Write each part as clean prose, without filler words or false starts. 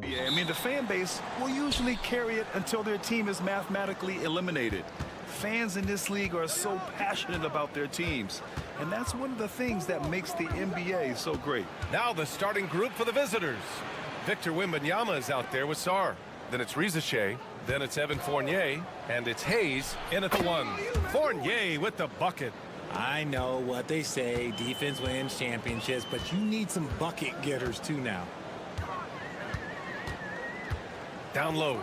NBA. I mean, the fan base will usually carry it until their team is mathematically eliminated. Fans in this league are so passionate about their teams, and that's one of the things that makes the NBA so great. Now the starting group for the visitors. Victor Wembanyama is out there with Sarr. Then it's Rizichet. Then it's Evan Fournier. And it's Hayes in at the one. Fournier with the bucket. I know what they say, defense wins championships, but you need some bucket getters too now. Down low.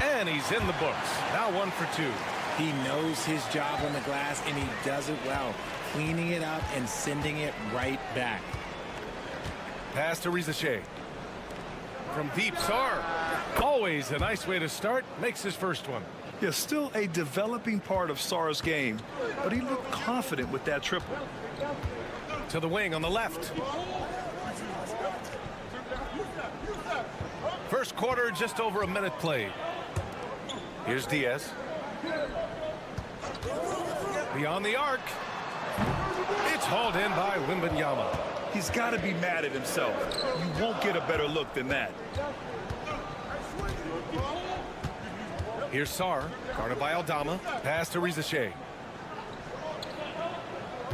And he's in the books. Now 1 for 2. He knows his job on the glass, and he does it well, cleaning it up and sending it right back. Pass to Rizichet. From deep, Sarr. Always a nice way to start. Makes his first one. Yeah, still a developing part of Sarr's game, but he looked confident with that triple. To the wing on the left. First quarter, just over a minute played. Here's Diaz. Beyond the arc. It's hauled in by Wembanyama. He's got to be mad at himself. You won't get a better look than that. Here's Sarr, guarded by Aldama. Pass to Rizichet.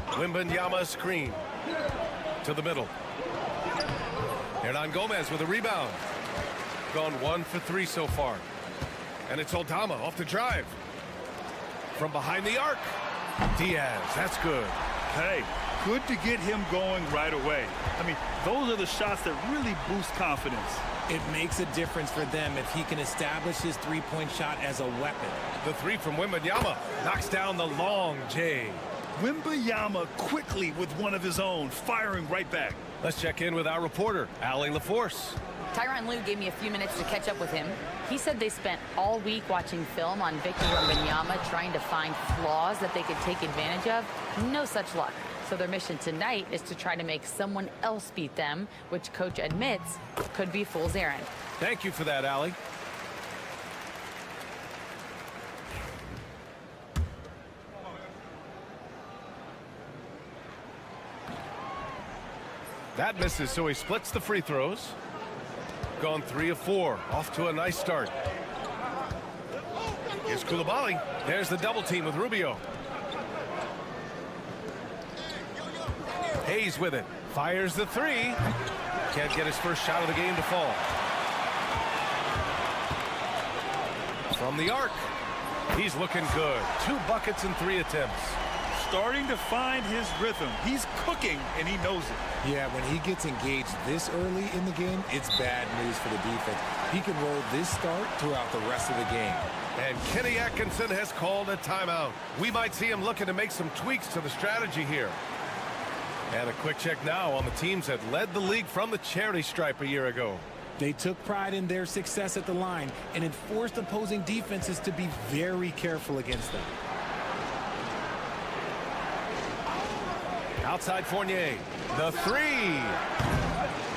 Wembanyama screen. To the middle. Hernan Gomez with a rebound. Gone 1 for 3 so far. And it's Aldama off the drive. From behind the arc. Diaz, that's good. Hey, good to get him going right away. I mean, those are the shots that really boost confidence. It makes a difference for them if he can establish his three-point shot as a weapon. The three from Wembanyama knocks down the long J. Wembanyama quickly with one of his own, firing right back. Let's check in with our reporter, Allie LaForce. Tyronn Lue gave me a few minutes to catch up with him. He said they spent all week watching film on Victor Wembanyama, trying to find flaws that they could take advantage of. No such luck. So their mission tonight is to try to make someone else beat them, which coach admits could be fool's errand. Thank you for that, Allie. That misses, so he splits the free throws. Gone 3 of 4. Off to a nice start. Here's Coulibaly. There's the double team with Rubio. Hayes with it. Fires the 3. Can't get his first shot of the game to fall. From the arc. He's looking good. 2 buckets in 3 attempts. Starting to find his rhythm. He's cooking, and he knows it. Yeah, when he gets engaged this early in the game, it's bad news for the defense. He can roll this start throughout the rest of the game. And Kenny Atkinson has called a timeout. We might see him looking to make some tweaks to the strategy here. And a quick check now on the teams that led the league from the charity stripe a year ago. They took pride in their success at the line and it forced opposing defenses to be very careful against them. Outside Fournier. The 3.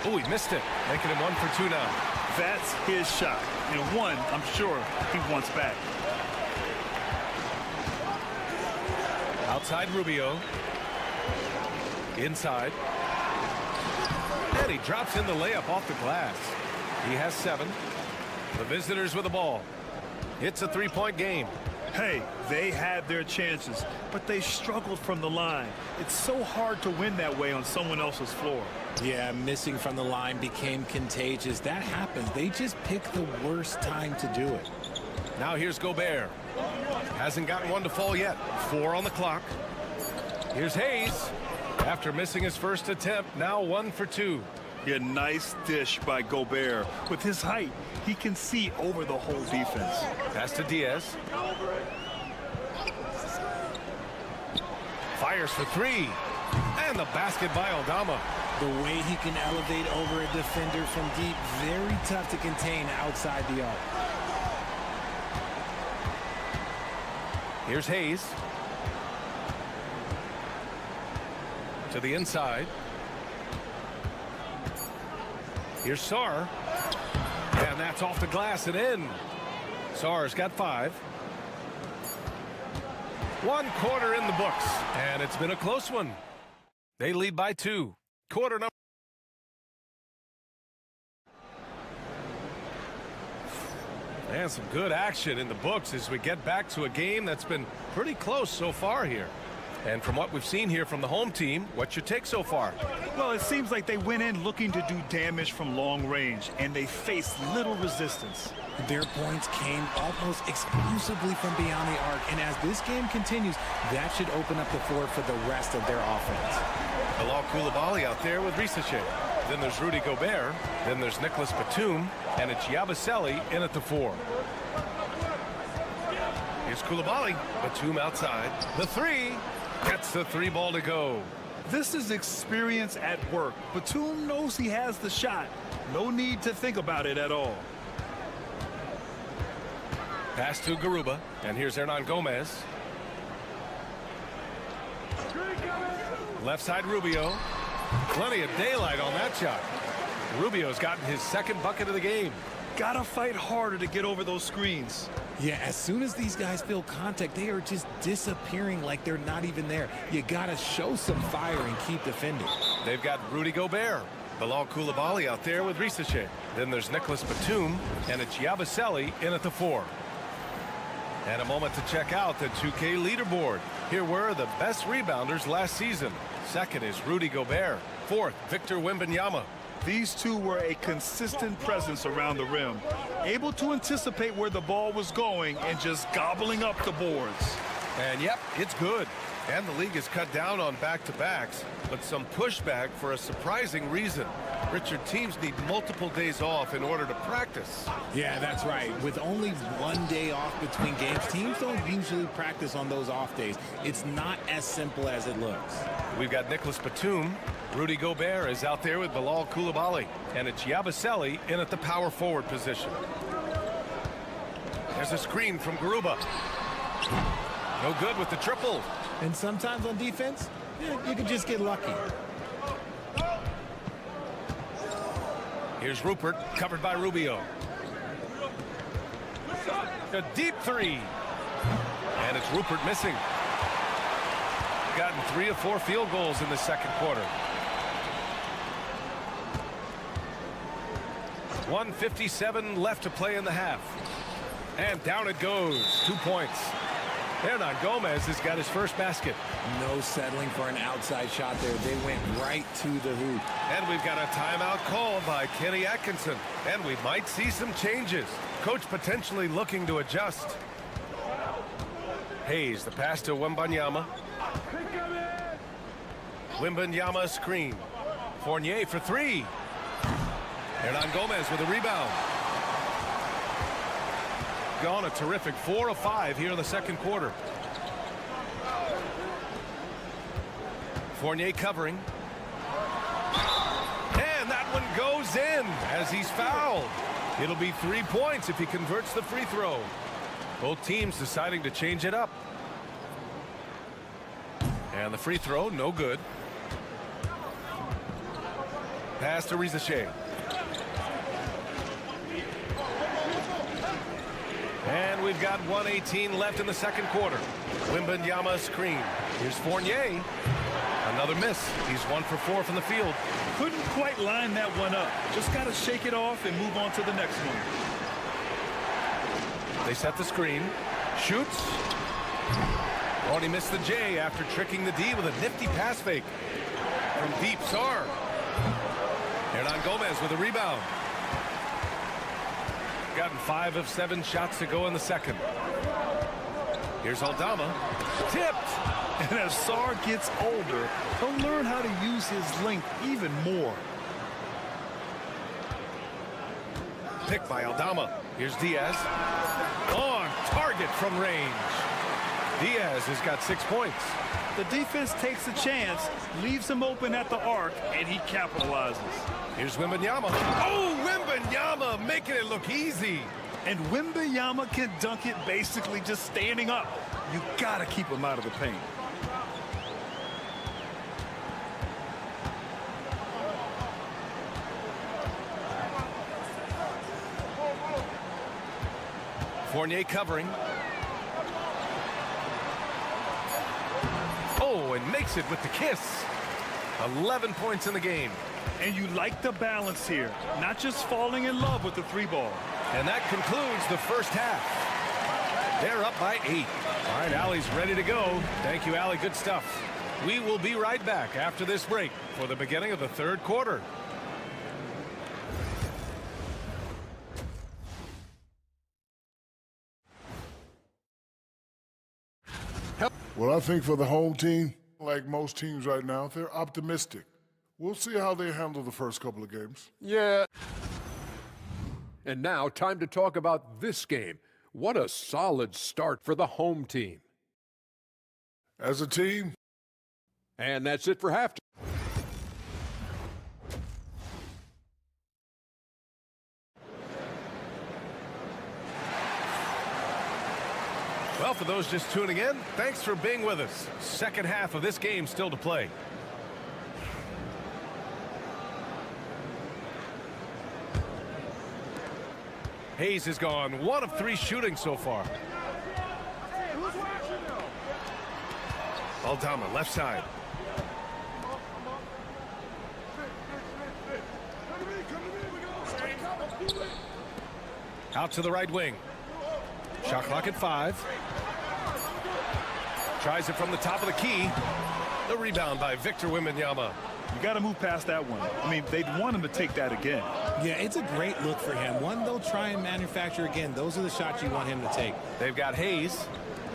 Oh, he missed it. Making him 1 for 2 now. That's his shot. And one, I'm sure, he wants back. Outside Rubio. Inside. And he drops in the layup off the glass. He has 7. The visitors with the ball. It's a 3-point game. Hey, they had their chances, but they struggled from the line. It's so hard to win that way on someone else's floor. Yeah, missing from the line became contagious. That happens. They just pick the worst time to do it. Now here's Gobert. Hasn't gotten one to fall yet. 4 on the clock. Here's Hayes. After missing his first attempt, now 1 for 2. Yeah, nice dish by Gobert. With his height, he can see over the whole defense. Pass to Diaz. Fires for 3. And the basket by Aldama. The way he can elevate over a defender from deep, very tough to contain outside the arc. Here's Hayes. To the inside. Here's Sarr. And that's off the glass and in. Sarr's got 5. 1 quarter in the books. And it's been a close one. They lead by 2. Quarter number And some good action in the books as we get back to a game that's been pretty close so far here. And from what we've seen here from the home team, what's your take so far? Well, it seems like they went in looking to do damage from long range, and they faced little resistance. Their points came almost exclusively from beyond the arc, and as this game continues, that should open up the floor for the rest of their offense. Bilal Koulibaly out there with Risache. Then there's Rudy Gobert. Then there's Nicholas Batum. And it's Yabusele in at the 4. Here's Koulibaly. Batum outside. The 3. Gets the 3 ball to go. This is experience at work. Batum knows he has the shot. No need to think about it at all. Pass to Garuba. And here's Hernan Gomez. Left side Rubio. Plenty of daylight on that shot. Rubio's gotten his second bucket of the game. Gotta fight harder to get over those screens. Yeah, as soon as these guys feel contact, they are just disappearing like they're not even there. You gotta show some fire and keep defending. They've got Rudy Gobert. Bilal Koulibaly out there with Risache. Then there's Nicholas Batum. And it's Yabusele in at the 4. And a moment to check out the 2K leaderboard. Here were the best rebounders last season. Second is Rudy Gobert. Fourth, Victor Wembanyama. These two were a consistent presence around the rim, able to anticipate where the ball was going and just gobbling up the boards. And yep, it's good. And the league has cut down on back-to-backs, but some pushback for a surprising reason. Richard, teams need multiple days off in order to practice. Yeah, that's right. With only 1 day off between games, teams don't usually practice on those off days. It's not as simple as it looks. We've got Nicholas Batum. Rudy Gobert is out there with Bilal Koulibaly. And it's Yabusele in at the power forward position. There's a screen from Garuba. No good with the triple. And sometimes on defense, you can just get lucky. Here's Rupert, covered by Rubio. A deep 3. And it's Rupert missing. Gotten 3 of 4 field goals in the second quarter. 1:57 left to play in the half. And down it goes. 2 points. Hernan Gomez has got his first basket. No settling for an outside shot there. They went right to the hoop. And we've got a timeout called by Kenny Atkinson. And we might see some changes. Coach potentially looking to adjust. Hayes, the pass to Wembanyama. Wembanyama screen. Fournier for 3. Hernan Gomez with a rebound. Gone a terrific 4 of 5 here in the second quarter. Fournier covering. And that one goes in as he's fouled. It'll be 3 points if he converts the free throw. Both teams deciding to change it up. And the free throw, no good. Pass to Risache. And we've got 1:18 left in the second quarter. Wembanyama screen. Here's Fournier. Another miss. He's 1 for 4 from the field. Couldn't quite line that one up. Just got to shake it off and move on to the next one. They set the screen. Shoots. Oh, and he missed the J after tricking the D with a nifty pass fake. From deep, Sar. Hernan Gomez with a rebound. Gotten 5 of 7 shots to go in the second. Here's Aldama. Tipped. And as Sar gets older, he'll learn how to use his length even more. Picked by Aldama. Here's Diaz. On target from range. Diaz has got 6 points. The defense takes a chance, leaves him open at the arc, and he capitalizes. Here's Wembanyama. Oh, Wembanyama making it look easy. And Wembanyama can dunk it basically just standing up. You got to keep him out of the paint. Fournier covering. Oh, and makes it with the kiss. 11 points in the game. And you like the balance here. Not just falling in love with the 3 ball. And that concludes the first half. They're up by 8. All right, Allie's ready to go. Thank you, Allie. Good stuff. We will be right back after this break for the beginning of the third quarter. Well, I think for the home team, like most teams right now, they're optimistic. We'll see how they handle the first couple of games. Yeah. And now, time to talk about this game. What a solid start for the home team. As a team. And that's it for halftime. Well, for those just tuning in, thanks for being with us. Second half of this game still to play. Hayes has gone 1 of 3 shooting so far. Aldama, left side. Out to the right wing. Shot clock at 5. Tries it from the top of the key. The rebound by Victor Wembanyama. You got to move past that one. I mean, they'd want him to take that again. Yeah, it's a great look for him. One they'll try and manufacture again. Those are the shots you want him to take. They've got Hayes.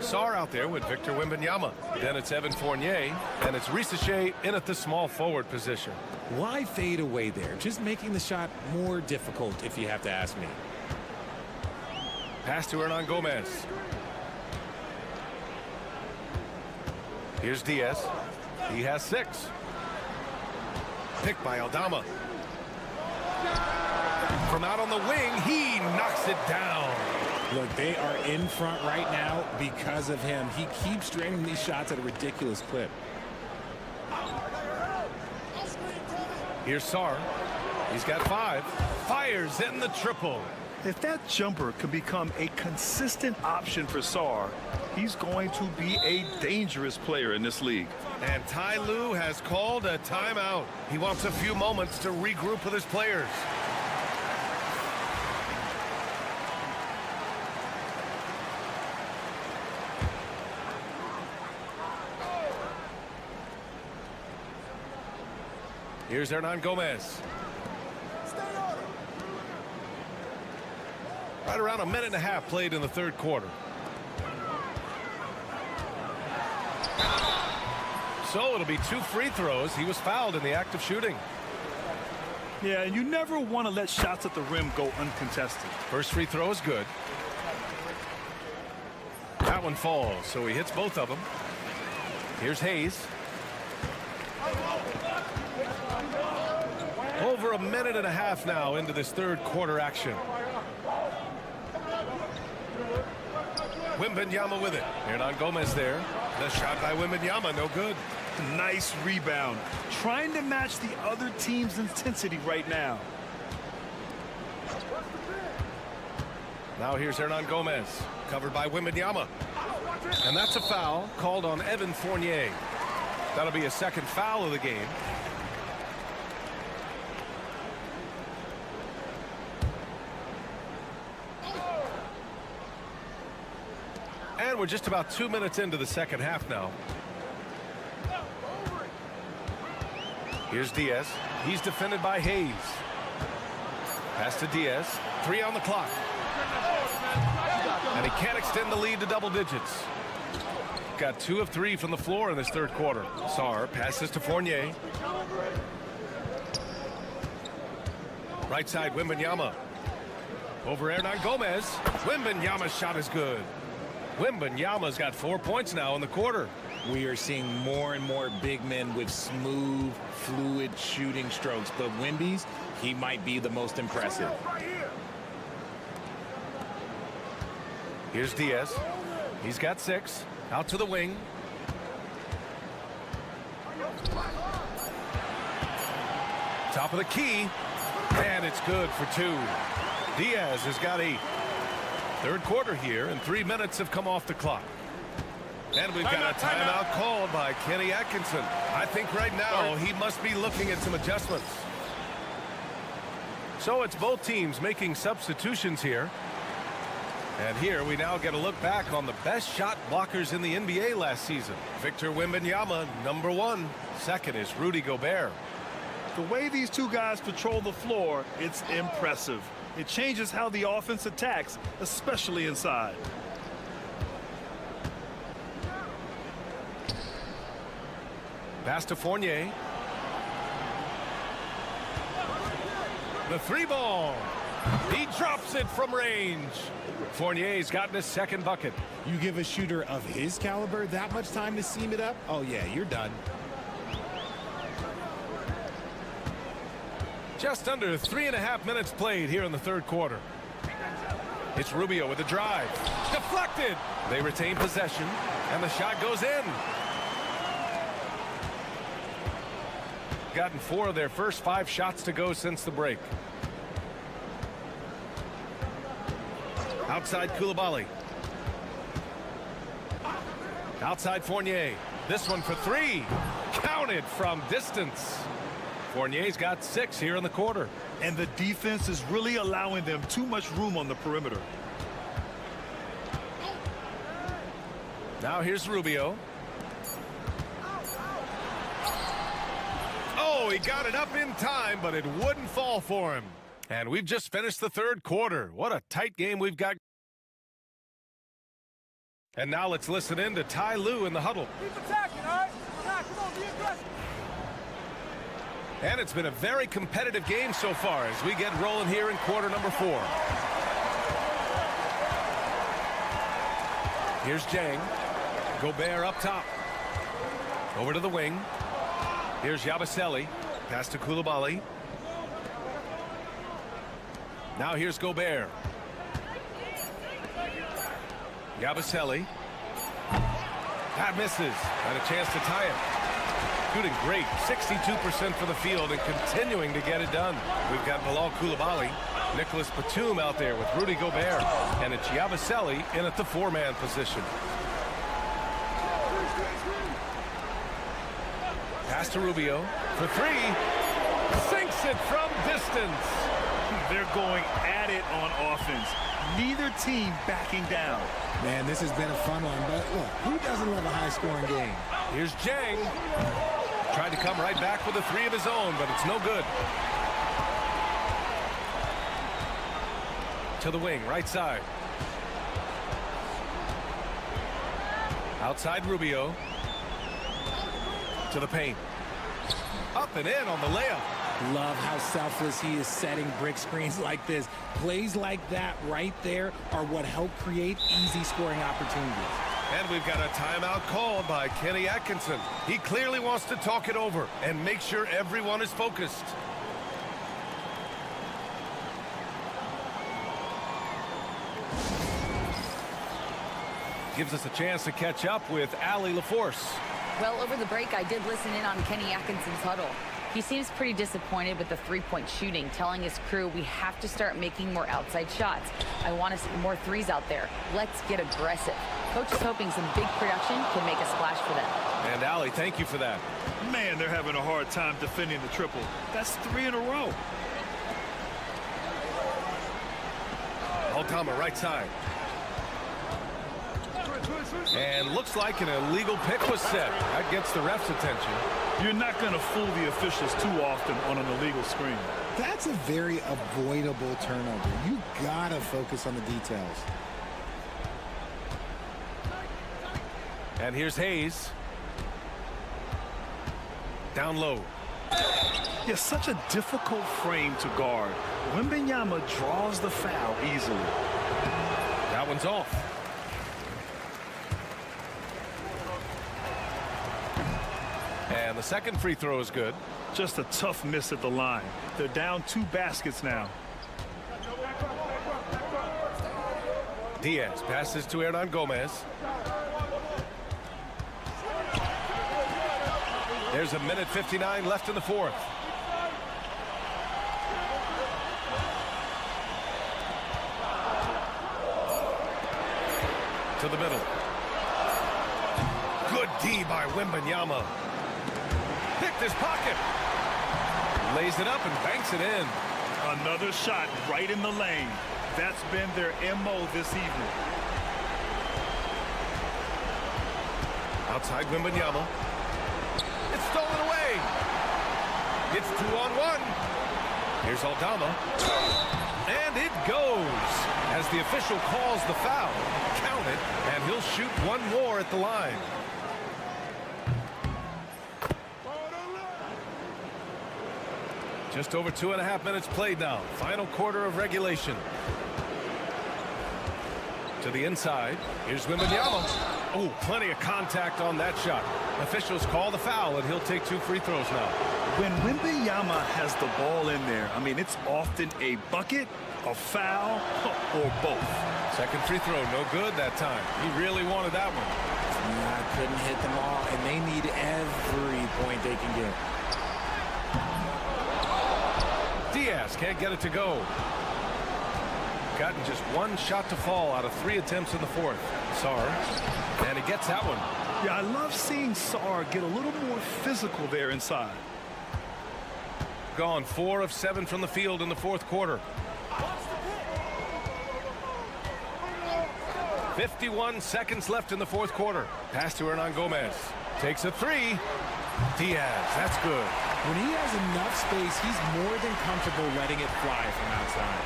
Sarr out there with Victor Wembanyama. Then it's Evan Fournier. And it's Risache in at the small forward position. Why fade away there? Just making the shot more difficult, if you have to ask me. Pass to Hernan Gomez. Here's Diaz. He has 6. Picked by Aldama. From out on the wing, he knocks it down. Look, they are in front right now because of him. He keeps draining these shots at a ridiculous clip. Here's Sarr. He's got 5. Fires in the triple. If that jumper can become a consistent option for Sarr, he's going to be a dangerous player in this league. And Ty Lue has called a timeout. He wants a few moments to regroup with his players. Here's Hernan Gomez. Right around a minute and a half played in the third quarter. So it'll be 2 free throws. He was fouled in the act of shooting. Yeah, and you never want to let shots at the rim go uncontested. First free throw is good. That one falls, so he hits both of them. Here's Hayes. Over a minute and a half now into this third quarter action. Wembanyama with it. Hernan Gomez there. The shot by Wembanyama, no good. Nice rebound. Trying to match the other team's intensity right now. Now here's Hernan Gomez. Covered by Wembanyama. And that's a foul called on Evan Fournier. That'll be a second foul of the game. And we're just about 2 minutes into the second half now. Here's Diaz. He's defended by Hayes. Pass to Diaz. 3 on the clock. And he can't extend the lead to double digits. Got 2 of 3 from the floor in this third quarter. Sarr passes to Fournier. Right side, Wembanyama. Over Hernan Gomez. Wembanyama's shot is good. Wembanyama's got 4 points now in the quarter. We are seeing more and more big men with smooth, fluid shooting strokes. But Wemby's, he might be the most impressive. Here's Diaz. He's got 6. Out to the wing. Top of the key. And it's good for 2. Diaz has got 8. Third quarter here, and 3 minutes have come off the clock. And we've got a timeout called by Kenny Atkinson. I think right now he must be looking at some adjustments. So it's both teams making substitutions here. And here we now get a look back on the best shot blockers in the NBA last season. Victor Wembanyama, #1. Second is Rudy Gobert. The way these two guys patrol the floor, it's impressive. It changes how the offense attacks, especially inside. Pass to Fournier. The three ball. He drops it from range. Fournier's gotten his second bucket. You give a shooter of his caliber that much time to seam it up? Oh, yeah, you're done. Just under 3.5 minutes played here in the third quarter. It's Rubio with the drive. Deflected. They retain possession, and the shot goes in. Gotten 4 of their first 5 shots to go since the break. Outside Koulibaly. Outside Fournier. This one for 3. Counted from distance. Fournier's got 6 here in the quarter. And the defense is really allowing them too much room on the perimeter. Now here's Rubio. Oh, he got it up in time, but it wouldn't fall for him. And we've just finished the third quarter. What a tight game we've got. And now let's listen in to Ty Lue in the huddle. Keep attacking, all right? Come on, be aggressive. And it's been a very competitive game so far as we get rolling here in quarter number 4. Here's Jang. Gobert up top. Over to the wing. Here's Yabusele. Pass to Koulibaly. Now here's Gobert. Yabusele. That misses. And a chance to tie it. Shooting great. 62% for the field and continuing to get it done. We've got Bilal Koulibaly. Nicholas Batum out there with Rudy Gobert. And it's Yabusele in at the 4-man position. Pass to Rubio for 3. Sinks it from distance. They're going at it on offense. Neither team backing down. Man, this has been a fun one, but look, who doesn't love a high-scoring game? Here's Jang. Tried to come right back with a 3 of his own, but it's no good. To the wing, right side. Outside Rubio. To the paint. Up and in on the layup. Love how selfless he is setting brick screens like this. Plays like that right there are what help create easy scoring opportunities. And we've got a timeout called by Kenny Atkinson. He clearly wants to talk it over and make sure everyone is focused. Gives us a chance to catch up with Allie LaForce. Well, over the break, I did listen in on Kenny Atkinson's huddle. He seems pretty disappointed with the three-point shooting, telling his crew we have to start making more outside shots. I want to see more threes out there. Let's get aggressive. Coach is hoping some big production can make a splash for them. And Allie, thank you for that. Man, they're having a hard time defending the triple. That's 3 in a row. Altama right side. And looks like an illegal pick was set. That gets the ref's attention. You're not going to fool the officials too often on an illegal screen. That's a very avoidable turnover. You gotta focus on the details. And here's Hayes. Down low. Yeah, such a difficult frame to guard. Wembanyama draws the foul easily. That one's off. And the second free throw is good. Just a tough miss at the line. They're down 2 baskets now. Diaz passes to Hernan Gomez. There's a minute 59 left in the fourth. To the middle. Good D by Wembanyama. Picked his pocket. Lays it up and banks it in. Another shot right in the lane. That's been their MO this evening. Outside Wembanyama. It's stolen away. It's 2-on-1. Here's Aldama. And it goes. As the official calls the foul, count it, and he'll shoot one more at the line. Just over 2.5 minutes played now. Final quarter of regulation. To the inside. Here's Wembanyama. Oh, plenty of contact on that shot. Officials call the foul, and he'll take 2 free throws now. When Wembanyama has the ball in there, I mean, it's often a bucket, a foul, or both. Second free throw, no good that time. He really wanted that one. Yeah, couldn't hit them all, and they need every point they can get. Diaz can't get it to go. Gotten just one shot to fall out of 3 attempts in the fourth. Sarr, and he gets that one. Yeah, I love seeing Sarr get a little more physical there inside. Gone 4 of 7 from the field in the fourth quarter. 51 seconds left in the fourth quarter. Pass to Hernan Gomez. Takes a 3. Diaz, that's good. When he has enough space, he's more than comfortable letting it fly from outside.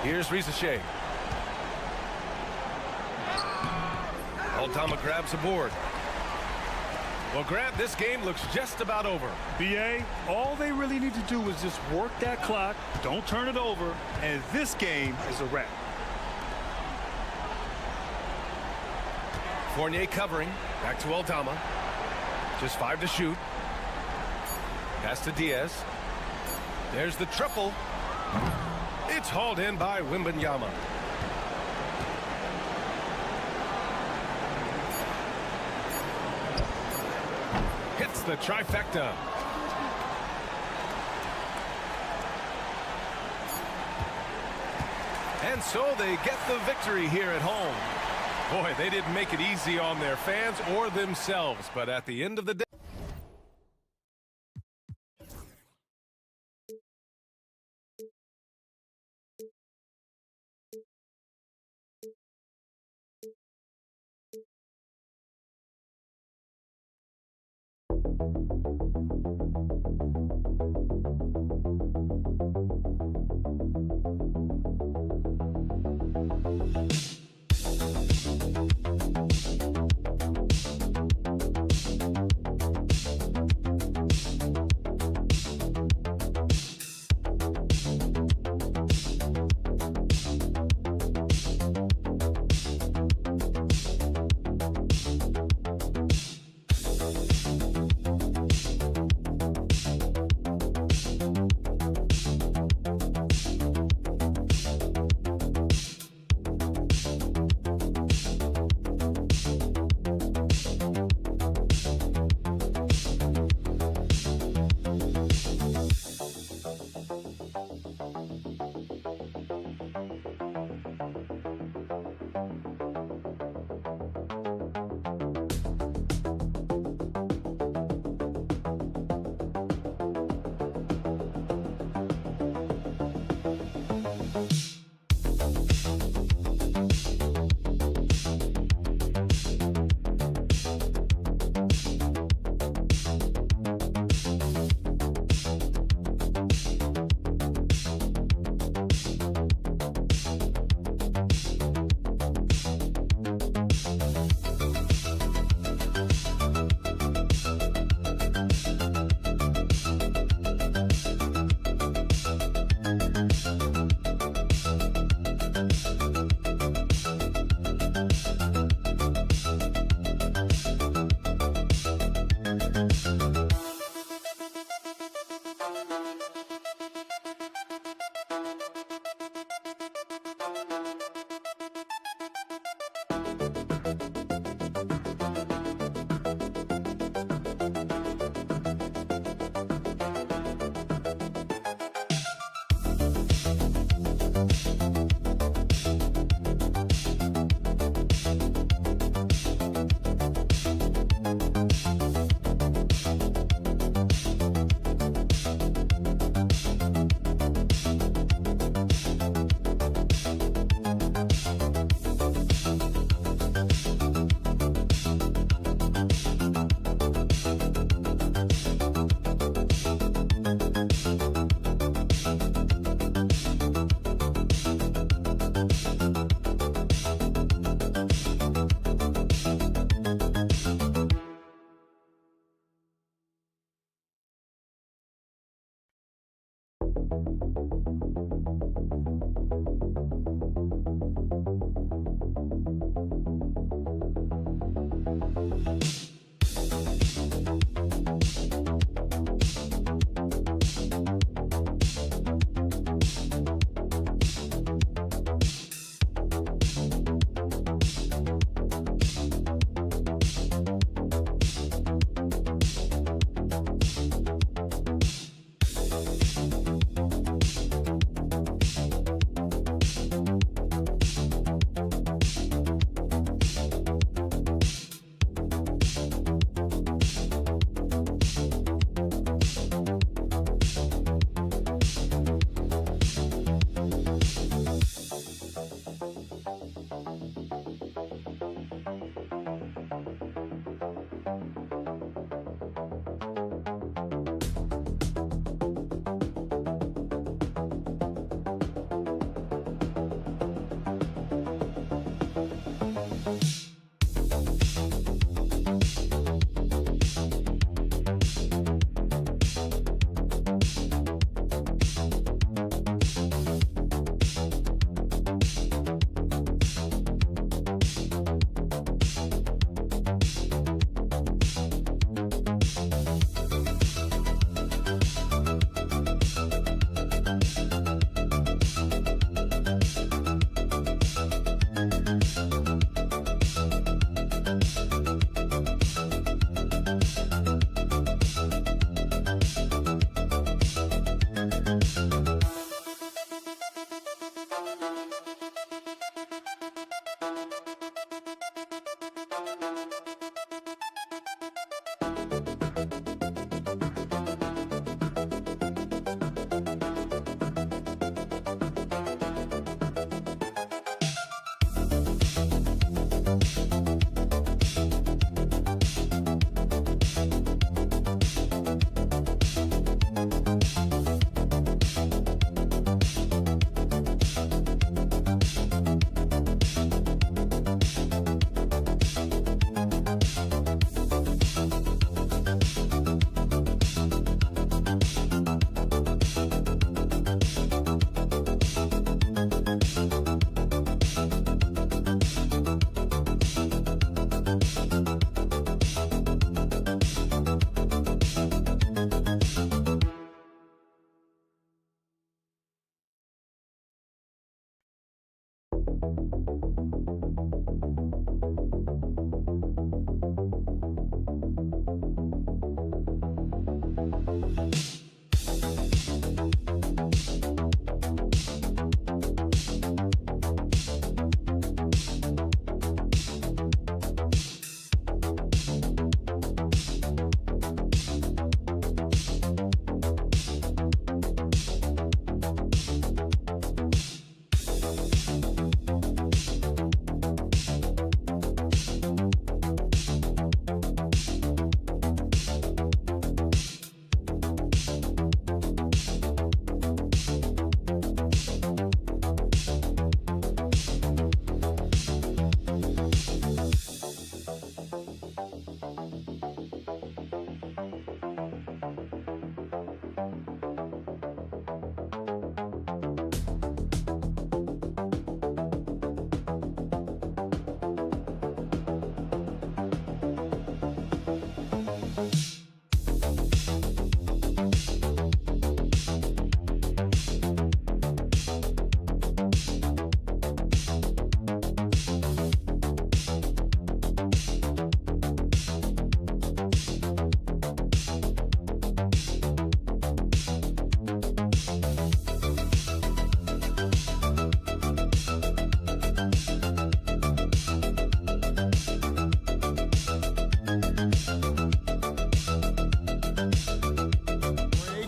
Here's Rizachet. Aldama grabs a board. Well, Grant, this game looks just about over. BA, all they really need to do is just work that clock, don't turn it over, and this game is a wrap. Fournier covering. Back to Aldama. Just 5 to shoot. Pass to Diaz. There's the triple. It's hauled in by Wembanyama. Hits the trifecta. And so they get the victory here at home. Boy, they didn't make it easy on their fans or themselves, but at the end of the day,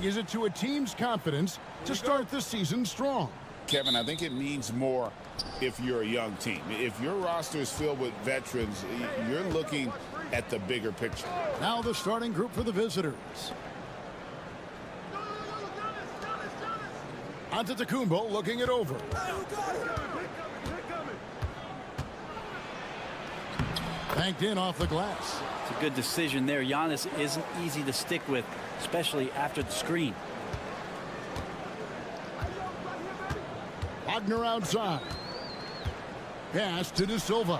Is it to a team's confidence to start the season strong? Kevin, I think it means more if you're a young team. If your roster is filled with veterans, you're looking at the bigger picture. Now the starting group for the visitors. Antetokounmpo looking it over. Banked in off the glass. It's a good decision there. Giannis isn't easy to stick with, especially after the screen. Wagner outside. Pass to De Silva.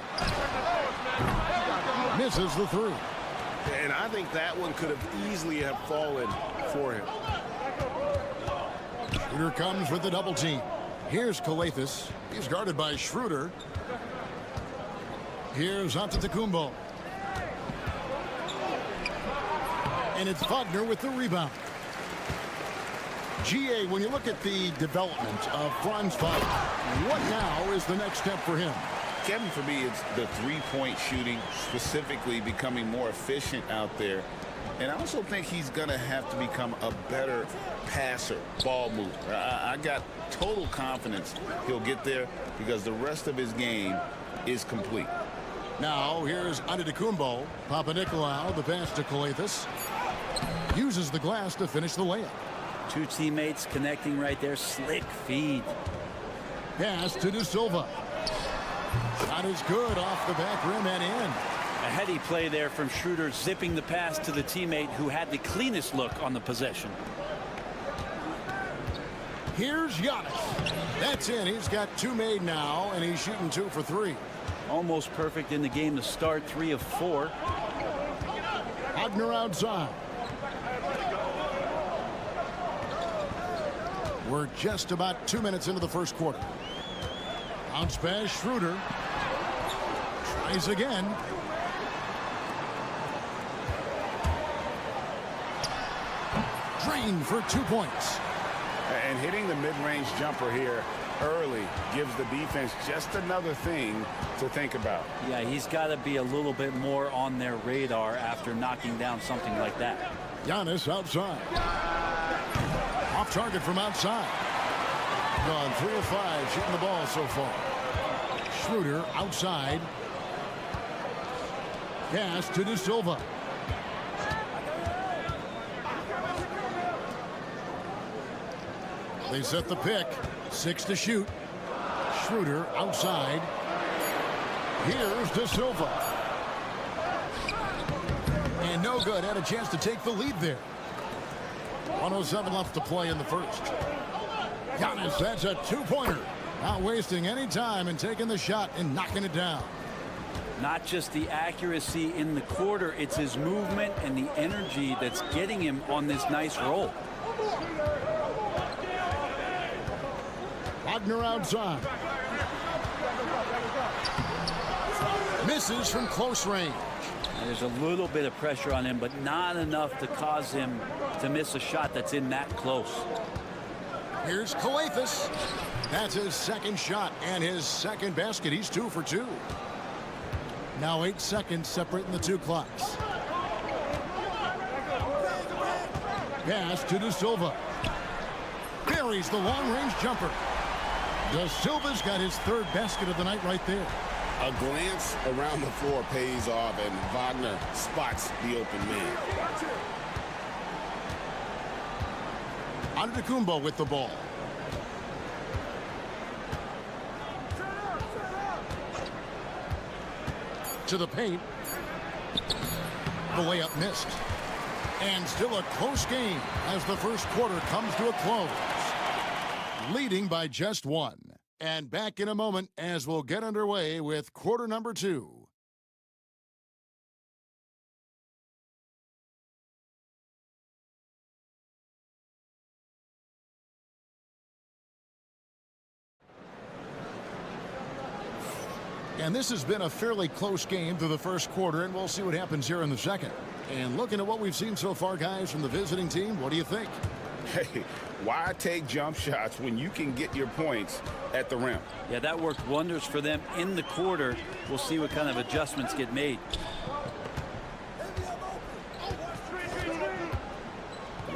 Misses the three. And I think that one could have easily have fallen for him. Schroeder comes with the double team. Here's Calathes. He's guarded by Schroeder. Here's Antetokounmpo. And it's Wagner with the rebound. GA, when you look at the development of Franz Wagner, what now is the next step for him? Kevin, for me, it's the three-point shooting, specifically becoming more efficient out there. And I also think he's going to have to become a better passer, ball mover. I got total confidence he'll get there because the rest of his game is complete. Now, here's Antetokounmpo. Papanikolaou, the pass to Calathes. Uses the glass to finish the layup. Two teammates connecting right there. Slick feed. Pass to De Silva. Shot is good off the back rim and in. A heady play there from Schroeder, zipping the pass to the teammate who had the cleanest look on the possession. Here's Giannis. That's in. He's got two made now, and he's shooting 2 for 3. Almost perfect in the game to start, 3 of 4. Wagner outside. We're just about 2 minutes into the first quarter. Bounce pass, Schroeder. Tries again. Drained for 2 points. And hitting the mid-range jumper here early gives the defense just another thing to think about. Yeah, he's got to be a little bit more on their radar after knocking down something like that. Giannis outside. Off target from outside. Gone 3 of 5 shooting the ball so far. Schroeder outside. Pass to De Silva. They set the pick. 6 to shoot. Schroeder outside. Here's De Silva. And no good. Had a chance to take the lead there. 1:07 left to play in the first. Giannis, that's a two-pointer. Not wasting any time and taking the shot and knocking it down. Not just the accuracy in the quarter, it's his movement and the energy that's getting him on this nice roll. Wagner outside. Misses from close range. There's a little bit of pressure on him, but not enough to cause him to miss a shot that's in that close. Here's Kalathis. That's his second shot and his second basket. He's 2 for 2. Now 8 seconds separating the two clocks. Pass to De Silva. Buries the long-range jumper. De Silva's got his third basket of the night right there. A glance around the floor pays off, and Wagner spots the open man. Antetokounmpo with the ball. To the paint. The layup missed. And still a close game as the first quarter comes to a close. Leading by just 1. And back in a moment as we'll get underway with quarter number 2. And this has been a fairly close game through the first quarter, and we'll see what happens here in the second. And looking at what we've seen so far, guys, from the visiting team, what do you think? Hey, why take jump shots when you can get your points at the rim? Yeah, that worked wonders for them in the quarter. We'll see what kind of adjustments get made.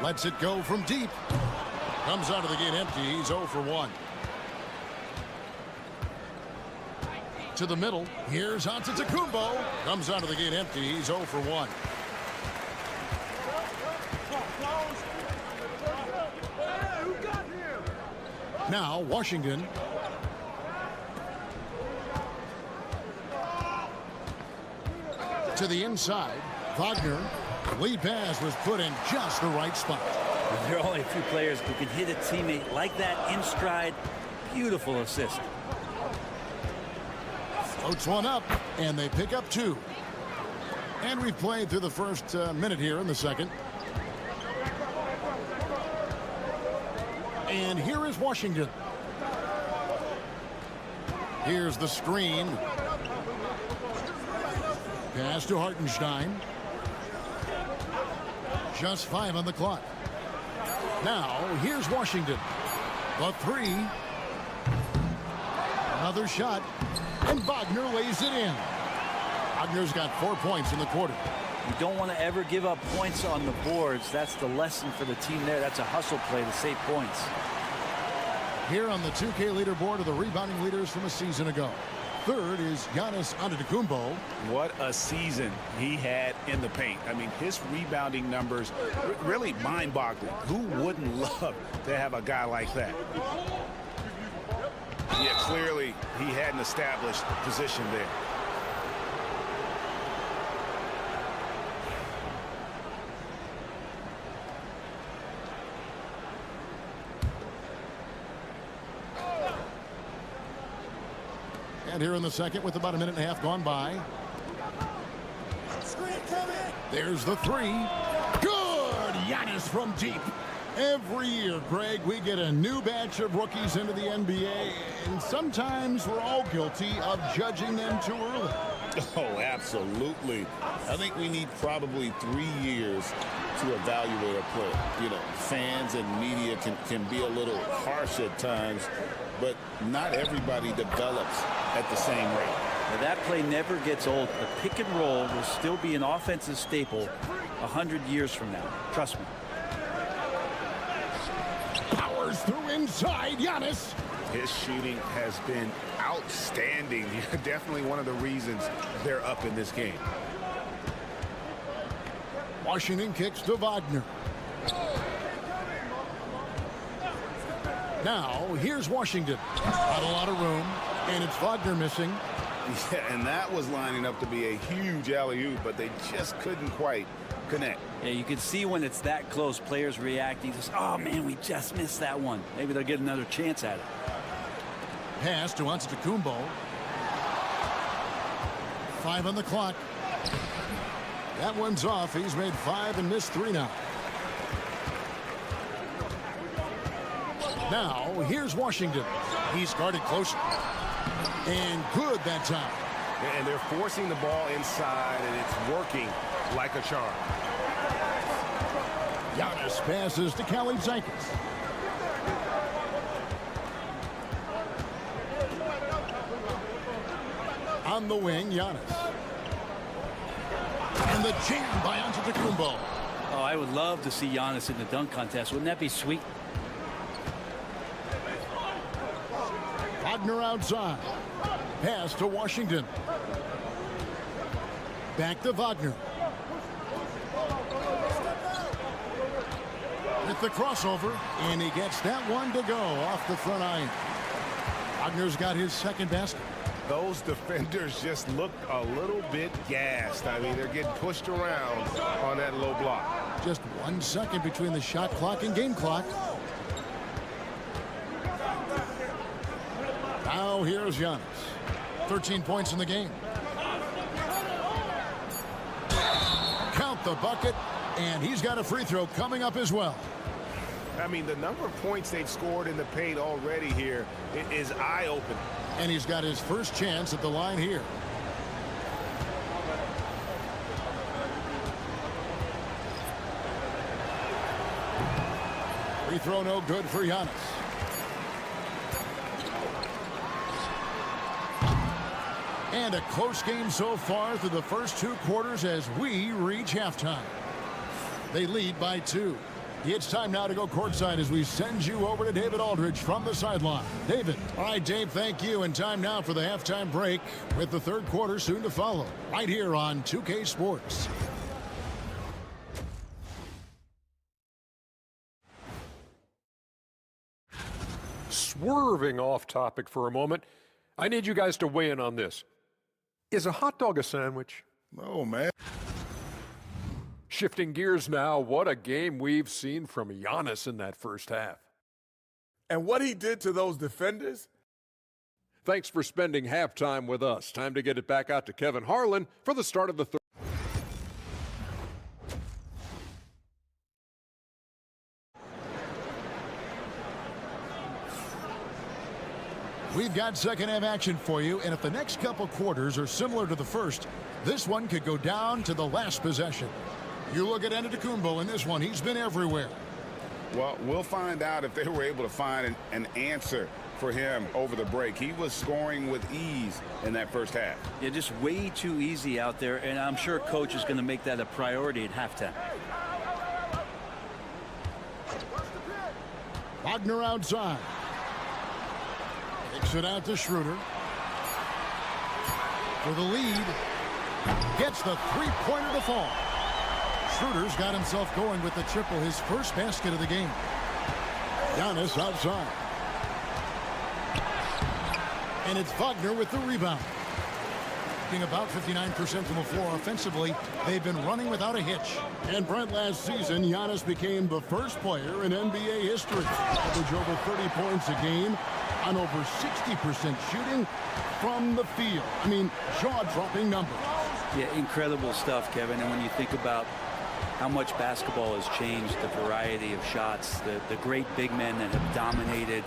Lets it go from deep. Comes out of the gate empty. He's 0 for 1. To the middle. Here's Antetokounmpo. Comes out of the gate empty. He's 0 for 1. Now Washington. To the inside. Wagner. Lead pass was put in just the right spot. There are only a few players who can hit a teammate like that in stride. Beautiful assist. Floats one up, and they pick up 2. And we've played through the first minute here in the second. And here is Washington. Here's the screen. Pass to Hartenstein. Just 5 on the clock. Now, here's Washington. The 3. Another shot. And Wagner lays it in. Wagner's got 4 points in the quarter. You don't want to ever give up points on the boards. That's the lesson for the team there. That's a hustle play to save points. Here on the 2K leaderboard are the rebounding leaders from a season ago. Third is Giannis Antetokounmpo. What a season he had in the paint. I mean, his rebounding numbers really mind-boggling. Who wouldn't love to have a guy like that? Yeah, clearly he had an established position there. And here in the second with about a minute and a half gone by. There's the 3. Good! Giannis from deep. Every year, Greg, we get a new batch of rookies into the NBA, and sometimes we're all guilty of judging them too early. Oh, absolutely. I think we need probably 3 years to evaluate a player. You know, fans and media can be a little harsh at times, but not everybody develops at the same rate. Now, that play never gets old. The pick and roll will still be an offensive staple 100 years from now. Trust me. Powers through inside, Giannis. His shooting has been outstanding. Definitely one of the reasons they're up in this game. Washington kicks to Wagner. Now, here's Washington. Not a lot of room, and it's Wagner missing. Yeah, and that was lining up to be a huge alley-oop, but they just couldn't quite connect. Yeah, you can see when it's that close, players reacting. Just, oh, man, we just missed that one. Maybe they'll get another chance at it. Pass to Antetokounmpo. 5 on the clock. That one's off. He's made 5 and missed 3 now. Now, here's Washington. He's guarded close. And good that time. And they're forcing the ball inside, and it's working like a charm. Giannis passes to Kalaitzakis. On the wing, Giannis. And the jam by Antetokounmpo. Oh, I would love to see Giannis in the dunk contest. Wouldn't that be sweet? Wagner outside. Pass to Washington. Back to Wagner. With the crossover, and he gets that one to go off the front iron. Wagner's got his second basket. Those defenders just look a little bit gassed. I mean, they're getting pushed around on that low block. Just 1 second between the shot clock and game clock. Now here's Giannis. 13 points in the game. Count the bucket, and he's got a free throw coming up as well. I mean, the number of points they've scored in the paint already here is eye-opening. And he's got his first chance at the line here. Free throw no good for Giannis. And a close game so far through the first 2 quarters as we reach halftime. They lead by 2. It's time now to go courtside as we send you over to David Aldridge from the sideline. David. All right, Dave, thank you. And time now for the halftime break with the third quarter soon to follow. Right here on 2K Sports. Swerving off topic for a moment, I need you guys to weigh in on this. Is a hot dog a sandwich? No, man. Shifting gears now, what a game we've seen from Giannis in that first half. And what he did to those defenders? Thanks for spending halftime with us. Time to get it back out to Kevin Harlan for the start of the third. We've got second half action for you, and if the next couple quarters are similar to the first, this one could go down to the last possession. You look at Antetokounmpo in this one. He's been everywhere. Well, we'll find out if they were able to find an answer for him over the break. He was scoring with ease in that first half. Yeah, just way too easy out there, and I'm sure coach is going to make that a priority at halftime. Wagner outside. Kicks it out to Schroeder. For the lead. Gets the three-pointer to fall. Schroeder's got himself going with the triple, his first basket of the game. Giannis outside. And it's Wagner with the rebound. Being about 59% from the floor offensively, they've been running without a hitch. And Brent, last season, Giannis became the first player in NBA history to average over 30 points a game on over 60% shooting from the field. I mean, jaw-dropping numbers. Yeah, incredible stuff, Kevin. And when you think about how much basketball has changed, the variety of shots, the great big men that have dominated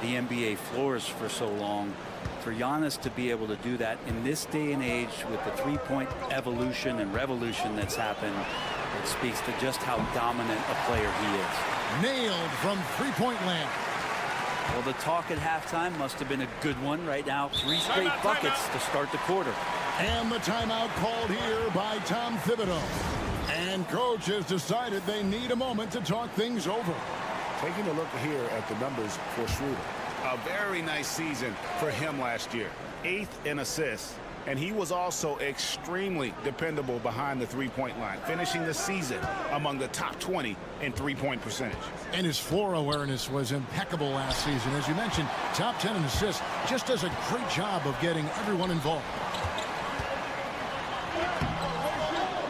the NBA floors for so long, for Giannis to be able to do that in this day and age with the three-point evolution and revolution that's happened, it speaks to just how dominant a player he is. Nailed from three-point land. Well, the talk at halftime must have been a good one. Right now, 3 straight buckets to start the quarter. And the timeout called here by Tom Thibodeau. And coach has decided they need a moment to talk things over. Taking a look here at the numbers for Schroeder. A very nice season for him last year. 8th in assists. And he was also extremely dependable behind the three-point line, finishing the season among the top 20 in three-point percentage. And his floor awareness was impeccable last season. As you mentioned, top 10 in assists, just does a great job of getting everyone involved.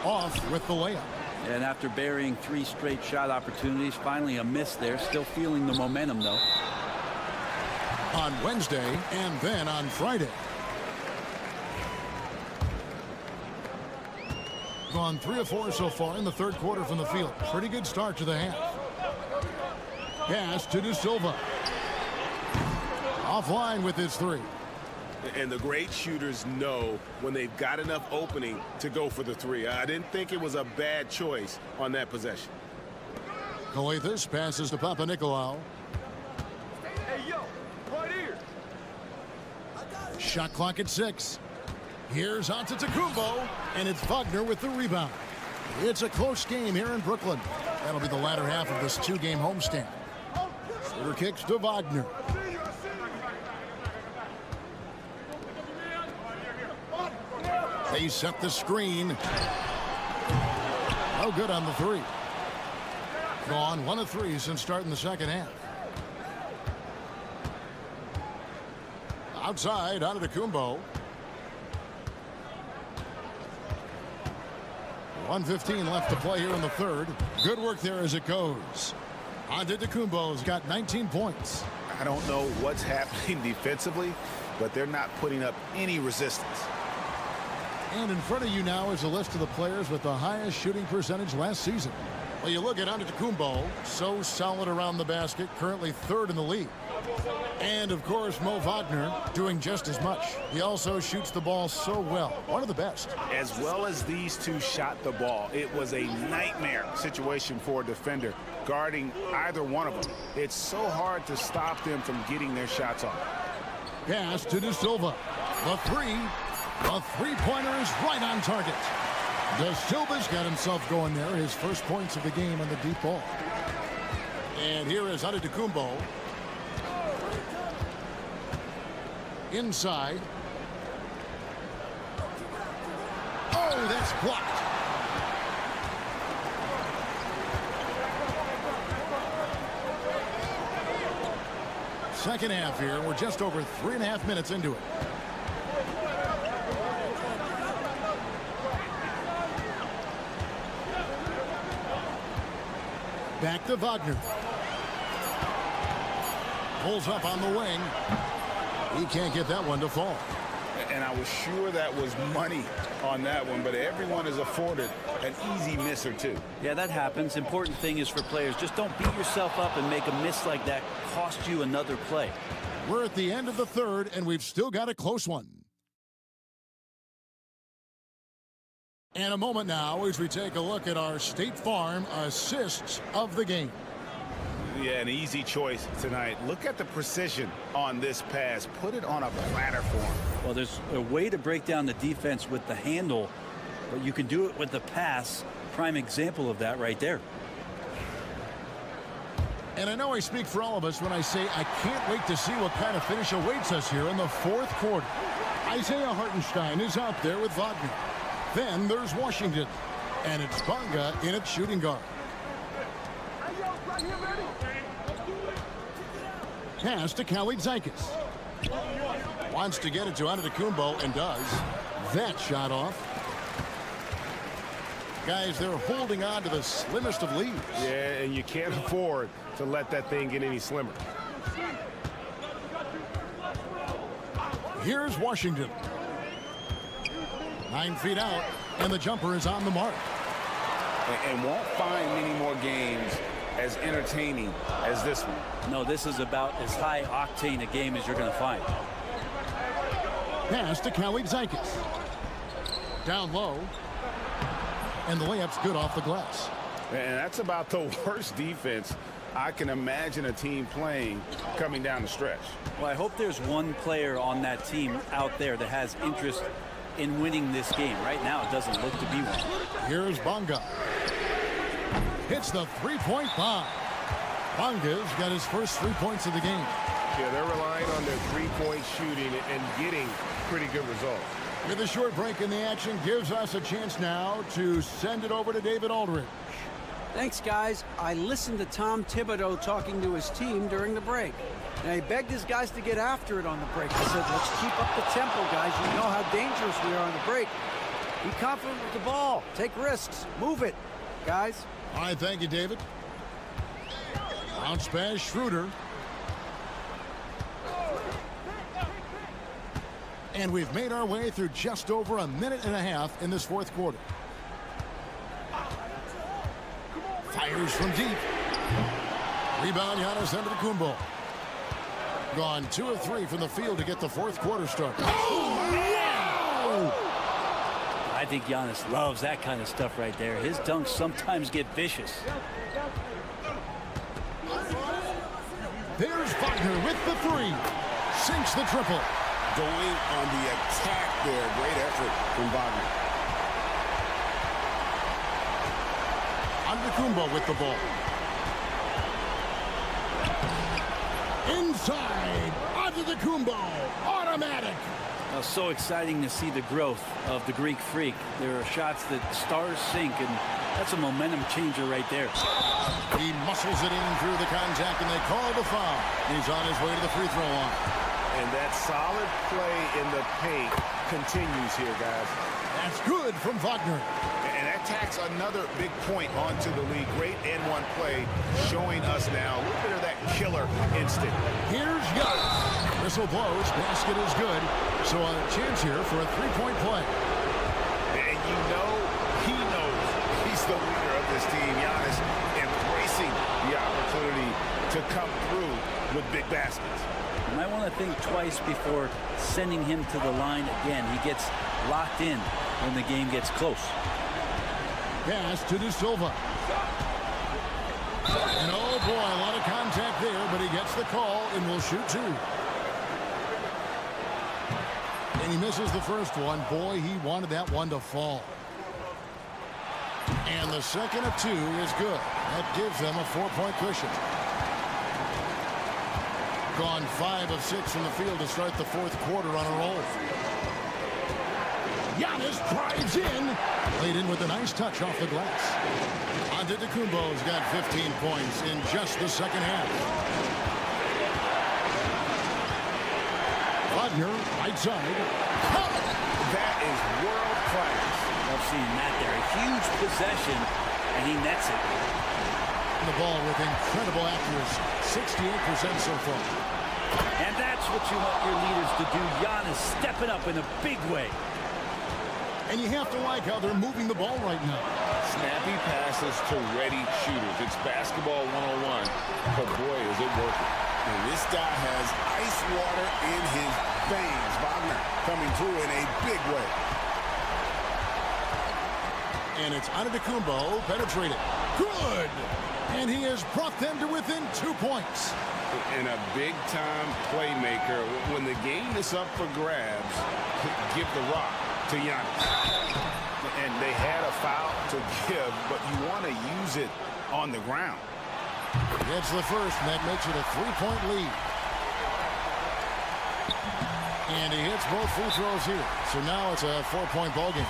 Off with the layup. And after burying 3 straight shot opportunities, finally a miss there. Still feeling the momentum, though. On Wednesday and then on Friday. Gone 3 of 4 so far in the third quarter from the field. Pretty good start to the half. Pass to De Silva. Offline with his 3. And the great shooters know when they've got enough opening to go for the 3. I didn't think it was a bad choice on that possession. Coathis passes to Papanikolaou. Hey, yo, right here. Shot clock at 6. Here's Antetokounmpo, and it's Wagner with the rebound. It's a close game here in Brooklyn. That'll be the latter half of this 2-game homestand. Schroeder kicks to Wagner. They set the screen. No good on the 3. Gone 1 of 3 since starting the second half. Outside, Antetokounmpo. 1:15 left to play here in the third. Good work there as it goes. Antetokounmpo's got 19 points. I don't know what's happening defensively, but they're not putting up any resistance. And in front of you now is a list of the players with the highest shooting percentage last season. Well, you look at Antetokounmpo, so solid around the basket, currently 3rd in the league. And, of course, Mo Wagner doing just as much. He also shoots the ball so well. One of the best. As well as these two shot the ball, it was a nightmare situation for a defender guarding either one of them. It's so hard to stop them from getting their shots off. Pass to De Silva. The 3. The three-pointer is right on target. De Silva's got himself going there. His first points of the game on the deep ball. And here is Antetokounmpo. Inside. Oh, that's blocked. Second half here. We're just over 3.5 minutes into it. Back to Wagner. Pulls up on the wing. He can't get that one to fall. And I was sure that was money on that one, but everyone is afforded an easy miss or two. Yeah, that happens. Important thing is for players, just don't beat yourself up and make a miss like that cost you another play. We're at the end of the third, and we've still got a close one. And a moment now as we take a look at our State Farm assists of the game. Yeah, an easy choice tonight. Look at the precision on this pass. Put it on a platter for him. Well, there's a way to break down the defense with the handle, but you can do it with the pass. Prime example of that right there. And I know I speak for all of us when I say I can't wait to see what kind of finish awaits us here in the fourth quarter. Isaiah Hartenstein is out there with Wagner. Then there's Washington, and it's Bonga in at shooting guard. Pass to Kalaitzakis. Wants to get it to Antetokounmpo and does. That shot off. Guys, they're holding on to the slimmest of leads. Yeah, and you can't afford to let that thing get any slimmer. Here's Washington. 9 feet out, and the jumper is on the mark. And won't find many more games as entertaining as this one. No, this is about as high octane a game as you're going to find. Pass to Kalaitzakis. Down low. And the layup's good off the glass. And that's about the worst defense I can imagine a team playing coming down the stretch. Well, I hope there's one player on that team out there that has interest in winning this game. Right now, it doesn't look to be one. Here's Bonga. Hits the three-point bomb. Bonga's got his first 3 points of the game. Yeah, they're relying on their three-point shooting and getting pretty good results. With a short break in the action, gives us a chance now to send it over to David Aldridge. Thanks, guys. I listened to Tom Thibodeau talking to his team during the break. Now, he begged his guys to get after it on the break. He said, let's keep up the tempo, guys. You know how dangerous we are on the break. Be confident with the ball. Take risks. Move it, guys. All right, thank you, David. Bounce pass, Schroeder. And we've made our way through just over a minute and a half in this fourth quarter. Fires from deep. Rebound, Giannis Antetokounmpo. Gone 2 of 3 from the field to get the fourth quarter started. Oh, wow! I think Giannis loves that kind of stuff right there. His dunks sometimes get vicious. There's Wagner with the 3. Sinks the triple. Going on the attack there. Great effort from Wagner. Antetokounmpo with the ball. Inside. Antetokounmpo. Automatic. So exciting to see the growth of the Greek Freak. There are shots that stars sink, and that's a momentum changer right there. He muscles it in through the contact, and they call the foul. He's on his way to the free throw line. And that solid play in the paint continues here, guys. That's good from Wagner. And that tacks another big point onto the league. Great N1 play, showing us now a little bit of that killer instinct. Here's Giannis. Whistle blows. Basket is good. So a chance here for a three-point play. And you know he knows he's the leader of this team. Giannis embracing the opportunity to come through with big baskets. You might want to think twice before sending him to the line again. He gets locked in when the game gets close. Pass to De Silva. And oh boy, a lot of contact there, but he gets the call and will shoot 2. And he misses the first one. Boy, he wanted that one to fall. And the second of 2 is good. That gives them a 4-point cushion. Gone 5 of 6 from the field to start the fourth quarter on a roll. Giannis drives in. Laid in with a nice touch off the glass. Antetokounmpo's got 15 points in just the second half. Wagner, right side. That is world class. I've seen that there. A huge possession, and he nets it. The ball with incredible accuracy. 68% so far. And that's what you want your leaders to do. Giannis stepping up in a big way. And you have to like how they're moving the ball right now. Snappy passes to ready shooters. It's basketball 101, but boy, is it working. And this guy has ice water in his veins. Wagner coming through in a big way. And it's Antetokounmpo penetrated. Good! And he has brought them to within 2 points. And a big-time playmaker. When the game is up for grabs, give the rock to Giannis. And they had a foul to give, but you want to use it on the ground. Gets the first, and that makes it a 3-point lead. And he hits both free throws here. So now it's a 4-point ball game.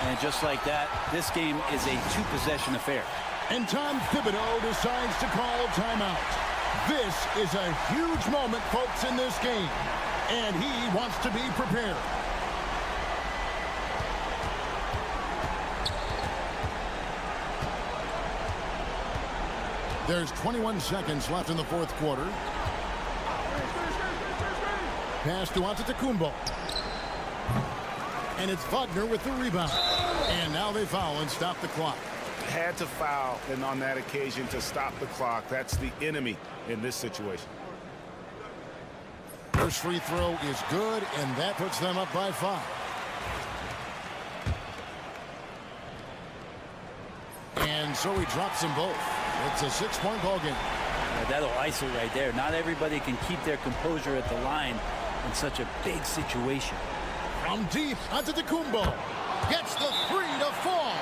And just like that, this game is a 2-possession affair. And Tom Thibodeau decides to call timeout. This is a huge moment, folks, in this game. And he wants to be prepared. There's 21 seconds left in the fourth quarter. Pass to Antetokounmpo. And it's Wagner with the rebound. And now they foul and stop the clock. Had to foul, and on that occasion to stop the clock. That's the enemy in this situation. First free throw is good, and that puts them up by 5. And so he drops them both. It's a 6-point ball game. That'll ISO right there. Not everybody can keep their composure at the line in such a big situation. From deep, Antetokounmpo gets the 3 to fall.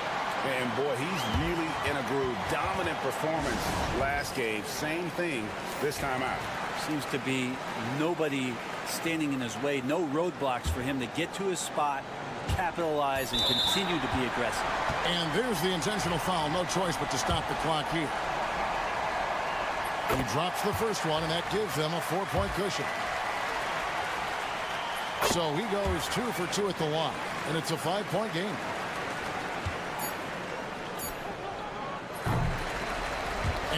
And boy, he's really in a groove. Dominant performance last game. Same thing this time out. Seems to be nobody standing in his way. No roadblocks for him to get to his spot, capitalize, and continue to be aggressive. And there's the intentional foul. No choice but to stop the clock here. He drops the first one, and that gives them a 4-point cushion. So he goes 2 for 2 at the line, and it's a 5-point game.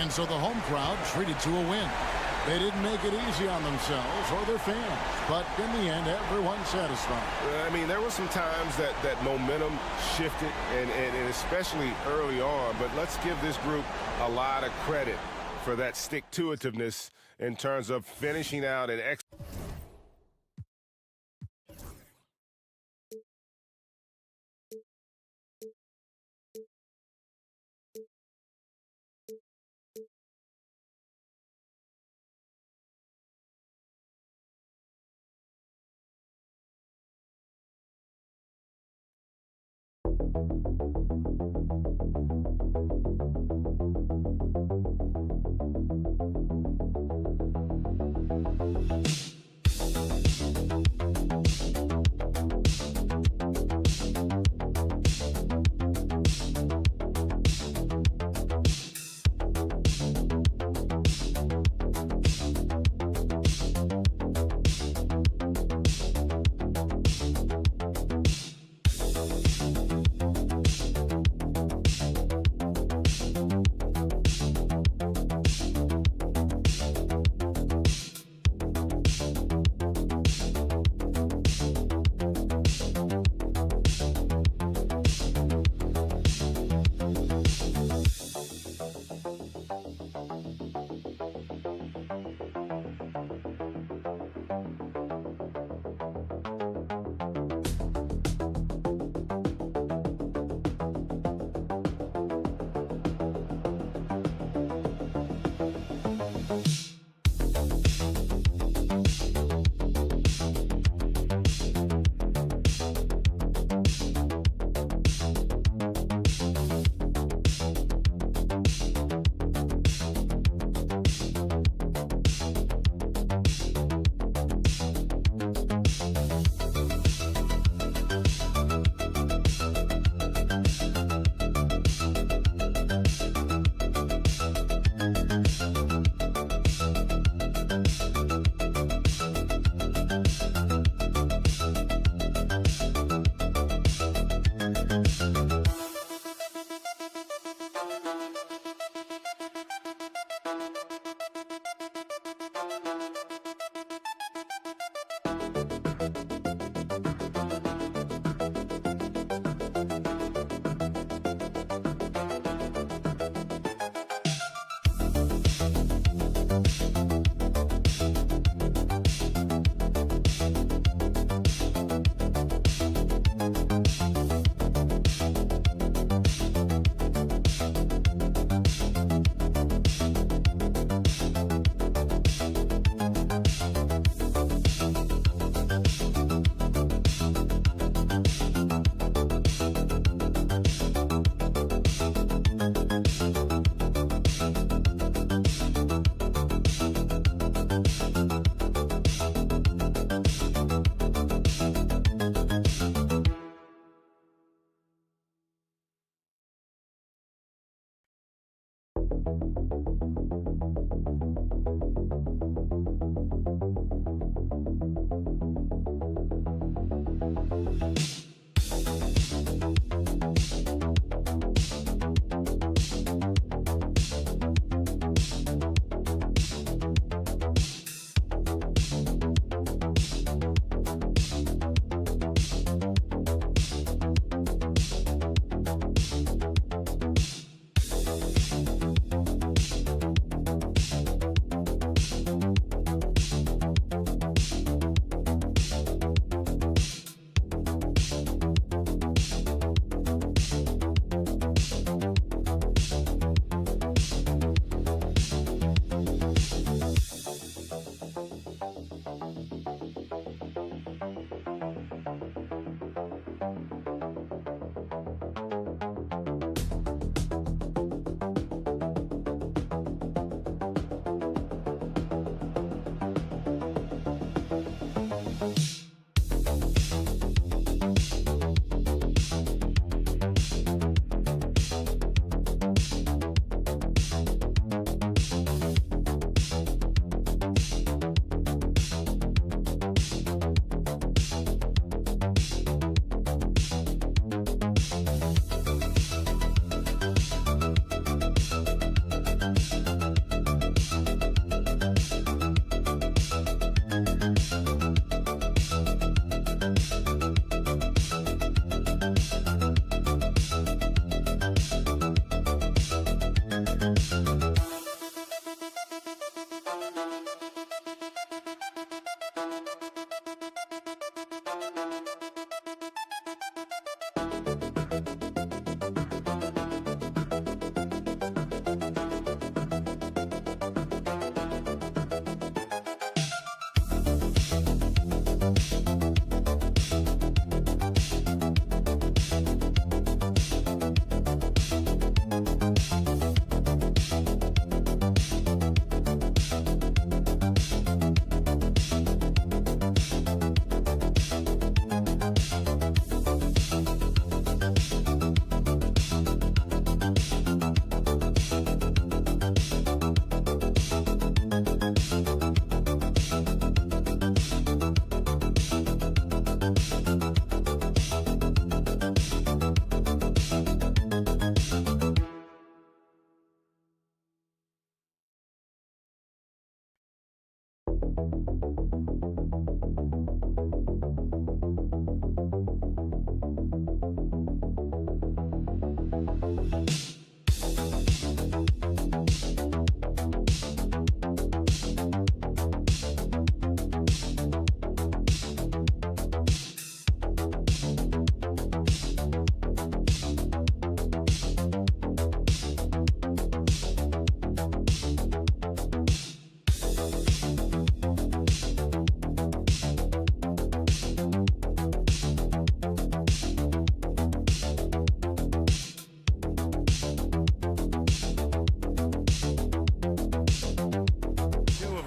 And so the home crowd treated to a win. They didn't make it easy on themselves or their fans, but in the end, everyone's satisfied. I mean, there were some times that momentum shifted, and especially early on, but let's give this group a lot of credit for that stick-to-itiveness in terms of finishing out an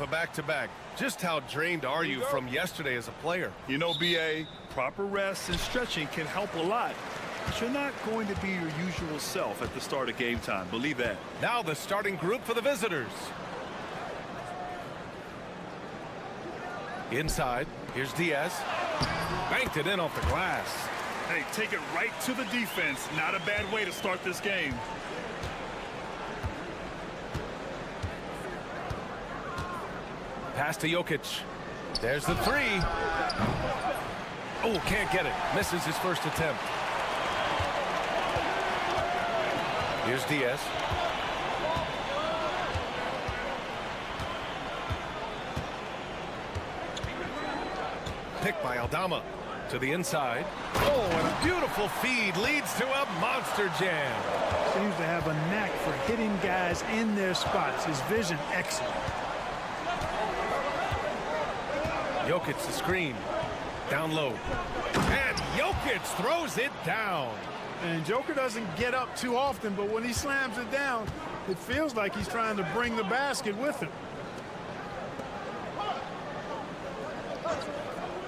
Back-to-back. Just how drained are you from yesterday as a player? You know, BA, proper rest and stretching can help a lot. But you're not going to be your usual self at the start of game time. Believe that. Now the starting group for the visitors. Inside, here's Diaz. Banked it in off the glass. Hey, take it right to the defense. Not a bad way to start this game. Pass to Jokic. There's the three. Oh, can't get it. Misses his first attempt. Here's Diaz. Picked by Aldama to the inside. Oh, and a beautiful feed leads to a monster jam. Seems to have a knack for hitting guys in their spots. His vision excellent. Jokic the screen. Down low. And Jokic throws it down. And Joker doesn't get up too often, but when he slams it down, it feels like he's trying to bring the basket with him.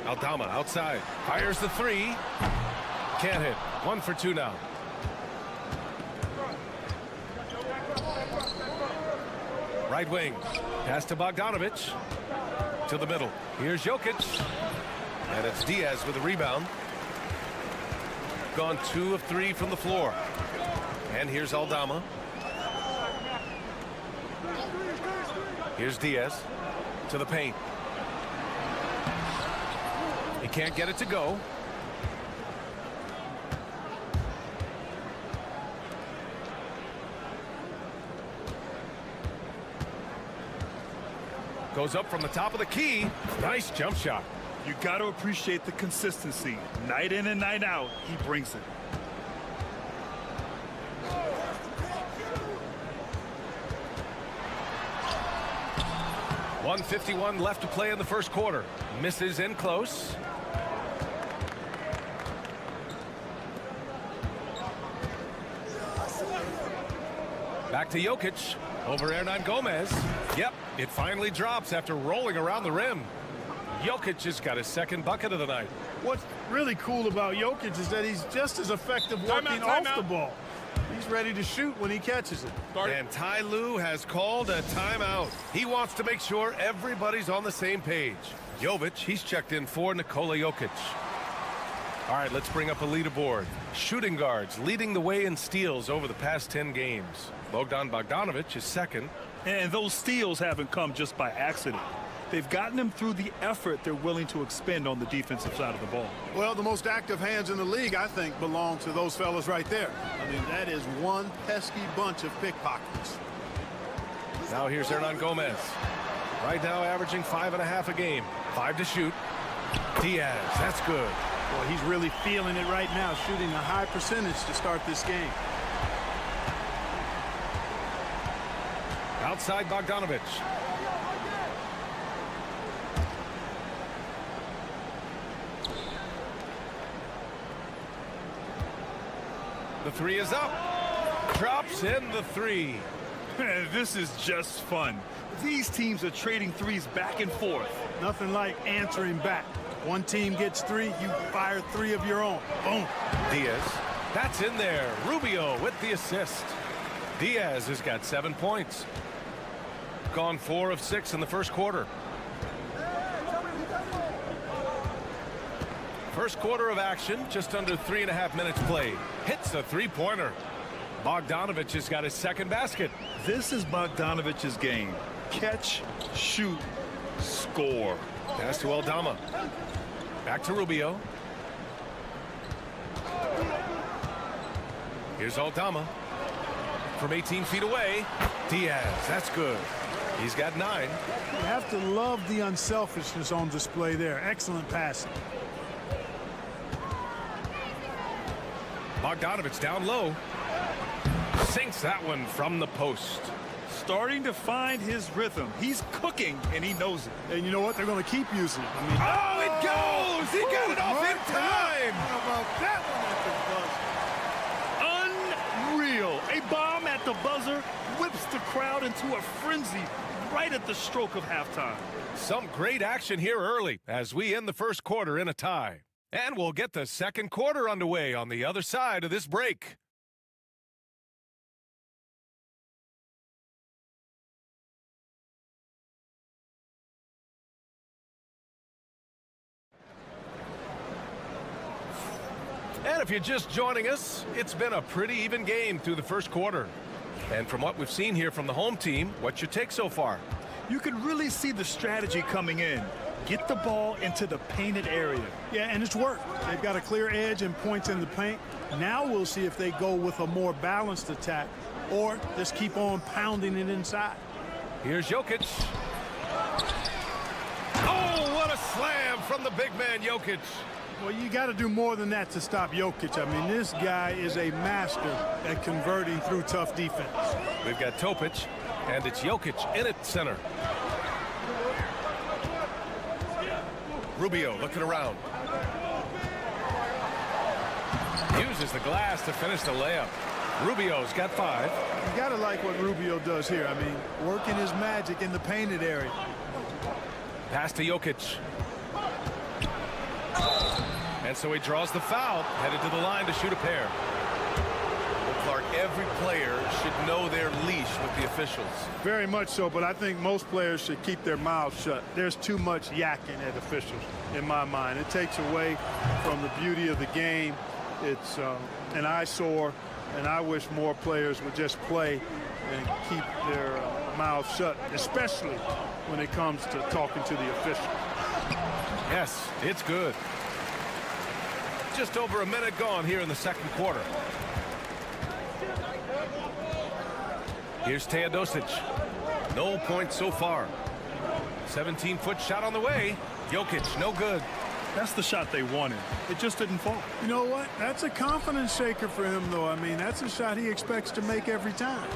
Aldama outside. Fires the three. Can't hit. 1 for 2 now. Right wing. Pass to Bogdanovic. To the middle. Here's Jokic. And it's Diaz with the rebound. Gone 2 of 3 from the floor. And here's Aldama. Here's Diaz. To the paint. He can't get it to go. Goes up from the top of the key. Nice jump shot. You got to appreciate the consistency. Night in and night out, he brings it. .151 left to play in the first quarter. Misses in close. Back to Jokic. Over Hernan Gomez. Yep, it finally drops after rolling around the rim. Jokic has got his second bucket of the night. What's really cool about Jokic is that he's just as effective working off the ball. He's ready to shoot when he catches it. And Ty Lue has called a timeout. He wants to make sure everybody's on the same page. Jovic, he's checked in for Nikola Jokic. All right, let's bring up a leaderboard. Shooting guards leading the way in steals over the past 10 games. Bogdan Bogdanovic is second. And those steals haven't come just by accident. They've gotten him through the effort they're willing to expend on the defensive side of the ball. Well, the most active hands in the league, I think, belong to those fellas right there. I mean, that is one pesky bunch of pickpockets. Now here's Hernan Gomez. Right now averaging 5.5 a game. 5 to shoot. Diaz, that's good. Boy, he's really feeling it right now, shooting a high percentage to start this game. Outside Bogdanovic. The three is up. Drops in the three. This is just fun. These teams are trading threes back and forth. Nothing like answering back. One team gets 3, you fire 3 of your own. Boom. Diaz. That's in there. Rubio with the assist. Diaz has got 7 points. Gone 4 of 6 in the first quarter. First quarter of action, just under 3.5 minutes played. Hits a three-pointer. Bogdanovic has got his second basket. This is Bogdanovic's game. Catch, shoot, Score. Pass to Aldama. Back to Rubio. Here's Aldama. From 18 feet away, Diaz. That's good. He's got 9. You have to love the unselfishness on display there. Excellent passing. Bogdanovich down low. Sinks that one from the post. Starting to find his rhythm. He's cooking, and he knows it. And you know what? They're going to keep using it. I mean, oh, it goes! He got it off in time! How about that one at the buzzer? Unreal. A bomb at the buzzer whips the crowd into a frenzy right at the stroke of halftime. Some great action here early as we end the first quarter in a tie. And we'll get the second quarter underway on the other side of this break. And if you're just joining us, it's been a pretty even game through the first quarter. And from what we've seen here from the home team, what's your take so far? You can really see the strategy coming in. Get the ball into the painted area. Yeah, and it's worked. They've got a clear edge and points in the paint. Now we'll see if they go with a more balanced attack or just keep on pounding it inside. Here's Jokic. Oh, what a slam from the big man, Jokic. Well, you got to do more than that to stop Jokic. I mean, this guy is a master at converting through tough defense. We've got Topic, and it's Jokic in at center. Rubio looking around. Uses the glass to finish the layup. Rubio's got 5. You got to like what Rubio does here. I mean, working his magic in the painted area. Pass to Jokic. And so he draws the foul, headed to the line to shoot a pair. Well, Clark, every player should know their leash with the officials. Very much so, but I think most players should keep their mouths shut. There's too much yakking at officials, in my mind. It takes away from the beauty of the game. It's an eyesore, and I wish more players would just play and keep their mouths shut, especially when it comes to talking to the officials. Yes, it's good. Just over a minute gone here in the second quarter. Here's Teodosic. No points so far. 17-foot shot on the way. Jokic, no good. That's the shot they wanted. It just didn't fall. You know what? That's a confidence shaker for him, though. I mean, that's a shot he expects to make every time.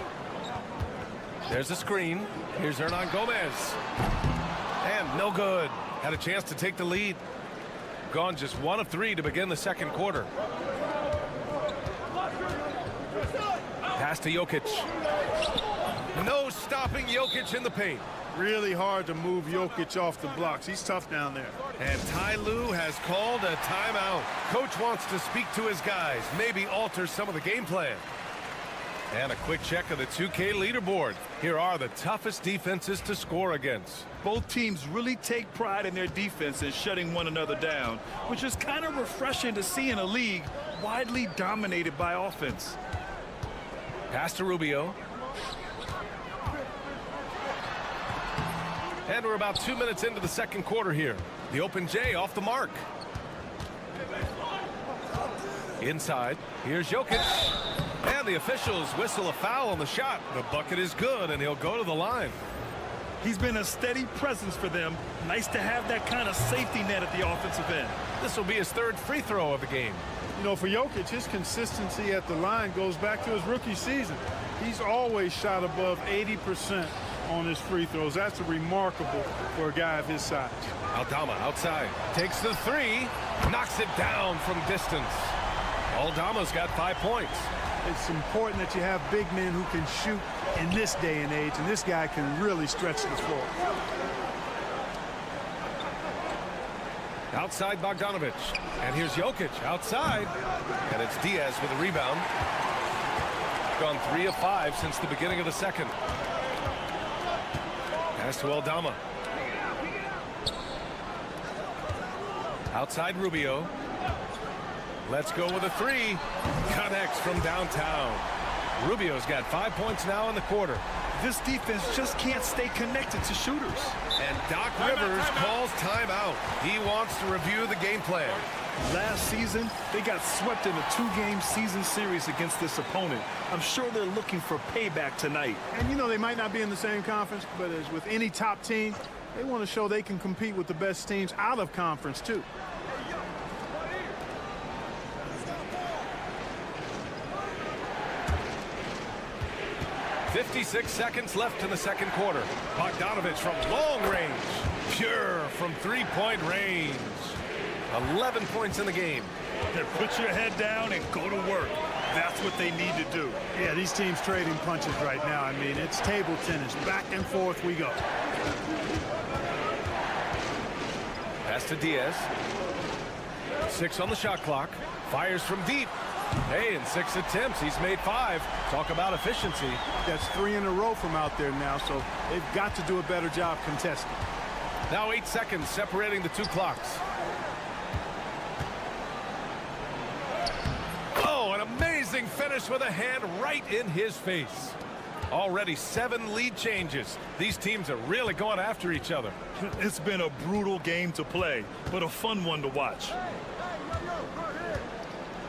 There's a screen. Here's Hernan Gomez. And no good. Had a chance to take the lead. Gone just 1 of 3 to begin the second quarter. Pass to Jokic. No stopping Jokic in the paint. Really hard to move Jokic off the blocks. He's tough down there. And Ty Lue has called a timeout. Coach wants to speak to his guys, maybe alter some of the game plan. And a quick check of the 2K leaderboard. Here are the toughest defenses to score against. Both teams really take pride in their defense and shutting one another down, which is kind of refreshing to see in a league widely dominated by offense. Pass to Rubio. And we're about 2 minutes into the second quarter here. The open J off the mark. Inside, here's Jokic. And the officials whistle a foul on the shot. The bucket is good, and he'll go to the line. He's been a steady presence for them. Nice to have that kind of safety net at the offensive end. This will be his 3rd free throw of the game. You know, for Jokic, his consistency at the line goes back to his rookie season. He's always shot above 80% on his free throws. That's remarkable for a guy of his size. Aldama outside. Takes the 3. Knocks it down from distance. Aldama's got 5 points. It's important that you have big men who can shoot in this day and age, and this guy can really stretch the floor. Outside Bogdanovich. And here's Jokic outside. And it's Diaz with a rebound. Gone 3 of 5 since the beginning of the second. Pass to Aldama. Outside Rubio. Let's go with a 3. Connects from downtown. Rubio's got 5 points now in the quarter. This defense just can't stay connected to shooters. And Doc Rivers calls timeout. He wants to review the game plan. Last season, they got swept in a 2-game season series against this opponent. I'm sure they're looking for payback tonight. And you know, they might not be in the same conference, but as with any top team, they want to show they can compete with the best teams out of conference, too. .56 seconds left in the second quarter. Bogdanovich from long range. Pure from three-point range. 11 points in the game. Put your head down and go to work. That's what they need to do. Yeah, these teams trading punches right now. I mean, it's table tennis. Back and forth we go. Pass to Diaz. 6 on the shot clock. Fires from deep. Hey, in 6 attempts, he's made 5. Talk about efficiency. That's 3 in a row from out there now, so they've got to do a better job contesting. Now 8 seconds separating the two clocks. Oh, an amazing finish with a hand right in his face. Already 7 lead changes. These teams are really going after each other. It's been a brutal game to play, but a fun one to watch.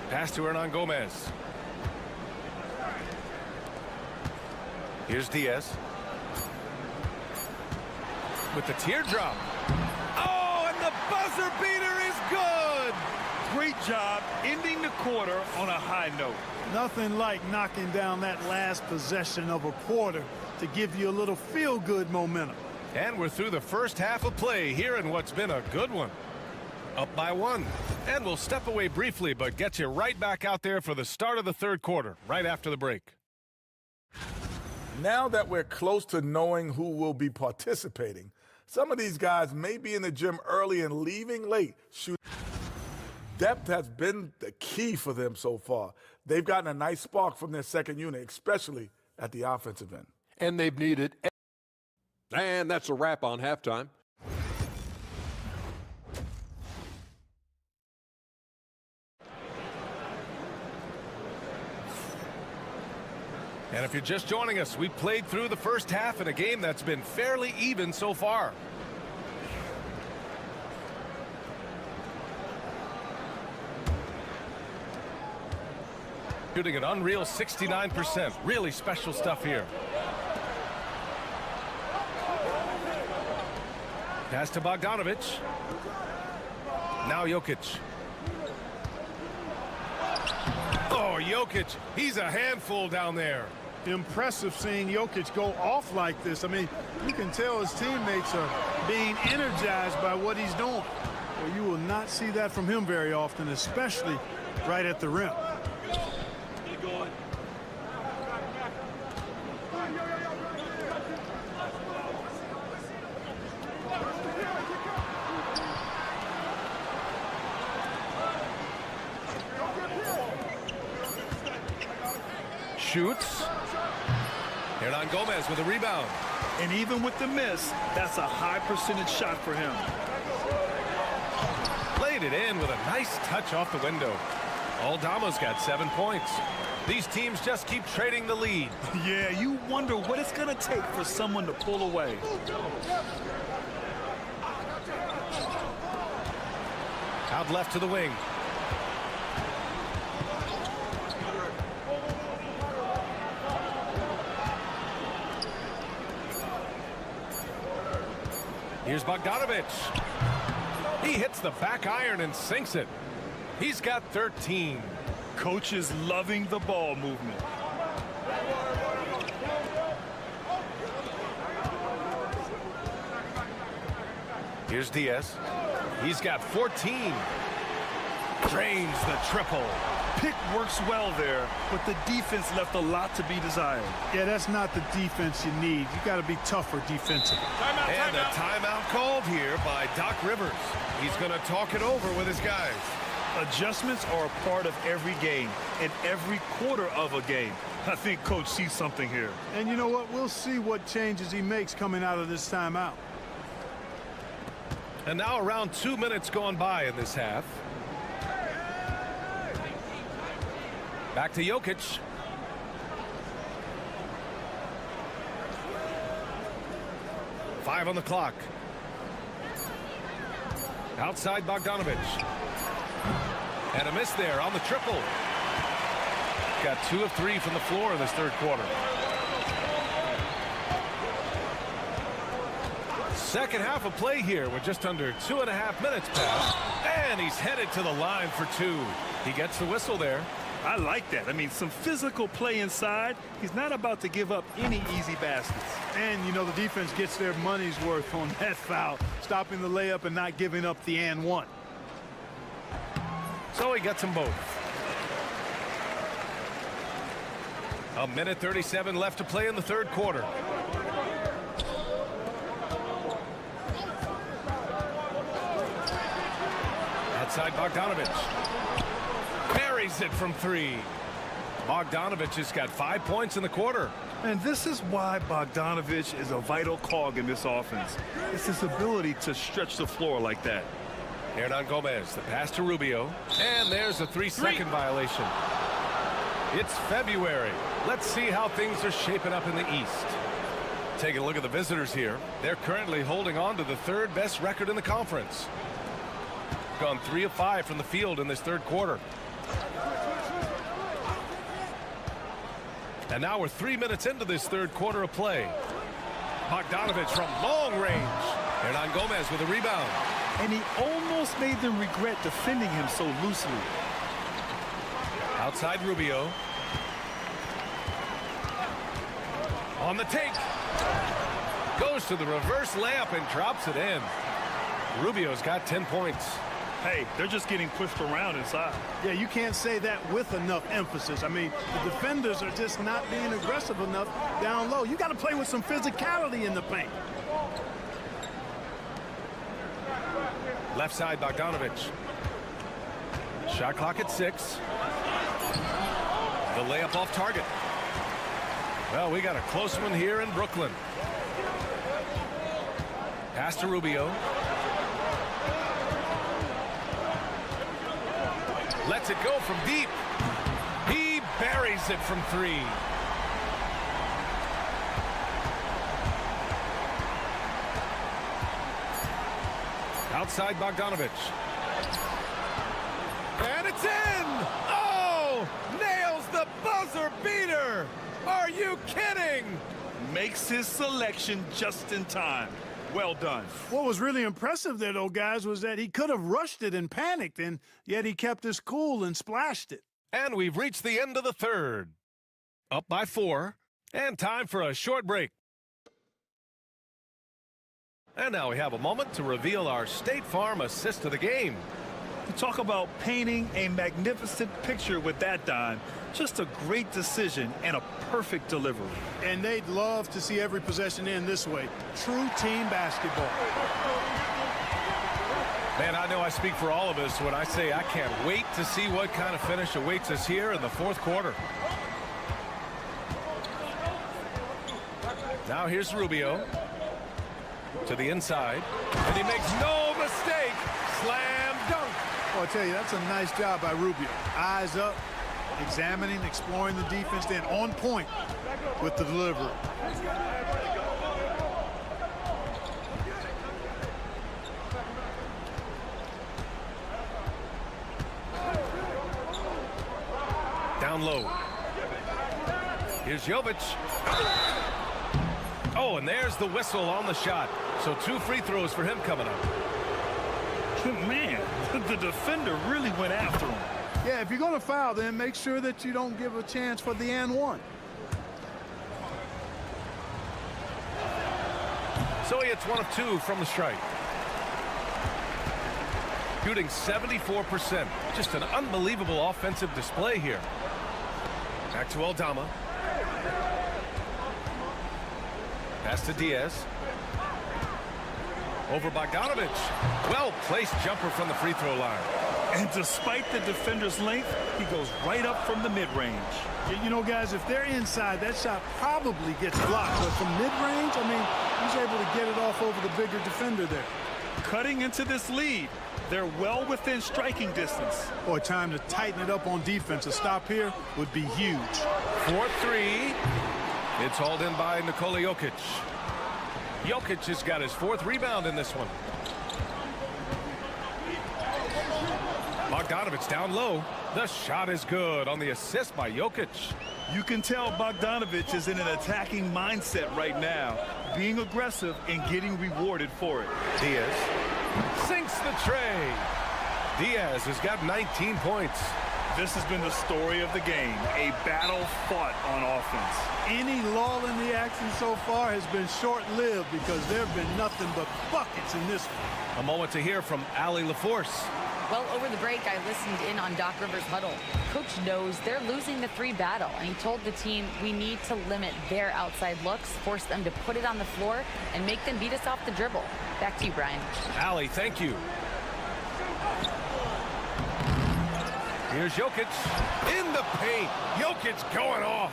Pass to Hernan Gomez. Here's Diaz. With the teardrop. Oh, and the buzzer beater is good! Great job ending the quarter on a high note. Nothing like knocking down that last possession of a quarter to give you a little feel-good momentum. And we're through the first half of play here in what's been a good one. Up by 1. And we'll step away briefly, but get you right back out there for the start of the third quarter, right after the break. Now that we're close to knowing who will be participating, some of these guys may be in the gym early and leaving late. Depth has been the key for them so far. They've gotten a nice spark from their second unit, especially at the offensive end. And they've needed. And that's a wrap on halftime. And if you're just joining us, we played through the first half in a game that's been fairly even so far. Shooting an unreal 69%. Really special stuff here. Pass to Bogdanovich. Now Jokic. Oh, Jokic, he's a handful down there. Impressive seeing Jokic go off like this. I mean, you can tell his teammates are being energized by what he's doing. Well, you will not see that from him very often, especially right at the rim. Shoots. Hernan Gomez with a rebound. And even with the miss, that's a high percentage shot for him. Played it in with a nice touch off the window. Aldama's got 7 points. These teams just keep trading the lead. Yeah, you wonder what it's going to take for someone to pull away. Out left to the wing. Here's Bogdanovich. He hits the back iron and sinks it. He's got 13. Coach is loving the ball movement. Here's Diaz. He's got 14. Drains the triple. Pick works well there, but the defense left a lot to be desired. Yeah, that's not the defense you need. You got to be tougher defensively. And a timeout called here by Doc Rivers. He's going to talk it over with his guys. Adjustments are a part of every game and every quarter of a game. I think Coach sees something here. And you know what? We'll see what changes he makes coming out of this timeout. And now around 2 minutes gone by in this half. Back to Jokic. 5 on the clock. Outside Bogdanovic. And a miss there on the triple. Got 2 of 3 from the floor in this third quarter. Second half of play here with just under 2.5 minutes passed. And he's headed to the line for 2. He gets the whistle there. I like that. I mean, some physical play inside. He's not about to give up any easy baskets. And, you know, the defense gets their money's worth on that foul, stopping the layup and not giving up the and one. So he gets them both. 1:37 left to play in the third quarter. Outside Bogdanovic. Buries it from 3. Bogdanovic has got 5 points in the quarter. And this is why Bogdanovic is a vital cog in this offense. It's his ability to stretch the floor like that. Hernan Gomez, the pass to Rubio. And there's a 3-second violation. It's February. Let's see how things are shaping up in the East. Taking a look at the visitors here. They're currently holding on to the 3rd best record in the conference. Gone 3 of 5 from the field in this third quarter. And now we're 3 minutes into this third quarter of play. Bogdanovic from long range. Hernan Gomez with a rebound. And he almost made them regret defending him so loosely. Outside Rubio. On the take. Goes to the reverse layup and drops it in. Rubio's got 10 points. Hey, they're just getting pushed around inside. Yeah, you can't say that with enough emphasis. I mean, the defenders are just not being aggressive enough down low. You got to play with some physicality in the paint. Left side Bogdanovic. Shot clock at 6. The layup off target. Well, we got a close one here in Brooklyn. Pass to Rubio. Lets it go from deep. He buries it from 3. Outside Bogdanovic. And it's in! Oh! Nails the buzzer beater! Are you kidding? Makes his selection just in time. Well done. What was really impressive there, though, guys, was that he could have rushed it and panicked, and yet he kept his cool and splashed it. And we've reached the end of the third. Up by 4, and time for a short break. And now we have a moment to reveal our State Farm assist of the game. You talk about painting a magnificent picture with that, Don. Just a great decision and a perfect delivery. And they'd love to see every possession end this way. True team basketball. Man, I know I speak for all of us when I say I can't wait to see what kind of finish awaits us here in the fourth quarter. Now here's Rubio to the inside, and he makes no mistake. Slam dunk. Well, I tell you, that's a nice job by Rubio. Eyes up, examining, exploring the defense, then on point with the delivery. Down low. Here's Jovic. Oh, and there's the whistle on the shot. So 2 free throws for him coming up. Man, the defender really went after him. Yeah, if you're going to foul, then make sure that you don't give a chance for the and one. So he hits 1 of 2 from the strike. Shooting 74%. Just an unbelievable offensive display here. Back to Aldama. Pass to Diaz. Over Bogdanovic. Well-placed jumper from the free throw line. And despite the defender's length, he goes right up from the mid-range. You know, guys, if they're inside, that shot probably gets blocked. But from mid-range, I mean, he's able to get it off over the bigger defender there. Cutting into this lead, they're well within striking distance. Boy, time to tighten it up on defense. A stop here would be huge. 4-3. It's hauled in by Nikola Jokic. Jokic has got his 4th rebound in this one. Bogdanovic down low. The shot is good on the assist by Jokic. You can tell Bogdanovic is in an attacking mindset right now, being aggressive and getting rewarded for it. Diaz sinks the tray. Diaz has got 19 points. This has been the story of the game, a battle fought on offense. Any lull in the action so far has been short-lived because there have been nothing but buckets in this one. A moment to hear from Allie LaForce. Well, over the break, I listened in on Doc Rivers' huddle. Coach knows they're losing the 3 battle, and he told the team we need to limit their outside looks, force them to put it on the floor, and make them beat us off the dribble. Back to you, Brian. Allie, thank you. Here's Jokic in the paint. Jokic going off.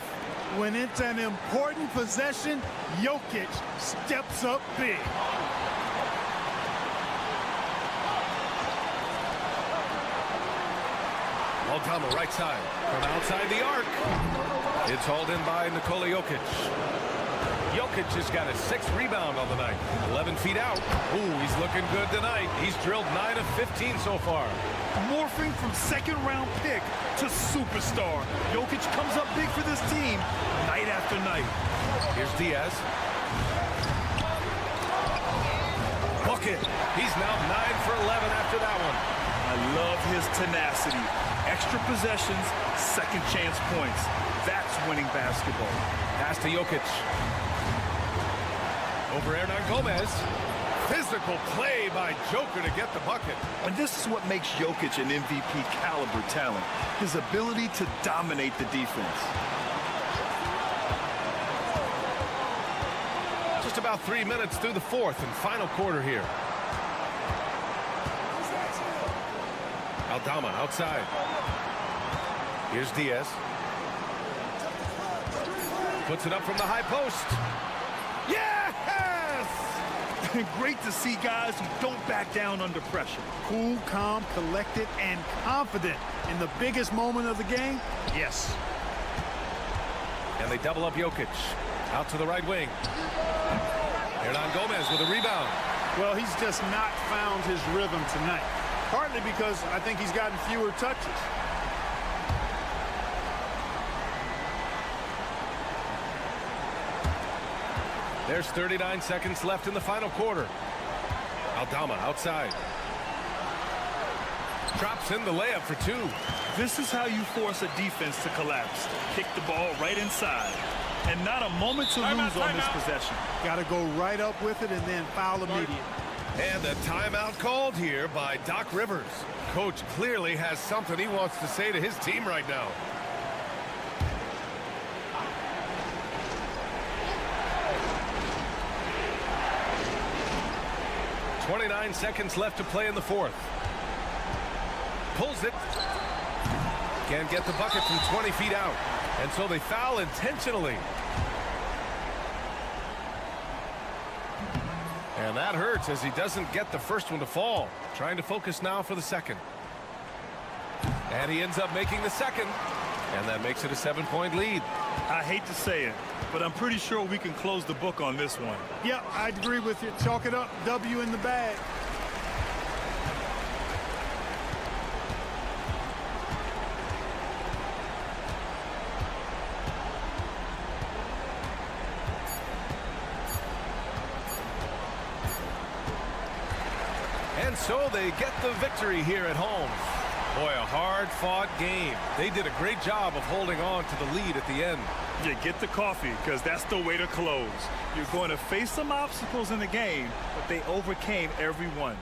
When it's an important possession, Jokic steps up big. Altama right side from outside the arc. It's hauled in by Nikola Jokic. Jokic has got his 6th rebound on the night. 11 feet out. Ooh, he's looking good tonight. He's drilled 9 of 15 so far. Morphing from 2nd-round pick to superstar. Jokic comes up big for this team night after night. Here's Diaz. Bucket. He's now 9 for 11 after that one. I love his tenacity. Extra possessions, second chance points. That's winning basketball. Pass to Jokic. Over Hernan Gomez. Physical play by Joker to get the bucket. And this is what makes Jokic an MVP caliber talent. His ability to dominate the defense. Just about 3 minutes through the 4th and final quarter here. Aldama outside. Here's Diaz. Puts it up from the high post. Yes! Great to see guys who don't back down under pressure. Cool, calm, collected, and confident in the biggest moment of the game. Yes. And they double up Jokic. Out to the right wing. Hernan Gomez with a rebound. Well, he's just not found his rhythm tonight. Partly because I think he's gotten fewer touches. There's 39 seconds left in the final quarter. Aldama outside. Drops in the layup for 2. This is how you force a defense to collapse. Kick the ball right inside. And not a moment to lose on this possession. Got to go right up with it and then foul immediately. And a timeout called here by Doc Rivers. Coach clearly has something he wants to say to his team right now. .29 seconds left to play in the 4th. Pulls it. Can't get the bucket from 20 feet out. And so they foul intentionally. And that hurts as he doesn't get the first one to fall. Trying to focus now for the second. And he ends up making the second. And that makes it a 7-point lead. I hate to say it, but I'm pretty sure we can close the book on this one. Yeah, I'd agree with you. Chalk it up. W in the bag. And so they get the victory here at home. Boy, a hard-fought game. They did a great job of holding on to the lead at the end. Yeah, get the coffee, because that's the way to close. You're going to face some obstacles in the game, but they overcame every one.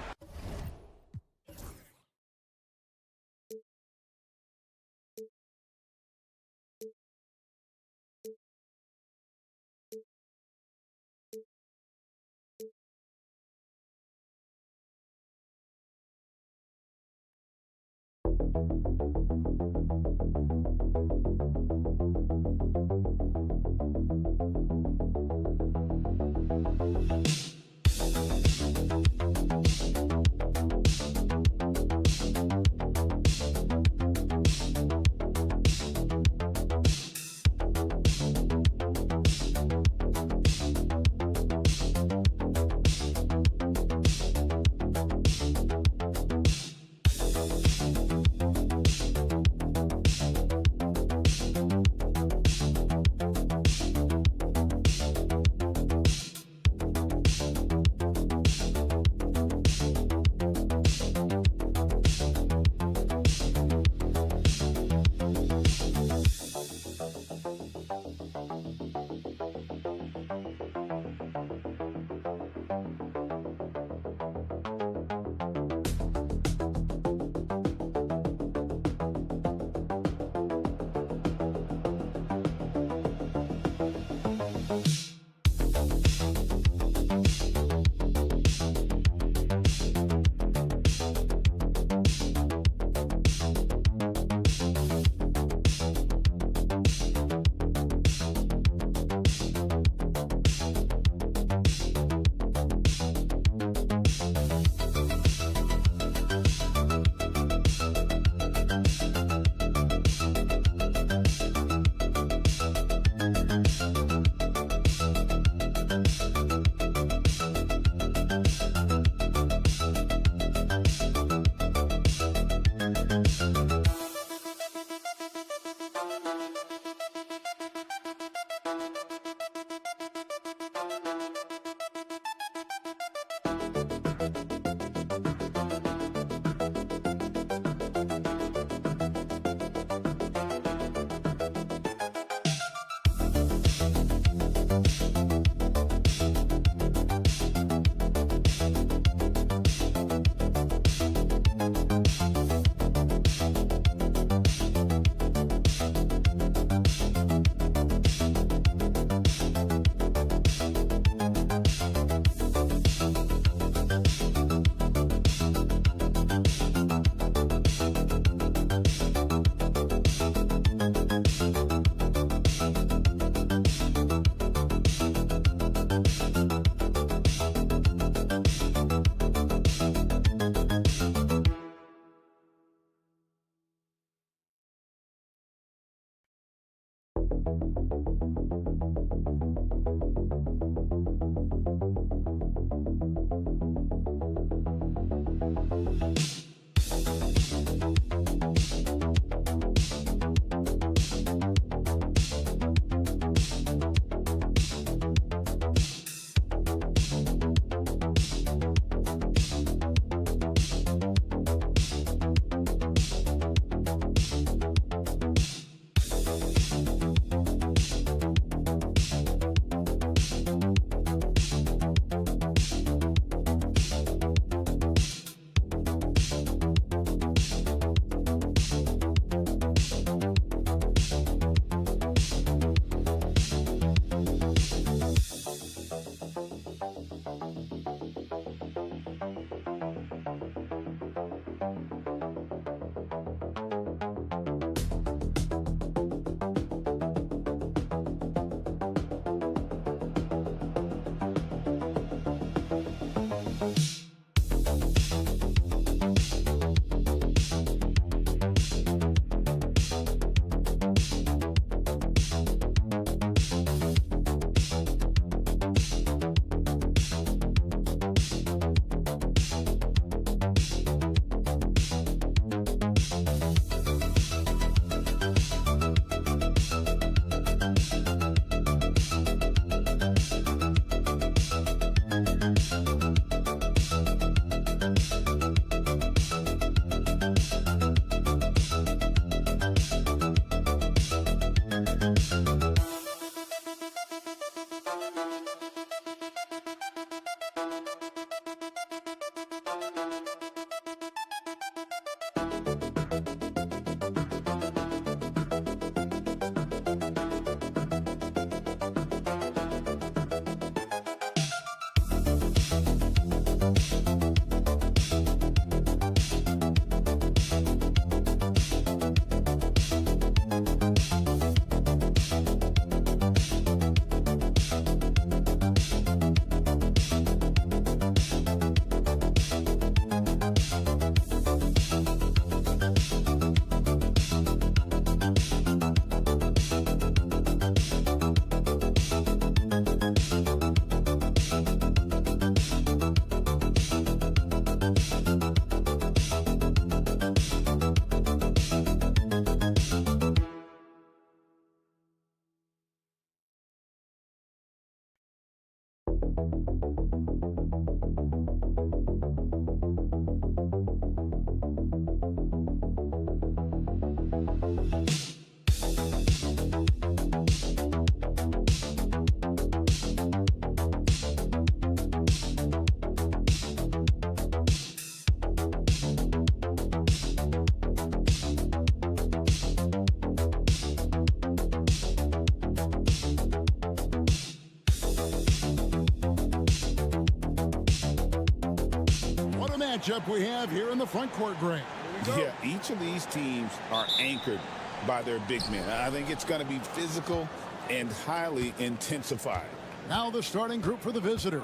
Matchup we have here in the front court, Greg. Yeah, each of these teams are anchored by their big men. I think it's going to be physical and highly intensified. Now the starting group for the visitors.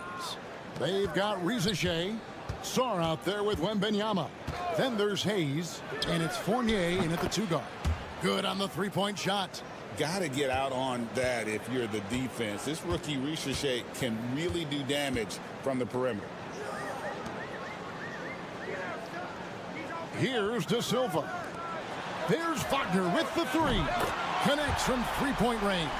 They've got Rizache, Sarr out there with Wembanyama. Then there's Hayes, and it's Fournier in at the 2 guard. Good on the three-point shot. Got to get out on that if you're the defense. This rookie Rizache can really do damage from the perimeter. Here's De Silva. There's Wagner with the 3. Connects from three-point range.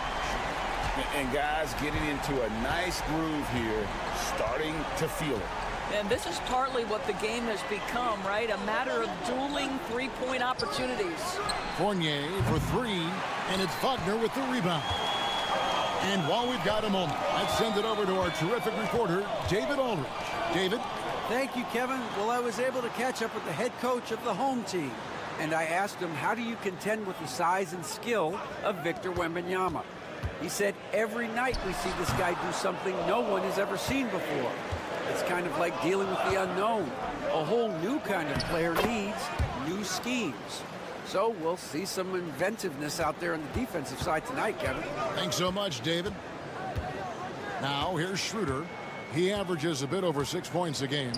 And guys getting into a nice groove here, starting to feel it. And this is partly what the game has become, right? A matter of dueling three-point opportunities. Fournier for 3, and it's Wagner with the rebound. And while we've got a moment, let's send it over to our terrific reporter, David Aldridge. David? Thank you, Kevin. Well, I was able to catch up with the head coach of the home team, and I asked him, how do you contend with the size and skill of Victor Wembanyama? He said, every night we see this guy do something no one has ever seen before. It's kind of like dealing with the unknown. A whole new kind of player needs new schemes. So we'll see some inventiveness out there on the defensive side tonight, Kevin. Thanks so much, David. Now, here's Schroeder. He averages a bit over 6 points a game.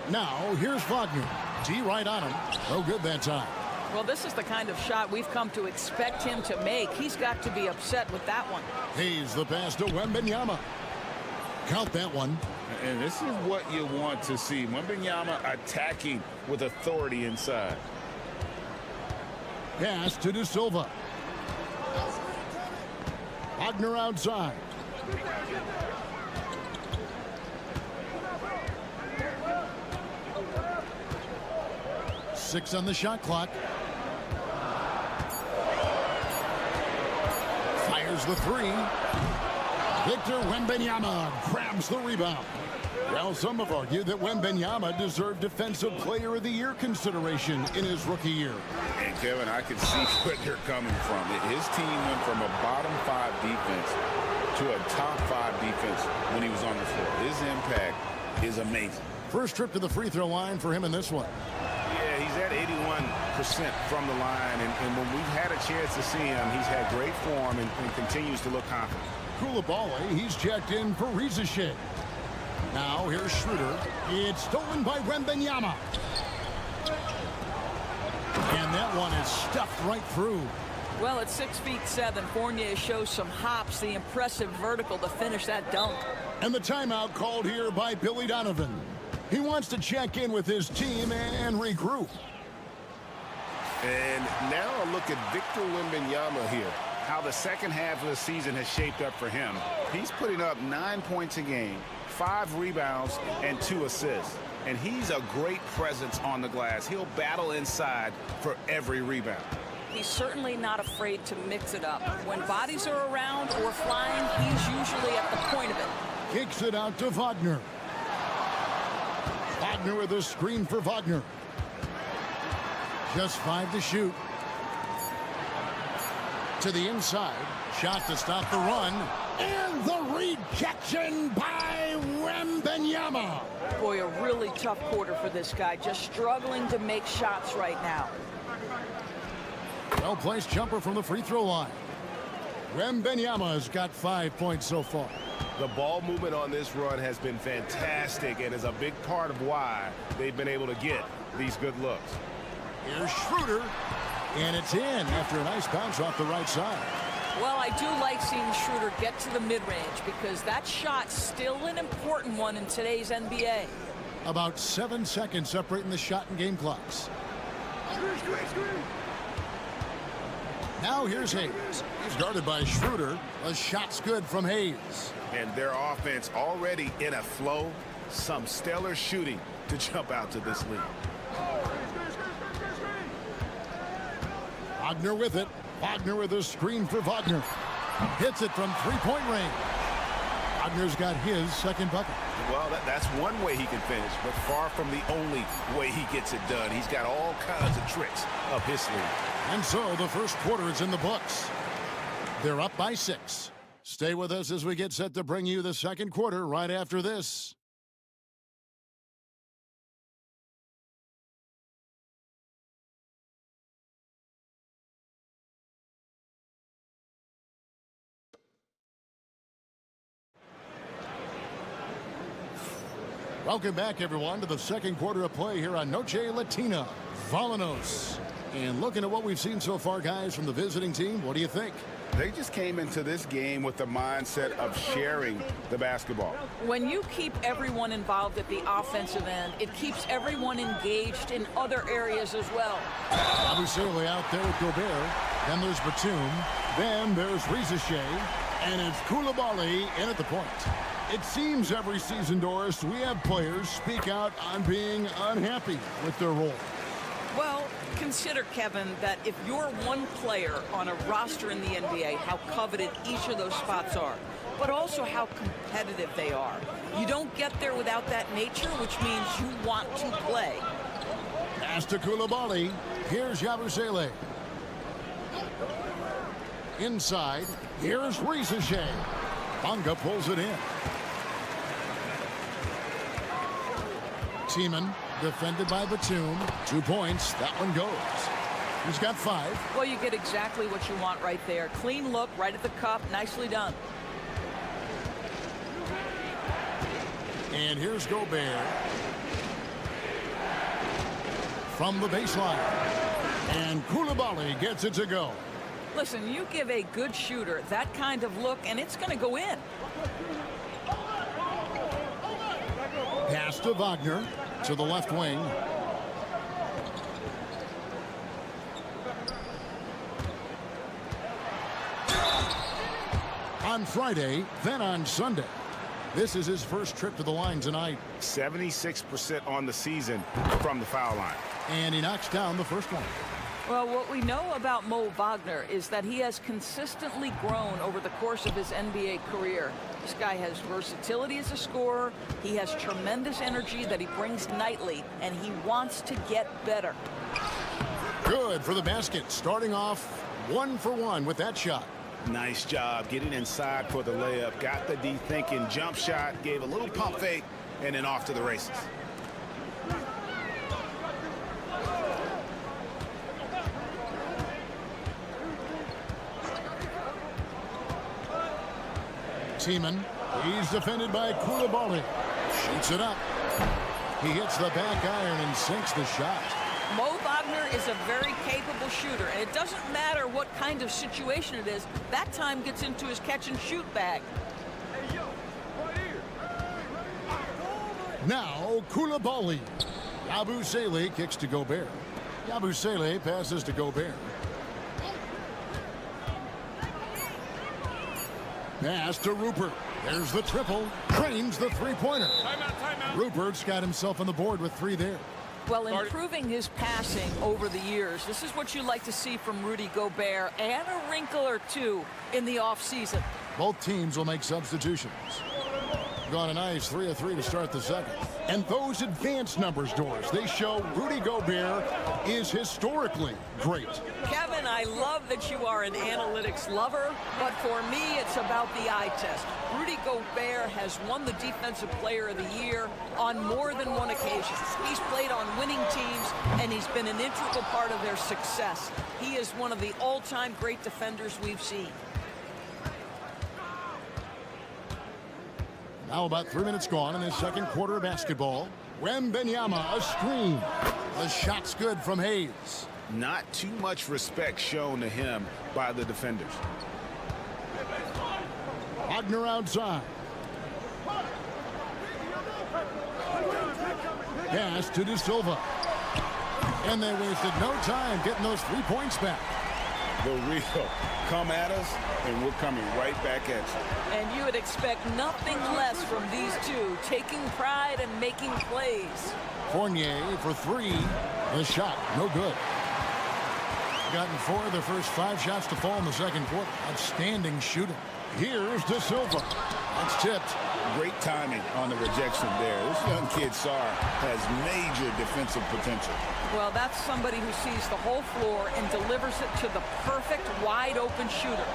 Now, here's Wagner. D right on him. No good that time. Well, this is the kind of shot we've come to expect him to make. He's got to be upset with that one. He's the pass to Wembanyama. Count that one. And this is what you want to see. Wembanyama attacking with authority inside. Pass to De Silva. Wagner outside. Six on the shot clock. Fires the 3. Victor Wembanyama grabs the rebound. Well, some have argued that Wembanyama deserved Defensive Player of the Year consideration in his rookie year. And Kevin, I can see where they're coming from. His team went from a bottom 5 defense to a top 5 defense when he was on the floor. His impact is amazing. First trip to the free throw line for him in this one. Yeah, he's at 81% from the line, and when we've had a chance to see him, he's had great form and continues to look confident. Koulibaly, he's checked in for Rizache. Now here's Schroeder. It's stolen by Wembanyama. And that one is stuffed right through. Well, at 6'7", Fournier shows some hops, the impressive vertical to finish that dunk. And the timeout called here by Billy Donovan. He wants to check in with his team and regroup. And now a look at Victor Wembanyama here. How the second half of the season has shaped up for him. He's putting up 9 points a game, 5 rebounds, and 2 assists. And he's a great presence on the glass. He'll battle inside for every rebound. He's certainly not afraid to mix it up. When bodies are around or flying, he's usually at the point of it. Kicks it out to Wagner. Wagner with a screen for Wagner. Just 5 to shoot. To the inside. Shot to stop the run. And the rejection by Wembanyama. Boy, a really tough quarter for this guy. Just struggling to make shots right now. Well-placed jumper from the free throw line. Wembanyama has got 5 points so far. The ball movement on this run has been fantastic and is a big part of why they've been able to get these good looks. Here's Schroeder. And it's in after a nice bounce off the right side. Well, I do like seeing Schroeder get to the mid-range because that shot's still an important one in today's NBA. About 7 seconds separating the shot and game clocks. Now here's Hayes. He's guarded by Schroeder. A shot's good from Hayes. And their offense already in a flow. Some stellar shooting to jump out to this lead. Wagner with it. Wagner with a screen for Wagner. Hits it from three-point range. Wagner's got his second bucket. Well, that's one way he can finish, but far from the only way he gets it done. He's got all kinds of tricks up his sleeve. And so the first quarter is in the books. They're up by 6. Stay with us as we get set to bring you the second quarter right after this. Welcome back, everyone, to the second quarter of play here on Noche Latina. Volanos. And looking at what we've seen so far, guys, from the visiting team, what do you think? They just came into this game with the mindset of sharing the basketball. When you keep everyone involved at the offensive end, it keeps everyone engaged in other areas as well. Abusele out there with Gobert. Then there's Batum. Then there's Rizashe. And it's Koulibaly in at the point. It seems every season, Doris, we have players speak out on being unhappy with their role. Well, consider, Kevin, that if you're one player on a roster in the NBA, how coveted each of those spots are, but also how competitive they are. You don't get there without that nature, which means you want to play. Pass to Koulibaly. Here's Yabusele. Inside, here's Rizashe. Bonga pulls it in. Tiemann defended by Batum. 2 points. That one goes. He's got 5. Well, you get exactly what you want right there. Clean look, right at the cup. Nicely done. And here's Gobert. From the baseline. And Koulibaly gets it to go. Listen, you give a good shooter that kind of look, and it's going to go in. Pass to Wagner to the left wing. On Friday, then on Sunday. This is his first trip to the line tonight. 76% on the season from the foul line. And he knocks down the first one. Well, what we know about Mo Wagner is that he has consistently grown over the course of his NBA career. This guy has versatility as a scorer. He has tremendous energy that he brings nightly, and he wants to get better. Good for the basket, starting off 1 for 1 with that shot. Nice job getting inside for the layup. Got the deep-thinking jump shot, gave a little pump fake, and then off to the races. Tiemann, he's defended by Koulibaly. Shoots it up. He hits the back iron and sinks the shot. Mo Wagner is a very capable shooter, and it doesn't matter what kind of situation it is. That time gets into his catch-and-shoot bag. Hey, yo, right here. Now, Koulibaly. Yabusele kicks to Gobert. Yabusele passes to Gobert. Pass to Rupert. There's the triple. Drains the three-pointer. Timeout. Rupert's got himself on the board with 3 there. Well, improving his passing over the years, this is what you like to see from Rudy Gobert, and a wrinkle or two in the offseason. Both teams will make substitutions. Got a nice 3 of 3 to start the second. And those advanced numbers, Doris, they show Rudy Gobert is historically great. Kevin, I love that you are an analytics lover, but for me, it's about the eye test. Rudy Gobert has won the Defensive Player of the Year on more than one occasion. He's played on winning teams, and he's been an integral part of their success. He is one of the all-time great defenders we've seen. Now about 3 minutes gone in the second quarter of basketball. Wembanyama, a screen. The shot's good from Hayes. Not too much respect shown to him by the defenders. Wagner outside. Pass to De Silva. And they wasted no time getting those 3 points back. the real. Come at us, and we're coming right back at you. And you would expect nothing less from these two, taking pride and making plays. Fournier for three. The shot, no good. Gotten 4 of the first 5 shots to fall in the second quarter. Outstanding shooting. Here's De Silva. That's tipped. Great timing on the rejection there. This young kid, Sarr, has major defensive potential. Well, that's somebody who sees the whole floor and delivers it to the perfect wide-open shooter.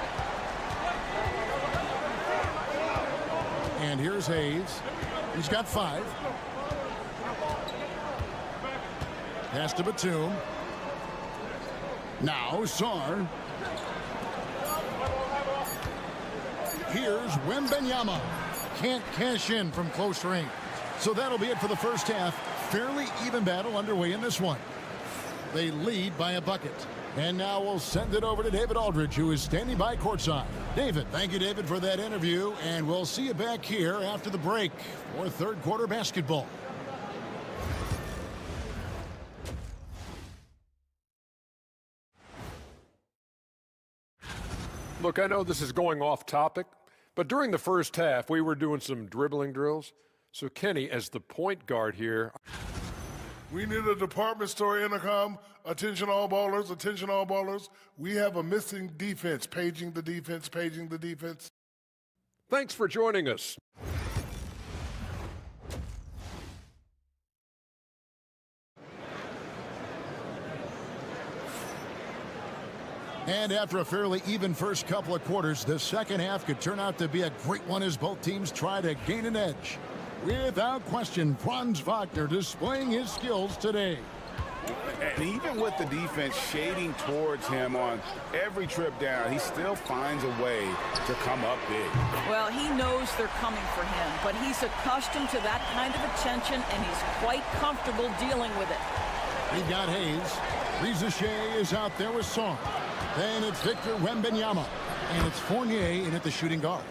And here's Hayes. He's got 5. Pass to Batum. Now Sarr. Here's Wembanyama. Can't cash in from close range. So that'll be it for the first half. Fairly even battle underway in this one. They lead by a bucket. And now we'll send it over to David Aldridge, who is standing by courtside. David, thank you, David, for that interview. And we'll see you back here after the break for third quarter basketball. Look, I know this is going off topic, but during the first half, we were doing some dribbling drills. So, Kenny, as the point guard here. We need a department store intercom. Attention all ballers, attention all ballers. We have a missing defense. Paging the defense, paging the defense. Thanks for joining us. And after a fairly even first couple of quarters, the second half could turn out to be a great one as both teams try to gain an edge. Without question, Franz Wagner displaying his skills today. And even with the defense shading towards him on every trip down, he still finds a way to come up big. Well, he knows they're coming for him, but he's accustomed to that kind of attention, and he's quite comfortable dealing with it. We've got Hayes. Rizachet is out there with Sarr. Then it's Victor Wembanyama. And it's Fournier in at the shooting guard.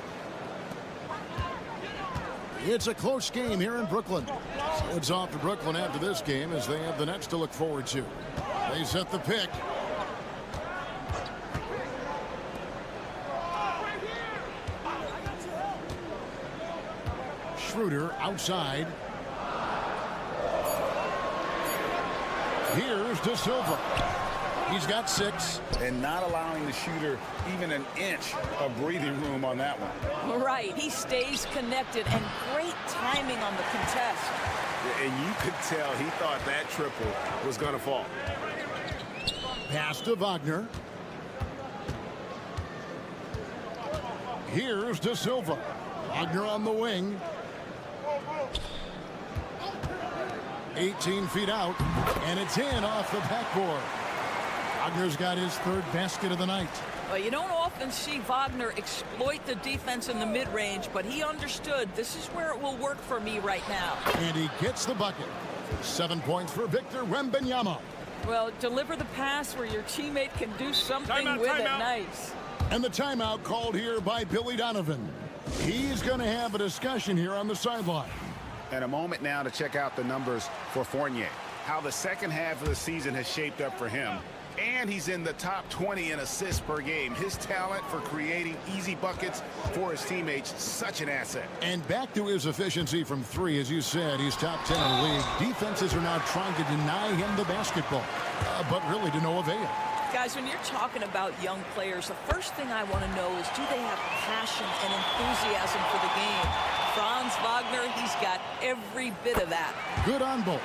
It's a close game here in Brooklyn. So it's off to Brooklyn after this game as they have the Nets to look forward to. They set the pick. Schroeder outside. Here's De Silva. He's got 6. And not allowing the shooter even an inch of breathing room on that one. Right. He stays connected, and great timing on the contest. And you could tell he thought that triple was going to fall. Pass to Wagner. Here's De Silva. Wagner on the wing. 18 feet out, and it's in off the backboard. Wagner's got his 3rd basket of the night. Well, you don't often see Wagner exploit the defense in the mid-range, but he understood this is where it will work for me right now. And he gets the bucket. 7 points for Victor Wembanyama. Well, deliver the pass where your teammate can do something with it. Nice. And the timeout called here by Billy Donovan. He's going to have a discussion here on the sideline. And a moment now to check out the numbers for Fournier. How the second half of the season has shaped up for him. And he's in the top 20 in assists per game. His talent for creating easy buckets for his teammates, such an asset. And back to his efficiency from 3, as you said, he's top 10 in the league. Defenses are now trying to deny him the basketball, but really to no avail. Guys, when you're talking about young players, the first thing I want to know is, do they have passion and enthusiasm for the game? Franz Wagner, he's got every bit of that. Good on both.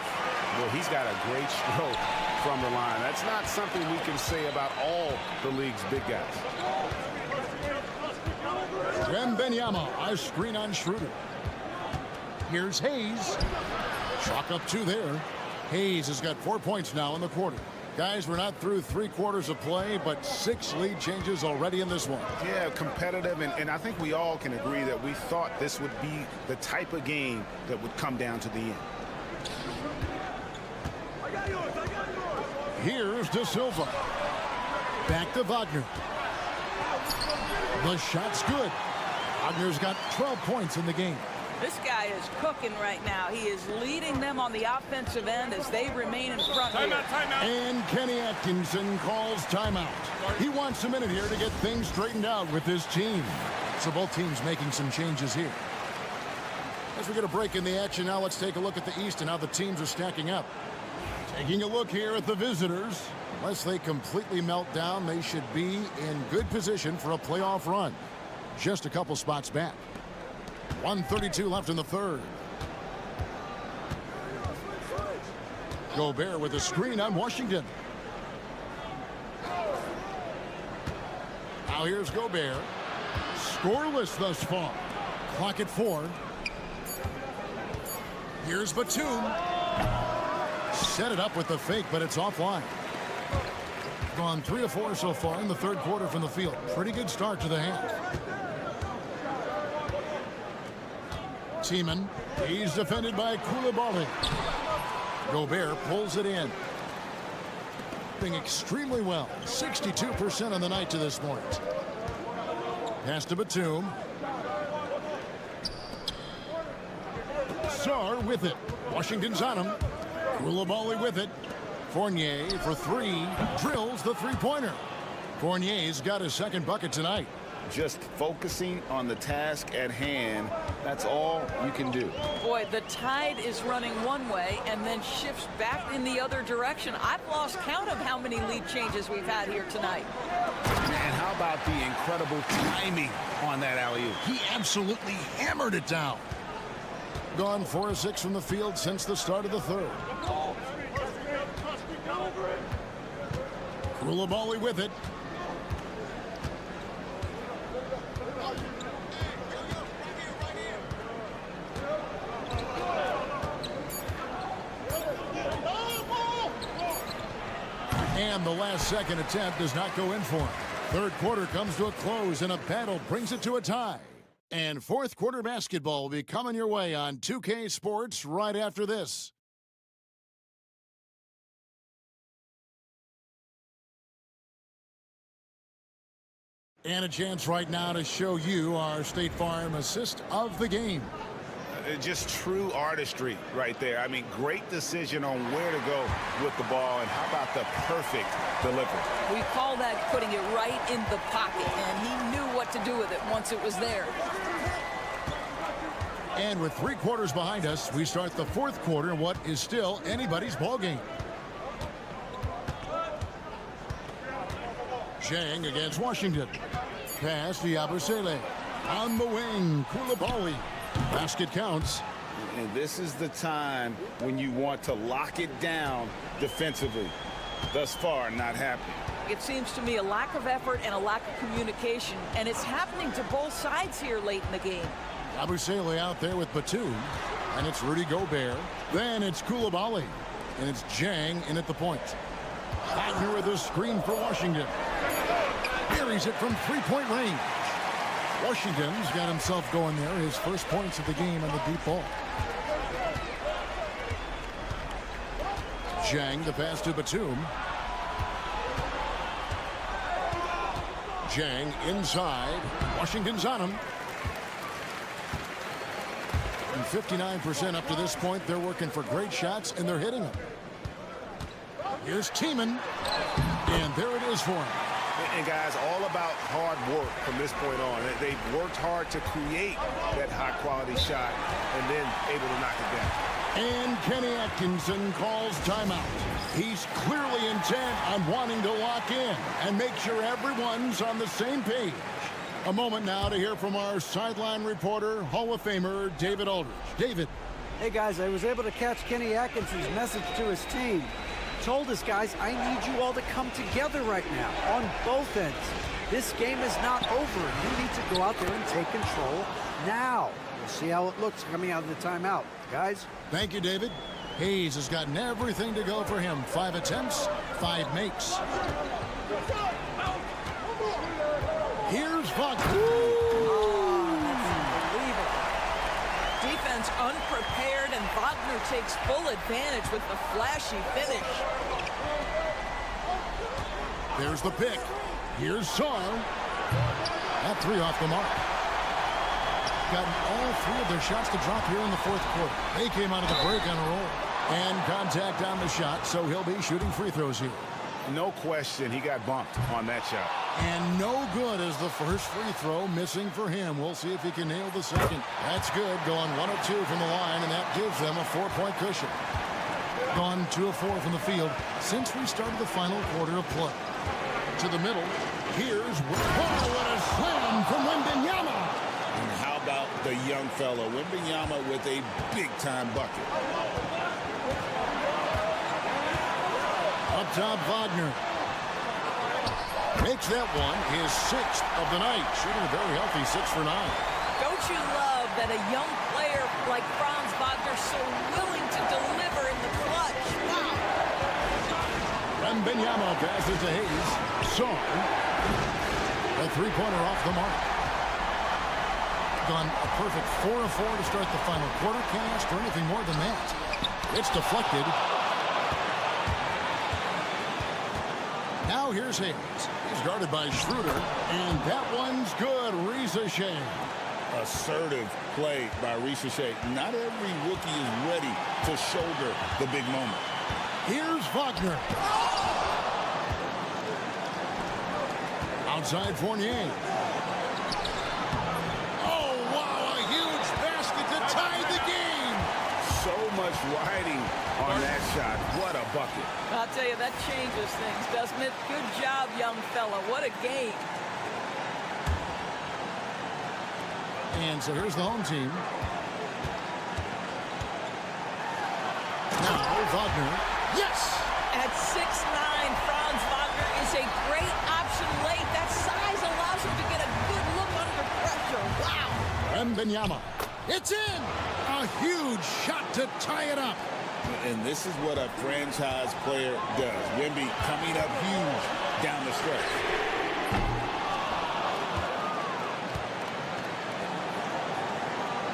Well, he's got a great stroke from the line. That's not something we can say about all the league's big guys. Wembanyama, a screen on Schroeder. Here's Hayes. Chalk up 2 there. Hayes has got 4 points now in the quarter. Guys, we're not through 3 quarters of play, but 6 lead changes already in this one. Yeah, competitive, and I think we all can agree that we thought this would be the type of game that would come down to the end. Here's De Silva. Back to Wagner. The shot's good. Wagner's got 12 points in the game. This guy is cooking right now. He is leading them on the offensive end as they remain in front. Timeout. And Kenny Atkinson calls timeout. He wants a minute here to get things straightened out with his team. So both teams making some changes here. As we get a break in the action, now let's take a look at the East and how the teams are stacking up. Taking a look here at the visitors. Unless they completely melt down, they should be in good position for a playoff run. Just a couple spots back. 1:32 left in the third. Gobert with a screen on Washington. Now here's Gobert. Scoreless thus far. Clock at 4. Here's Batum. Set it up with the fake, but it's offline. Gone 3 of 4 so far in the third quarter from the field. Pretty good start to the half. Seaman. He's defended by Koulibaly. Gobert pulls it in. Doing extremely well. 62% on the night to this point. Pass to Batum. Sarr with it. Washington's on him. Koulibaly with it. Fournier for 3. Drills the three-pointer. Fournier's got his second bucket tonight. Just focusing on the task at hand, that's all you can do. Boy, the tide is running one way and then shifts back in the other direction. I've lost count of how many lead changes we've had here tonight. And how about the incredible timing on that alley-oop? He absolutely hammered it down. Gone 4 of 6 from the field since the start of the third. Koulibaly with it. And the last second attempt does not go in for him. Third quarter comes to a close and a battle brings it to a tie. And fourth quarter basketball will be coming your way on 2K Sports right after this. And a chance right now to show you our State Farm assist of the game. Just true artistry right there. I mean, great decision on where to go with the ball, and how about the perfect delivery? We call that putting it right in the pocket, and he knew what to do with it once it was there. And with 3 quarters behind us, we start the fourth quarter in what is still anybody's ball game. Zhang against Washington. Pass to Yabusele. On the wing, Koulibaly. Basket counts. And this is the time when you want to lock it down defensively. Thus far, not happening. It seems to me a lack of effort and a lack of communication, and it's happening to both sides here late in the game. Yabusele out there with Batum, and it's Rudy Gobert. Then it's Koulibaly, and it's Zhang in at the point. Wagner with a screen for Washington. Buries it from three-point range. Washington's got himself going there. His first points of the game on the deep ball. Zhang, the pass to Batum. Zhang inside. Washington's on him. And 59% up to this point. They're working for great shots, and they're hitting them. Here's Tiemann. And there it is for him. And guys, all about hard work from this point on. They've worked hard to create that high-quality shot and then able to knock it down. And Kenny Atkinson calls timeout. He's clearly intent on wanting to lock in and make sure everyone's on the same page. A moment now to hear from our sideline reporter, Hall of Famer David Aldridge. David. Hey, guys, I was able to catch Kenny Atkinson's message to his team. Told us, guys, I need you all to come together right now on both ends. This game is not over. You need to go out there and take control now. We'll see how it looks coming out of the timeout. Guys? Thank you, David. Hayes has gotten everything to go for him. 5 attempts, 5 makes. Here's Wagner. Defense unprepared, and Wagner takes full advantage with the flashy finish. There's the pick. Here's Sarr. That 3 off the mark. gotten all three of their shots to drop here in the fourth quarter. They came out of the break on a roll. And contact on the shot, so he'll be shooting free throws here. No question, he got bumped on that shot. And no good as the first free throw missing for him. We'll see if he can nail the second. That's good, going 1 of 2 from the line, and that gives them a 4-point cushion. Gone 2 of 4 from the field since we started the final quarter of play. To the middle, here's what a slam from Wembanyama. And how about the young fellow, Wembanyama, with a big-time bucket. Up top, Wagner. Makes that one his 6th of the night, shooting a very healthy 6 for 9. Don't you love that a young player like Franz Wagner so willing to deliver in the clutch? Wow. Wembanyama passes to Hayes. Song. A three-pointer off the mark. Gone a perfect 4 of 4 to start the final quarter. Can't ask for anything more than that. It's deflected. Now here's Hayes. He's guarded by Schroeder, and that one's good. Risacher. Assertive play by Risacher. Not every rookie is ready to shoulder the big moment. Here's Wagner. Outside Fournier. Oh, wow, a huge basket to tie the game. So much riding on that shot. What a bucket. I'll tell you, that changes things, doesn't it? Good job, young fella. What a game. And so here's the home team. Now, Wagner. Yes! At 6'9", Franz Wagner is a great option late. That size allows him to get a good look under pressure. Wow! Wembanyama. It's in! A huge shot to tie it up. And this is what a franchise player does. Wemby coming up huge down the stretch.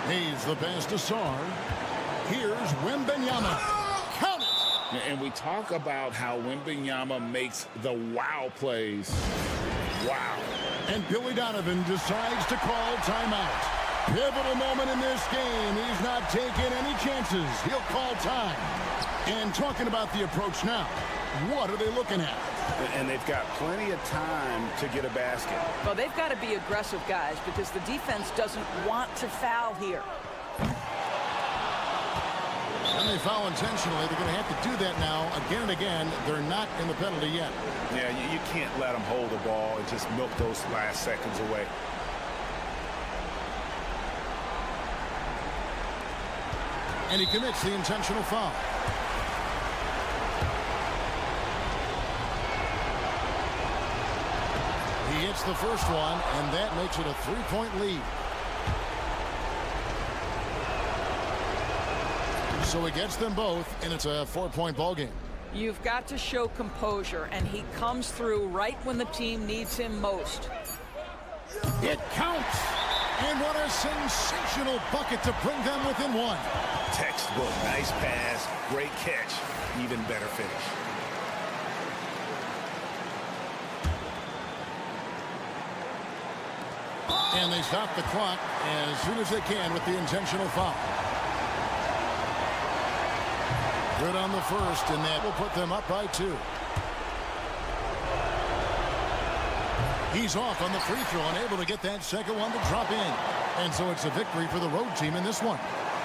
Hayes the pass to Sarr. Here's Wembanyama. Count it! And we talk about how Wembanyama makes the wow plays. Wow. And Billy Donovan decides to call timeout. Pivotal moment in this game. He's not taking any chances. He'll call time. And talking about the approach now, what are they looking at? And they've got plenty of time to get a basket. Well, they've got to be aggressive, guys, because the defense doesn't want to foul here. And they foul intentionally. They're going to have to do that now again and again. They're not in the penalty yet. Yeah, you can't let them hold the ball and just milk those last seconds away. And he commits the intentional foul. He hits the first one, and that makes it a 3-point lead. So he gets them both, and it's a 4-point ball game. You've got to show composure, and he comes through right when the team needs him most. It counts! And what a sensational bucket to bring them within one. Textbook, nice pass, great catch, even better finish. And they stop the clock as soon as they can with the intentional foul. Good on the first, and that will put them up by 2. He's off on the free throw and able to get that second one to drop in. And so it's a victory for the road team in this one.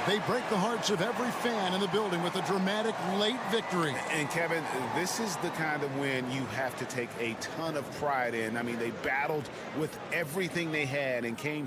They break the hearts of every fan in the building with a dramatic late victory. And Kevin, this is the kind of win you have to take a ton of pride in. I mean, they battled with everything they had and came.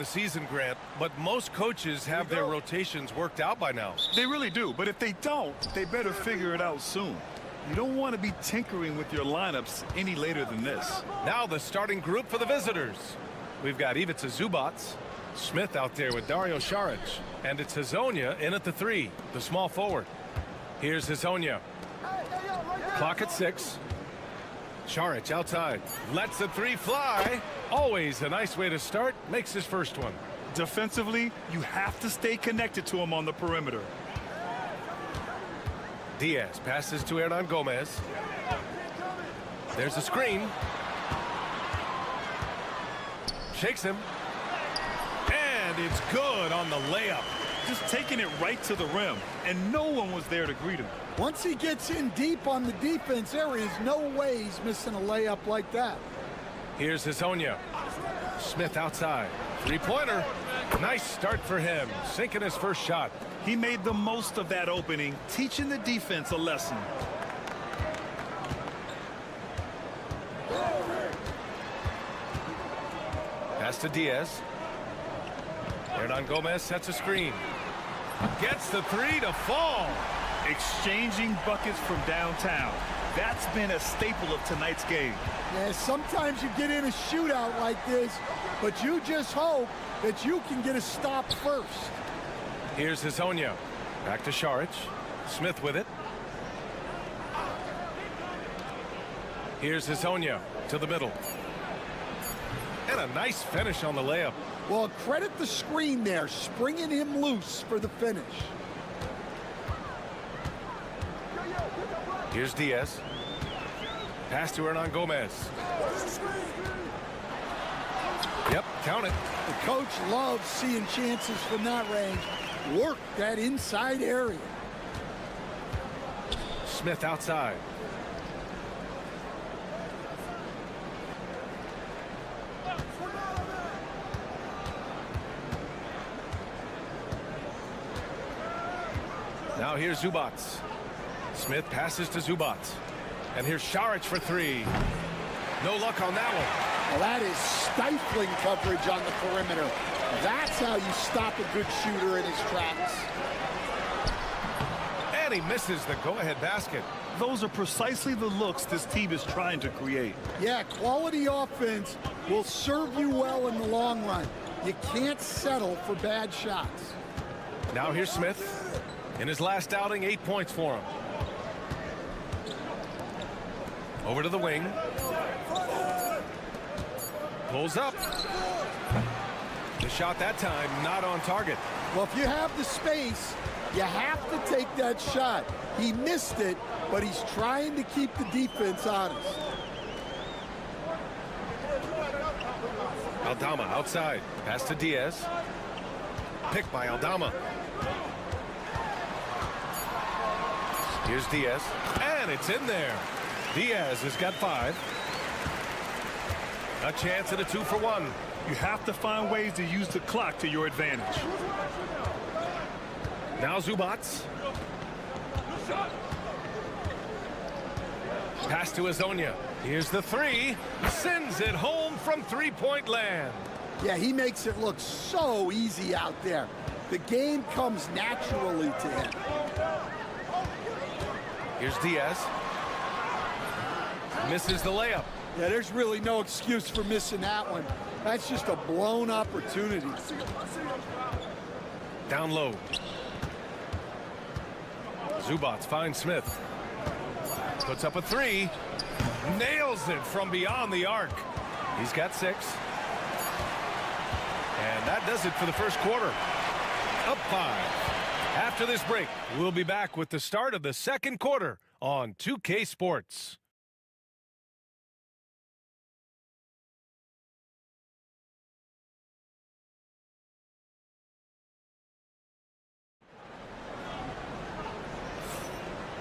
Season, Grant, but most coaches have their rotations worked out by now. They really do, but if they don't, they better figure it out soon. You don't want to be tinkering with your lineups any later than this. Now the starting group for the visitors. We've got Ivica Zubac, Smith out there with Dario Saric, and it's Hezonja in at the 3, the small forward. Here's Hezonja. Clock at 6. Saric outside, lets the 3 fly. Always a nice way to start, makes his first one. Defensively, you have to stay connected to him on the perimeter. Diaz passes to Hernan Gomez. There's a screen. Shakes him. And it's good on the layup. Just taking it right to the rim, and no one was there to greet him. Once he gets in deep on the defense, there is no way he's missing a layup like that. Here's Hezonja. Smith outside. Three-pointer. Nice start for him. Sinking his first shot. He made the most of that opening, teaching the defense a lesson. Pass to Diaz. Hernan Gomez sets a screen. Gets the 3 to fall. Exchanging buckets from downtown. That's been a staple of tonight's game. Yeah, sometimes you get in a shootout like this, but you just hope that you can get a stop first. Here's Hezonja. Back to Saric. Smith with it. Here's Hezonja to the middle. And a nice finish on the layup. Well, credit the screen there, springing him loose for the finish. Here's Diaz. Pass to Hernan Gomez. Yep, count it. The coach loves seeing chances from that range. Work that inside area. Smith outside. Now here's Zubac. Smith passes to Zubac. And here's Saric for 3. No luck on that one. Well, that is stifling coverage on the perimeter. That's how you stop a good shooter in his tracks. And he misses the go-ahead basket. Those are precisely the looks this team is trying to create. Yeah, quality offense will serve you well in the long run. You can't settle for bad shots. Now here's Smith. In his last outing, 8 points for him. Over to the wing. Pulls up. The shot that time not on target. Well, if you have the space, you have to take that shot. He missed it, but he's trying to keep the defense honest. Aldama outside. Pass to Diaz. Picked by Aldama. Here's Diaz. And it's in there. Diaz has got 5. A chance at a 2-for-1. You have to find ways to use the clock to your advantage. Now Zubats. Pass to Azonia. Here's the 3. Sends it home from three-point land. Yeah, he makes it look so easy out there. The game comes naturally to him. Here's Diaz. Misses the layup. Yeah, there's really no excuse for missing that one. That's just a blown opportunity. Down low. Zubats finds Smith. Puts up a 3. Nails it from beyond the arc. He's got 6. And that does it for the first quarter. Up 5. After this break, we'll be back with the start of the second quarter on 2K Sports.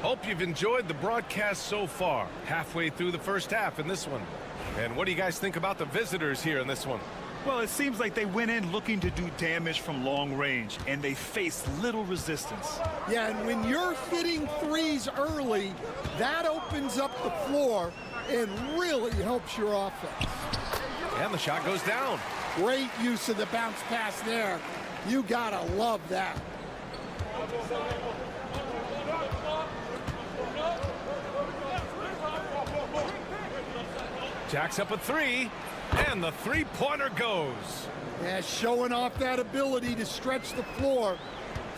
Hope you've enjoyed the broadcast so far. Halfway through the first half in this one. And what do you guys think about the visitors here in this one? Well, it seems like they went in looking to do damage from long range, and they faced little resistance. Yeah, and when you're hitting threes early, that opens up the floor and really helps your offense. And the shot goes down. Great use of the bounce pass there. You gotta love that. Jacks up a 3, and the three-pointer goes. Yeah, showing off that ability to stretch the floor.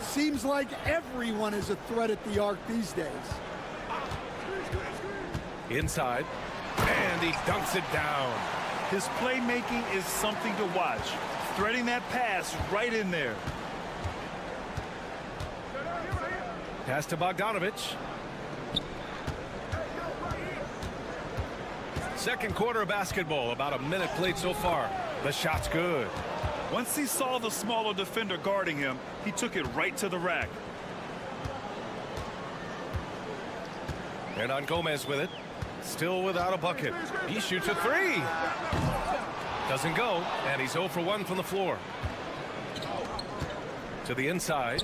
Seems like everyone is a threat at the arc these days. Inside, and he dunks it down. His playmaking is something to watch. Threading that pass right in there. Pass to Bogdanovich. Second quarter of basketball, about a minute played so far. The shot's good. Once he saw the smaller defender guarding him, he took it right to the rack. And on Gomez with it. Still without a bucket. He shoots a 3. Doesn't go, and he's 0 for 1 from the floor. To the inside.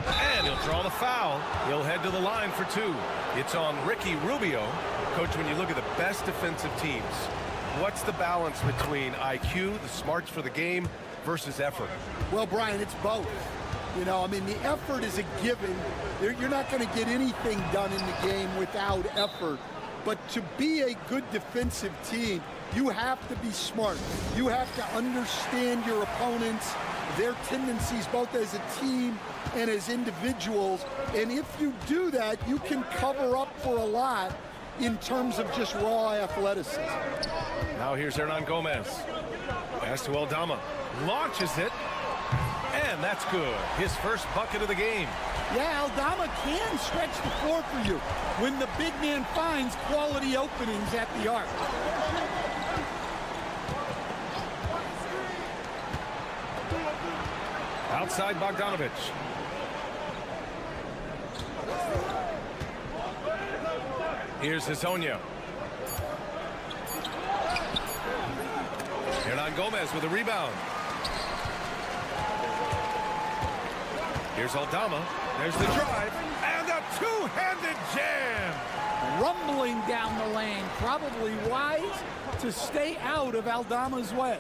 And he'll draw the foul. He'll head to the line for 2. It's on Ricky Rubio. Coach, when you look at the best defensive teams, what's the balance between IQ, the smarts for the game, versus effort? Well, Brian, it's both. You know, I mean, the effort is a given. You're not going to get anything done in the game without effort. But to be a good defensive team, you have to be smart. You have to understand your opponents, their tendencies, both as a team and as individuals. And if you do that, you can cover up for a lot in terms of just raw athleticism. Now here's Hernan Gomez. Pass to Aldama. Launches it. And that's good. His first bucket of the game. Yeah, Aldama can stretch the floor for you when the big man finds quality openings at the arc. Outside Bogdanovich. Here's Hezonja. Hernan Gomez with a rebound. Here's Aldama. There's the drive. And a two-handed jam. Rumbling down the lane. Probably wise to stay out of Aldama's way.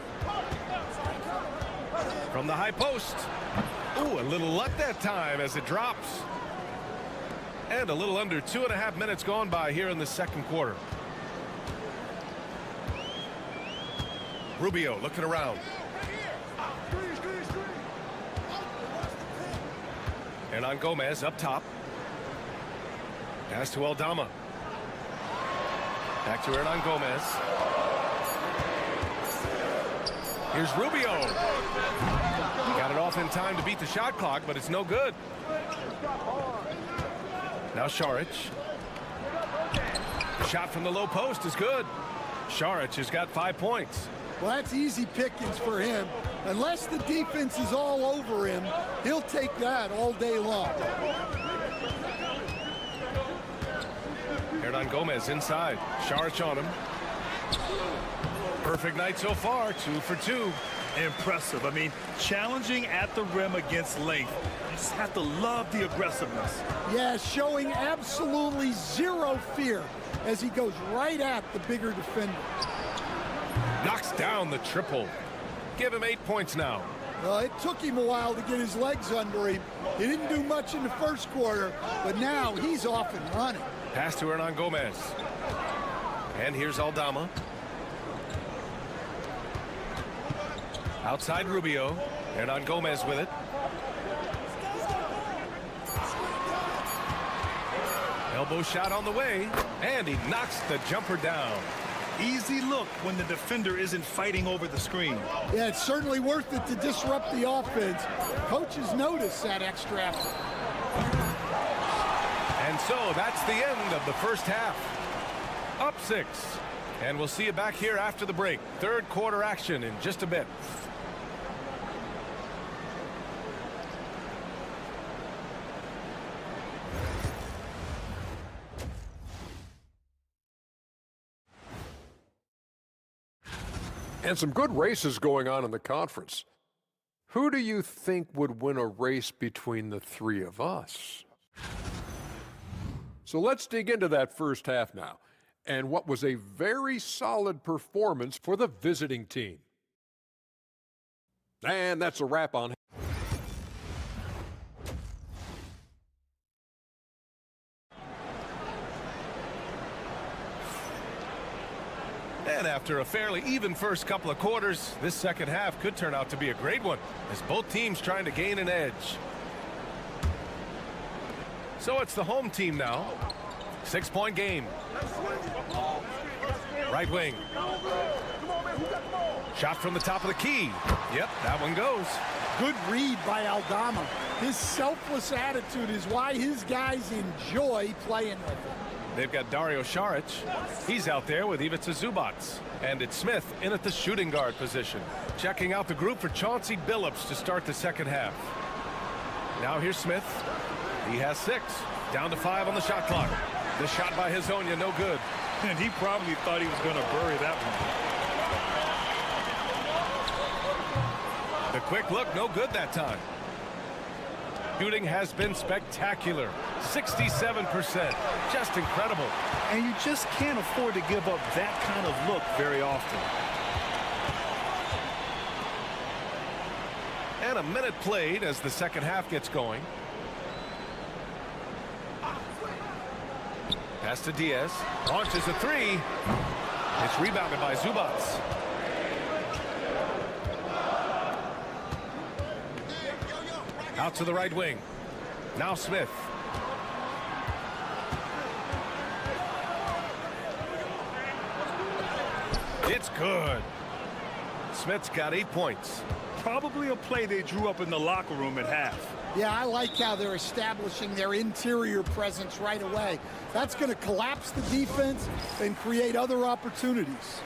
From the high post. Ooh, a little luck that time as it drops. And a little under 2.5 minutes gone by here in the second quarter. Rubio looking around. Hernan Gomez up top. Pass to Aldama. Back to Hernan Gomez. Here's Rubio. Got it off in time to beat the shot clock, but it's no good. Now Šarić. Shot from the low post is good. Šarić has got 5 points. Well, that's easy pickings for him. Unless the defense is all over him, he'll take that all day long. Hernan Gomez inside. Šarić on him. Perfect night so far, 2 for 2. Impressive. I mean, challenging at the rim against length. You just have to love the aggressiveness. Yeah, showing absolutely zero fear as he goes right at the bigger defender. Knocks down the triple. Give him 8 points now. Well, it took him a while to get his legs under him. He didn't do much in the first quarter, but now he's off and running. Pass to Hernan Gomez. And here's Aldama. Outside Rubio. Hernan Gomez with it. Elbow shot on the way. And he knocks the jumper down. Easy look when the defender isn't fighting over the screen. Yeah, it's certainly worth it to disrupt the offense. Coaches notice that extra effort. And so that's the end of the first half. Up 6. And we'll see you back here after the break. Third quarter action in just a bit. And some good races going on in the conference. Who do you think would win a race between the three of us? So let's dig into that first half now, and what was a very solid performance for the visiting team. And that's a wrap on. And after a fairly even first couple of quarters, this second half could turn out to be a great one, as both teams trying to gain an edge. So it's the home team now. 6-point game. Right wing. Shot from the top of the key. Yep, that one goes. Good read by Aldama. His selfless attitude is why his guys enjoy playing with him. They've got Dario Šarić. He's out there with Ivica Zubac. And it's Smith in at the shooting guard position. Checking out the group for Chauncey Billups to start the second half. Now here's Smith. He has 6. Down to 5 on the shot clock. The shot by Hezonja, no good. And he probably thought he was going to bury that one. The quick look, no good that time. Shooting has been spectacular. 67%. Just incredible. And you just can't afford to give up that kind of look very often. And a minute played as the second half gets going. Pass to Diaz. Launches a 3. It's rebounded by Zubac. Out to the right wing. Now Smith. It's good. Smith's got 8 points. Probably a play they drew up in the locker room at half. Yeah, I like how they're establishing their interior presence right away. That's going to collapse the defense and create other opportunities.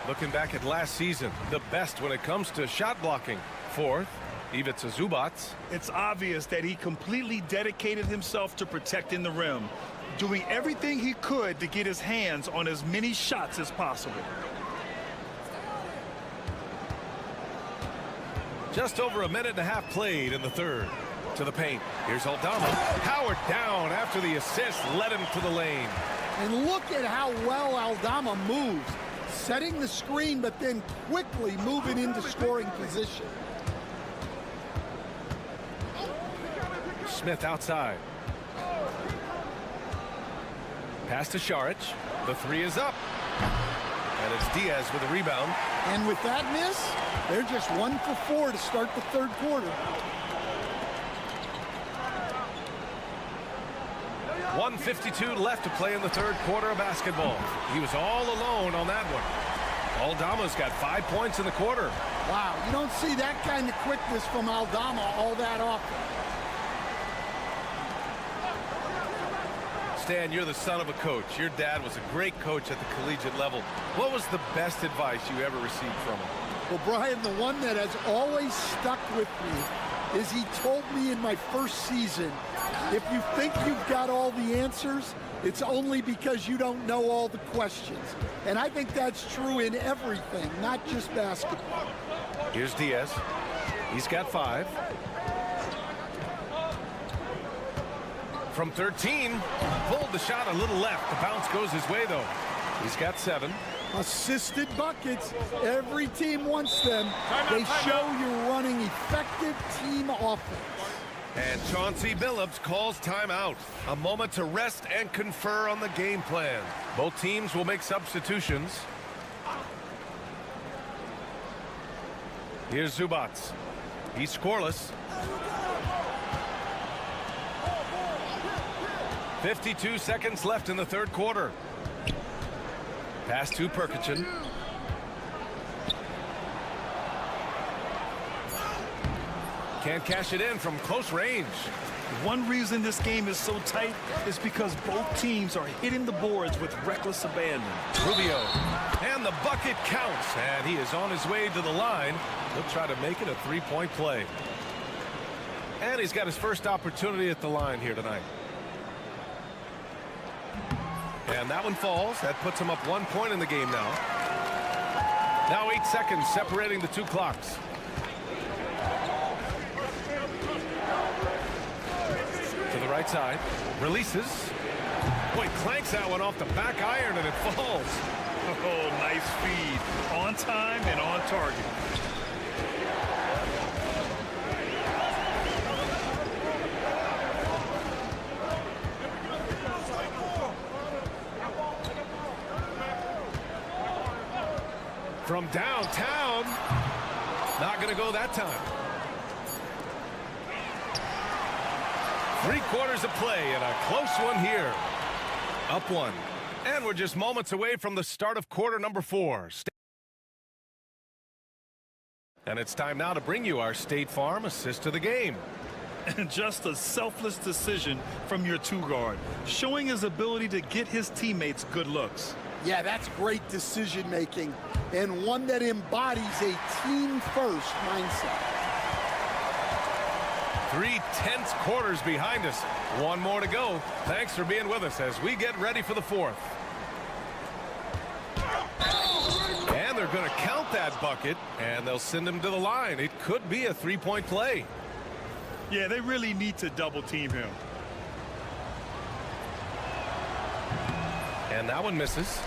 Looking back at last season, the best when it comes to shot blocking. 4th, Ivica Zubac. It's obvious that he completely dedicated himself to protecting the rim, doing everything he could to get his hands on as many shots as possible. Just over a minute and a half played in the third. To the paint. Here's Aldama. Powered down after the assist led him to the lane. And look at how well Aldama moves, setting the screen but then quickly moving into scoring position. Smith outside. Pass to Šarić. The three is up. And it's Diaz with a rebound. And with that miss, they're just 1 for 4 to start the third quarter. 1:52 left to play in the third quarter of basketball. He was all alone on that one. Aldama's got 5 points in the quarter. Wow, you don't see that kind of quickness from Aldama all that often. Stan, you're the son of a coach. Your dad was a great coach at the collegiate level. What was the best advice you ever received from him? Well, Brian, the one that has always stuck with me is he told me in my first season, if you think you've got all the answers, it's only because you don't know all the questions. And I think that's true in everything, not just basketball. Here's Diaz. He's got 5. From 13, pulled the shot a little left. The bounce goes his way, though. He's got 7. Assisted buckets. Every team wants them. They show you're running effective team offense. And Chauncey Billups calls timeout. A moment to rest and confer on the game plan. Both teams will make substitutions. Here's Zubac. He's scoreless. 52 seconds left in the third quarter. Pass to Perkichin. Can't cash it in from close range. One reason this game is so tight is because both teams are hitting the boards with reckless abandon. Rubio. And the bucket counts. And he is on his way to the line. He'll try to make it a three-point play. And he's got his first opportunity at the line here tonight. And that one falls. That puts him up 1 point in the game now. Now 8 seconds separating the two clocks. To the right side. Releases. Boy, clanks that one off the back iron and it falls. Oh, nice feed. On time and on target. From downtown. Not going to go that time. 3 quarters of play and a close one here. Up 1. And we're just moments away from the start of quarter number 4. And it's time now to bring you our State Farm assist of the game. And just a selfless decision from your 2-guard, showing his ability to get his teammates good looks. Yeah, that's great decision making and one that embodies a team-first mindset. 3 tense quarters behind us. 1 more to go. Thanks for being with us as we get ready for the 4th. And they're going to count that bucket, and they'll send him to the line. It could be a 3-point play. Yeah, they really need to double team him. And that one misses.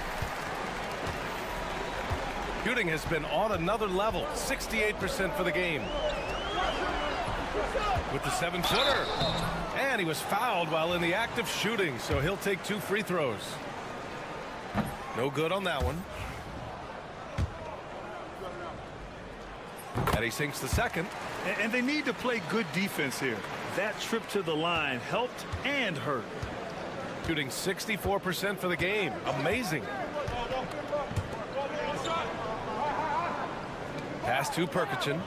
Shooting has been on another level. 68% for the game. With the 7-footer. And he was fouled while in the act of shooting, so he'll take 2 free throws. No good on that one. And he sinks the second. And they need to play good defense here. That trip to the line helped and hurt. Shooting 64% for the game. Amazing. Pass to Perkichin.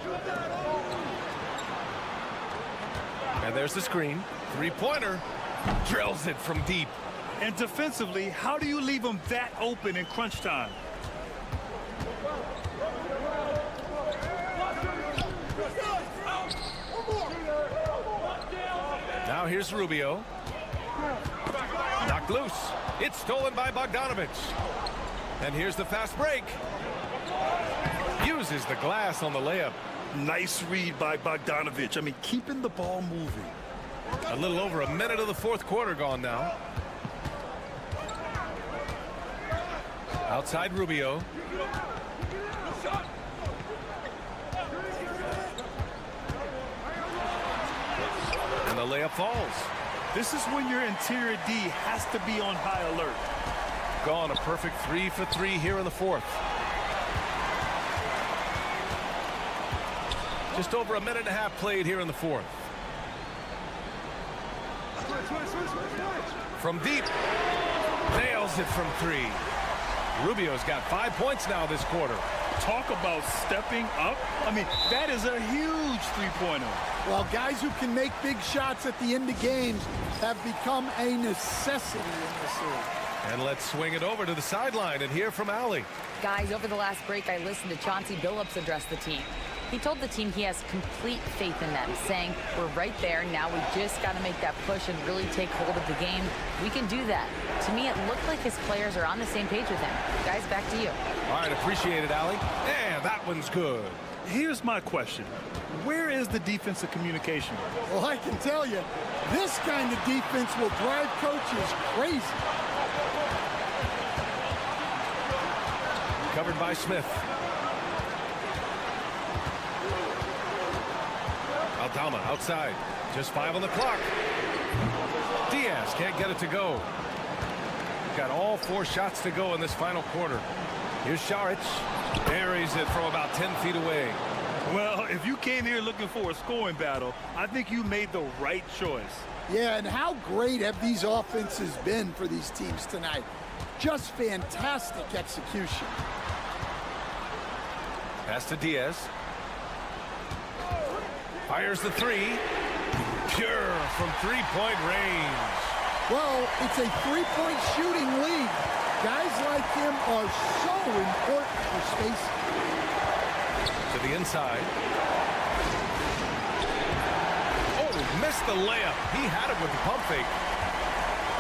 And there's the screen. 3-pointer. Drills it from deep. And defensively, how do you leave them that open in crunch time? Now here's Rubio. Knocked loose. It's stolen by Bogdanovic. And here's the fast break. Uses the glass on the layup. Nice read by Bogdanovic. I mean, keeping the ball moving. A little over a minute of the 4th quarter gone now. Outside Rubio. And the layup falls. This is when your interior D has to be on high alert. Gone a perfect 3 for 3 here in the fourth. Just over a minute and a half played here in the fourth. From deep. Nails it from 3. Rubio's got 5 points now this quarter. Talk about stepping up. I mean, that is a huge three-pointer. Well, guys who can make big shots at the end of games have become a necessity in this league. And let's swing it over to the sideline and hear from Allie. Guys, over the last break, I listened to Chauncey Billups address the team. He told the team he has complete faith in them, saying, we're right there. Now we just got to make that push and really take hold of the game. We can do that. To me, it looked like his players are on the same page with him. Guys, back to you. All right, appreciate it, Allie. Yeah, that one's good. Here's my question. Where is the defensive communication? Well, I can tell you, this kind of defense will drive coaches crazy. Covered by Smith. Aldama outside. Just 5 on the clock. Diaz can't get it to go. Got all 4 shots to go in this final quarter. Here's Šarić. Buries it from about 10 feet away. Well, if you came here looking for a scoring battle, I think you made the right choice. Yeah, and how great have these offenses been for these teams tonight? Just fantastic execution. Pass to Diaz. Fires the 3. Pure from 3-point range. Well, it's a 3-point shooting league. Guys like him are so important for spacing. To the inside. Oh, missed the layup. He had it with the pump fake.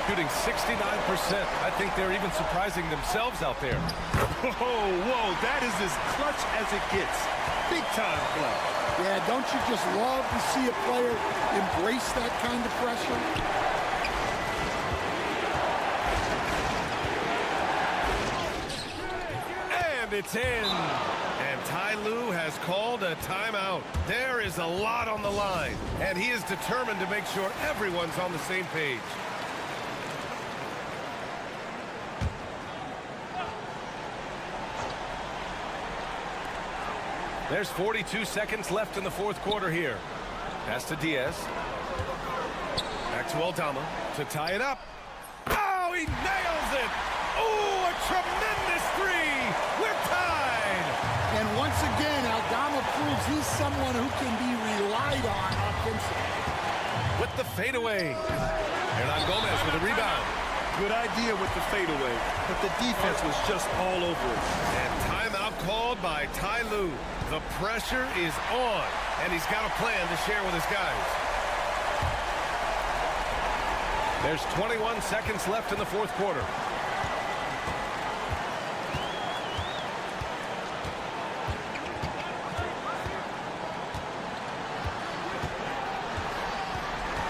Shooting 69%. I think they're even surprising themselves out there. Whoa, that is as clutch as it gets. Big time play. Yeah, don't you just love to see a player embrace that kind of pressure? And it's in. And Ty Lue has called a timeout. There is a lot on the line, and he is determined to make sure everyone's on the same page. There's 42 seconds left in the fourth quarter here. Pass to Diaz. Back to Aldama to tie it up. Oh, he nails it! Oh, a tremendous 3! We're tied! And once again, Aldama proves he's someone who can be relied on offensively. With the fadeaway. Hernan Gomez with a rebound. Good idea with the fadeaway, but the defense was just all over it. And timeout called by Ty Lue. The pressure is on, and he's got a plan to share with his guys. There's 21 seconds left in the fourth quarter.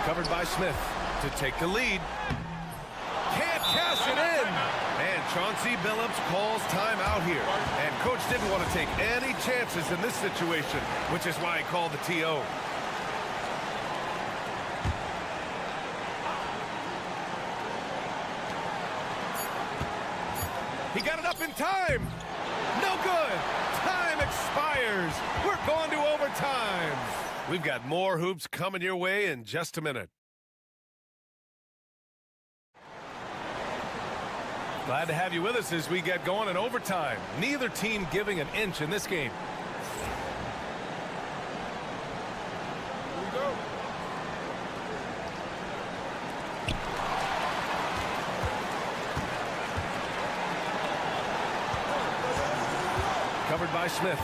Covered by Smith to take the lead. Can't cash it in. And Chauncey Billups calls timeout here. And coach didn't want to take any chances in this situation, which is why he called the TO. He got it up in time. No good. Time expires. We're going to overtime. We've got more hoops coming your way in just a minute. Glad to have you with us as we get going in overtime. Neither team giving an inch in this game. Here we go. Covered by Smith.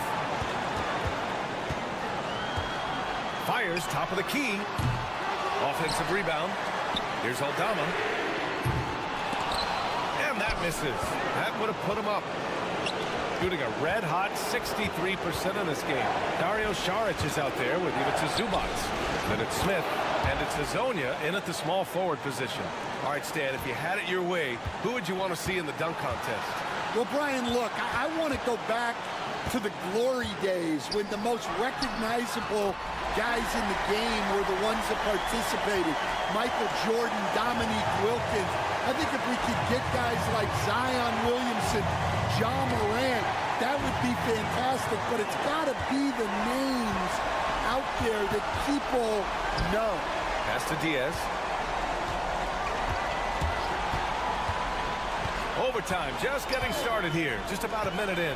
Fires, top of the key. Offensive rebound. Here's Aldama. And that misses. That would have put him up. Shooting a red-hot 63% in this game. Dario Šarić is out there with Ivica Zubac. Then it's Smith, and it's Hazonia in at the small forward position. All right, Stan, if you had it your way, who would you want to see in the dunk contest? Well, Brian, look, I want to go back to the glory days when the most recognizable guys in the game were the ones that participated. Michael Jordan, Dominique Wilkins. I think if we could get guys like Zion Williamson, John Morant, that would be fantastic. But it's got to be the names out there that people know. Pass to Diaz. Overtime just getting started here. Just about a minute in.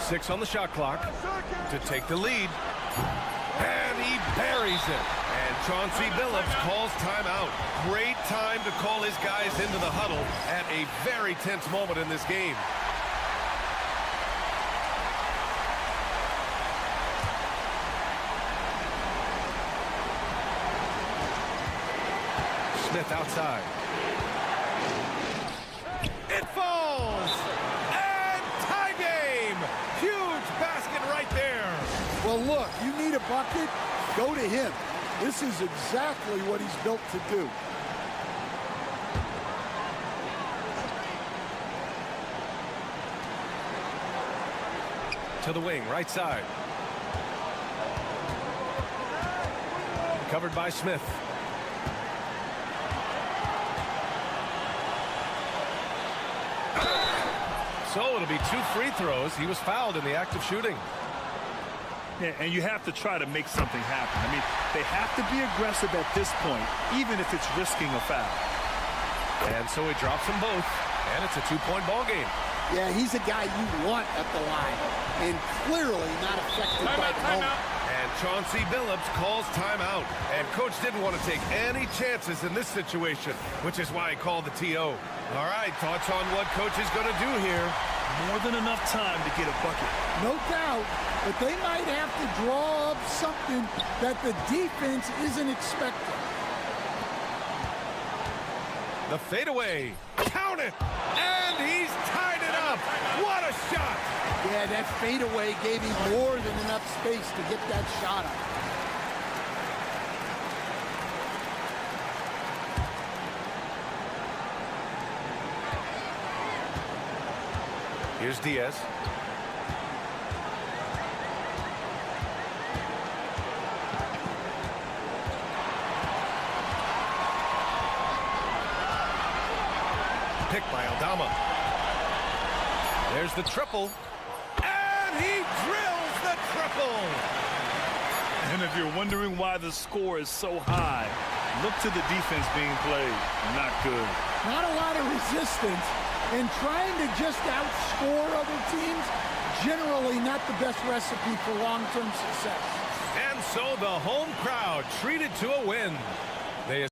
6 on the shot clock to take the lead. And he buries it. And Chauncey Billups calls timeout. Great time to call his guys into the huddle at a very tense moment in this game. Smith outside. It falls! And tie game! Huge basket right there! Well, look, you need a bucket, go to him. This is exactly what he's built to do. To the wing, right side. Covered by Smith. So it'll be 2 free throws. He was fouled in the act of shooting. Yeah, and you have to try to make something happen. I mean, they have to be aggressive at this point, even if it's risking a foul. And so he drops them both, and it's a 2-point ball game. Yeah, he's a guy you want at the line, and clearly not affected by the moment. And Chauncey Billups calls timeout. And Coach didn't want to take any chances in this situation, which is why he called the TO. All right, thoughts on what Coach is going to do here? More than enough time to get a bucket. No doubt, but they might have to draw up something that the defense isn't expecting. The fadeaway. Count it! And he's tied it up! What a shot! Yeah, that fadeaway gave him more than enough space to get that shot up. Here's Diaz. Picked by Aldama. There's the triple. And he drills the triple! And if you're wondering why the score is so high, look to the defense being played. Not good. Not a lot of resistance, and trying to just outscore other teams, generally not the best recipe for long-term success. And so the home crowd treated to a win. They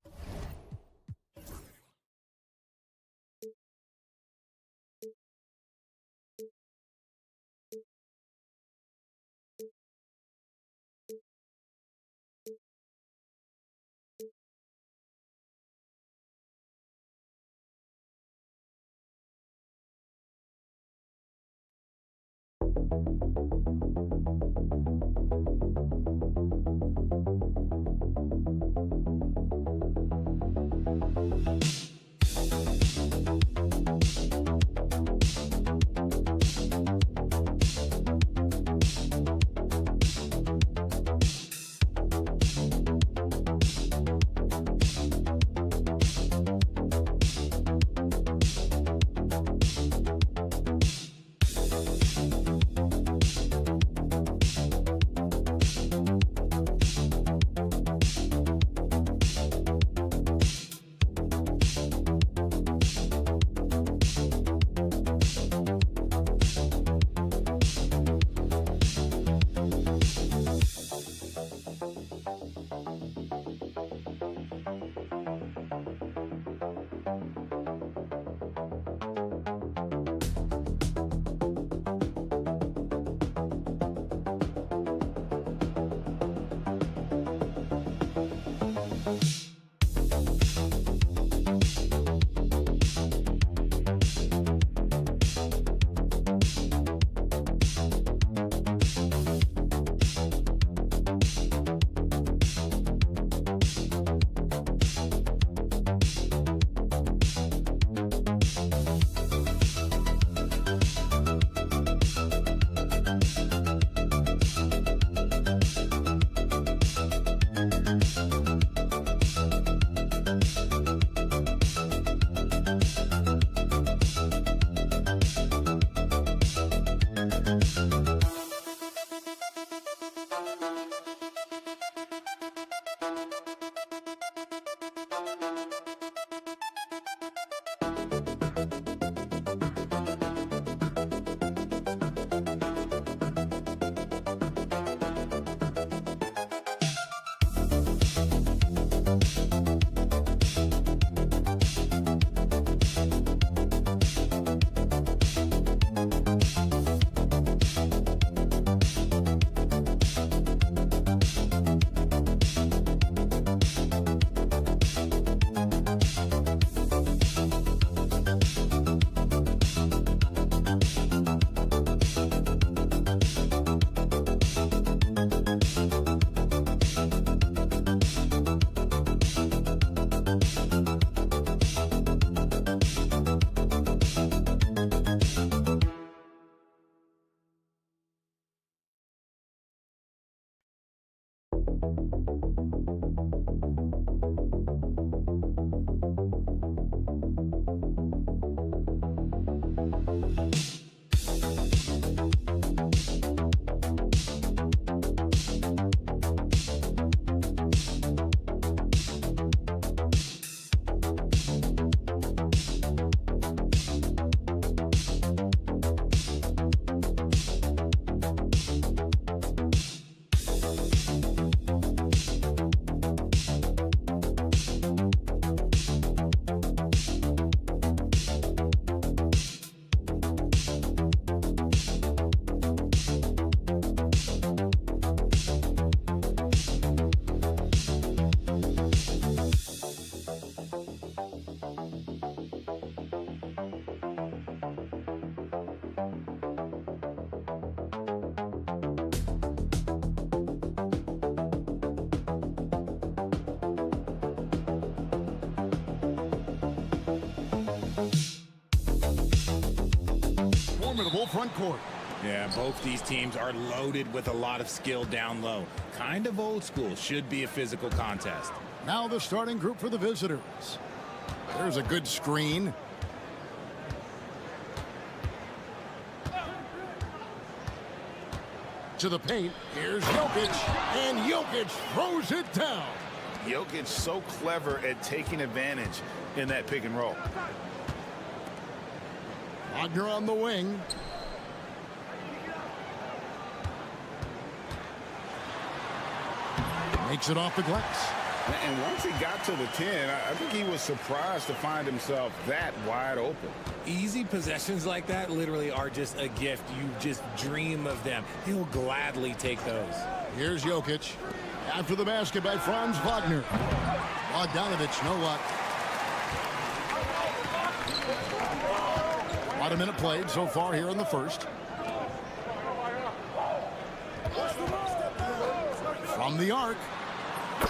Formidable front court. Yeah, both these teams are loaded with a lot of skill down low. Kind of old school. Should be a physical contest. Now the starting group for the visitors. There's a good screen. To the paint. Here's Jokic. And Jokic throws it down. Jokic so clever at taking advantage in that pick and roll. Wagner on the wing. Makes it off the glass. And once he got to the 10, I think he was surprised to find himself that wide open. Easy possessions like that literally are just a gift. You just dream of them. He'll gladly take those. Here's Jokic. After the basket by Franz Wagner. Bogdanovic, no luck. About a minute played so far here in the first. From the arc.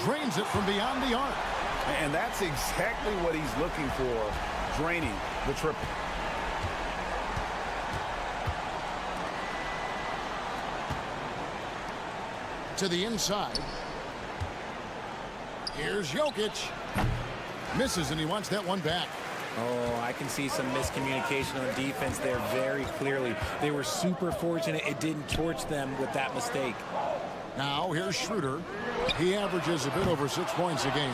Drains it from beyond the arc. And that's exactly what he's looking for, draining the triple. To the inside. Here's Jokic. Misses, and he wants that one back. Oh, I can see some miscommunication on defense there very clearly. They were super fortunate it didn't torch them with that mistake. Now, here's Schroeder. He averages a bit over 6 points a game.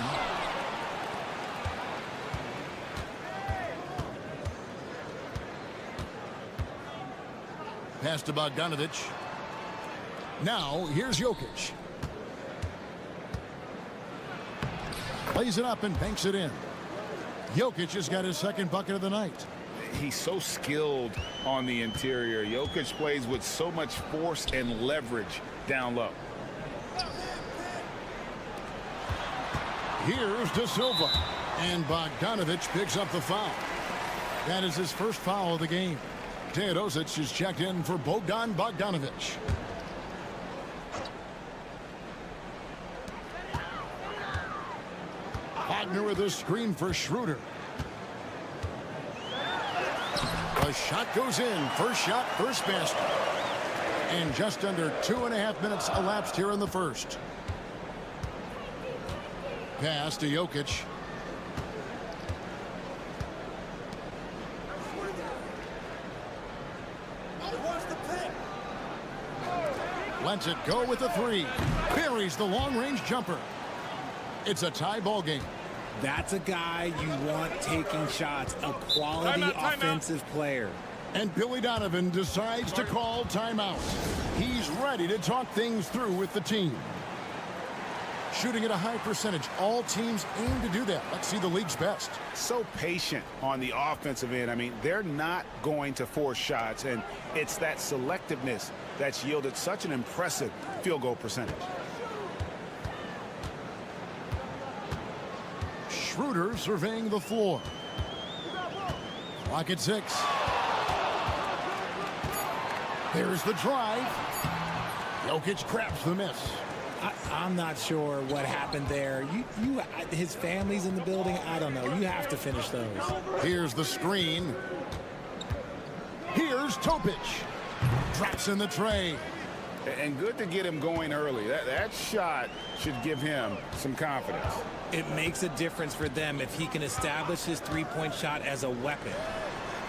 Pass to Bogdanovic. Now, here's Jokic. Plays it up and banks it in. Jokic has got his second bucket of the night. He's so skilled on the interior. Jokic plays with so much force and leverage down low. Here's De Silva. And Bogdanovic picks up the foul. That is his first foul of the game. Teodosic is checked in for Bogdan Bogdanovic. Wagner with a screen for Schroeder. The shot goes in. First shot, first basket. And just under 2.5 minutes elapsed here in the first. Pass to Jokic. Lets it go with a three. Buries the long-range jumper. It's a tie ball game. That's a guy you want taking shots, a quality offensive player. And Billy Donovan decides to call timeout. He's ready to talk things through with the team. Shooting at a high percentage. All teams aim to do that. Let's see the league's best. So patient on the offensive end. I mean, they're not going to force shots, and it's that selectiveness that's yielded such an impressive field goal percentage. Schroeder surveying the floor. Clock at 6. There's the drive. Jokic grabs the miss. I'm not sure what happened there. His family's in the building. I don't know. You have to finish those. Here's the screen. Here's Topic. Drops in the tray. And good to get him going early. That shot should give him some confidence. It makes a difference for them if he can establish his three-point shot as a weapon.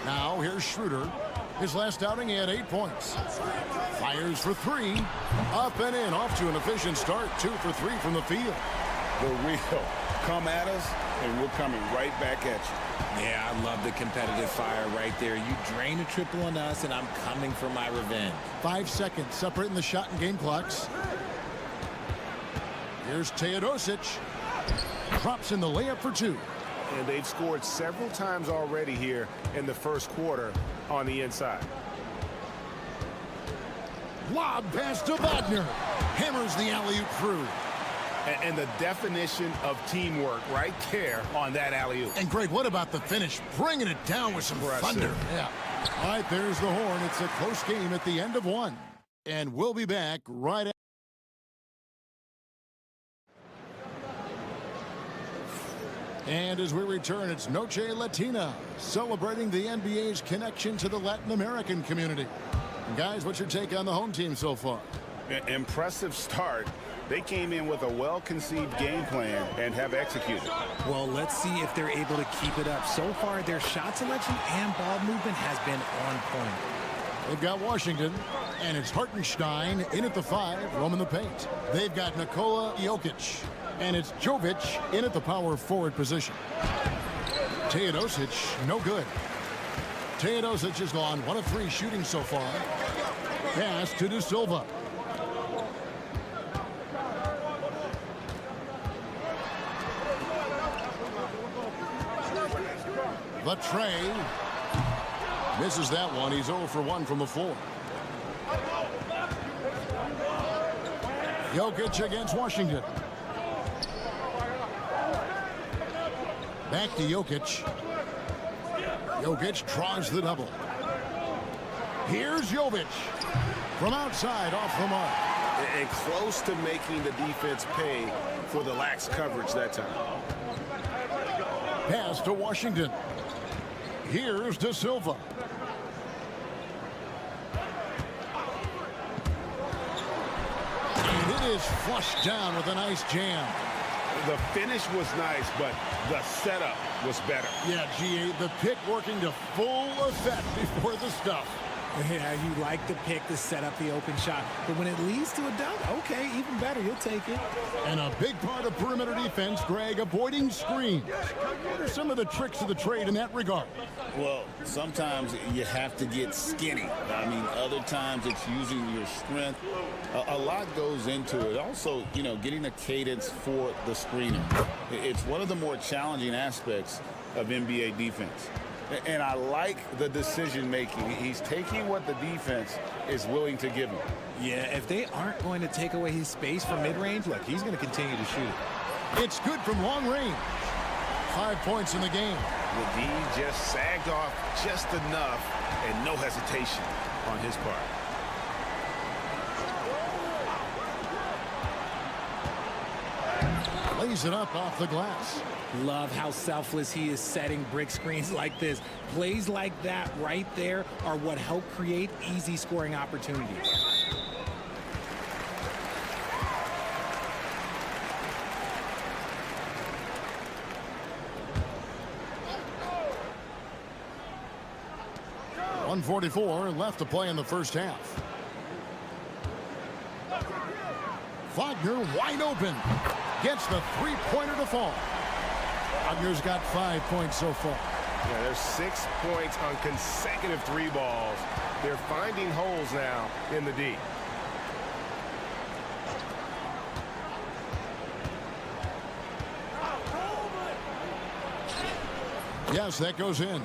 Now here's Schroeder. His last outing, he had 8 points. Fires for 3. Up and in. Off to an efficient start. 2 for 3 from the field. The real come at us, and we're coming right back at you. Yeah, I love the competitive fire right there. You drain a triple on us, and I'm coming for my revenge. 5 seconds separating the shot and game clocks. Here's Teodosic. Drops in the layup for 2. And they've scored several times already here in the first quarter on the inside. Lob pass to Wagner. Hammers the alley-oop through. And the definition of teamwork right there on that alley-oop. And Greg, what about the finish? Bringing it down with some thunder. Yeah. All right, there's the horn. It's a close game at the end of 1. And we'll be back right after. And as we return, it's Noche Latina, celebrating the NBA's connection to the Latin American community. And guys, what's your take on the home team so far? Impressive start. They came in with a well-conceived game plan and have executed. Well, let's see if they're able to keep it up. So far, their shot selection and ball movement has been on point. They've got Washington, and it's Hartenstein in at the 5, roaming the paint. They've got Nikola Jokic, and it's Jovic in at the power forward position. Teodosic, no good. Teodosic has gone 1 of 3 shooting so far. Pass to De Silva. The tray. Misses that one. He's 0 for 1 from the floor. Jokic against Washington. Back to Jokic. Jokic draws the double. Here's Jovic. From outside, off the mark. And close to making the defense pay for the lax coverage that time. Pass to Washington. Here's De Silva. And it is flushed down with a nice jam. The finish was nice, but the setup was better. Yeah, GA, the pick working to full effect before the stuff. Yeah, you like the pick to set up the open shot. But when it leads to a dunk, okay, even better. You'll take it. And a big part of perimeter defense, Greg, avoiding screens. What are some of the tricks of the trade in that regard? Well, sometimes you have to get skinny. I mean, other times it's using your strength. A lot goes into it. Also, you know, getting a cadence for the screener. It's one of the more challenging aspects of NBA defense. And I like the decision-making. He's taking what the defense is willing to give him. Yeah, if they aren't going to take away his space from mid-range, look, he's going to continue to shoot. It's good from long range. 5 points in the game. The D just sagged off just enough, and no hesitation on his part. Lays it up off the glass. Love how selfless he is setting brick screens like this. Plays like that right there are what help create easy scoring opportunities. .144 left to play in the first half. Wagner wide open. Gets the three-pointer to fall. Wagner's got 5 points so far. Yeah, there's 6 points on consecutive 3 balls. They're finding holes now in the D. Yes, that goes in.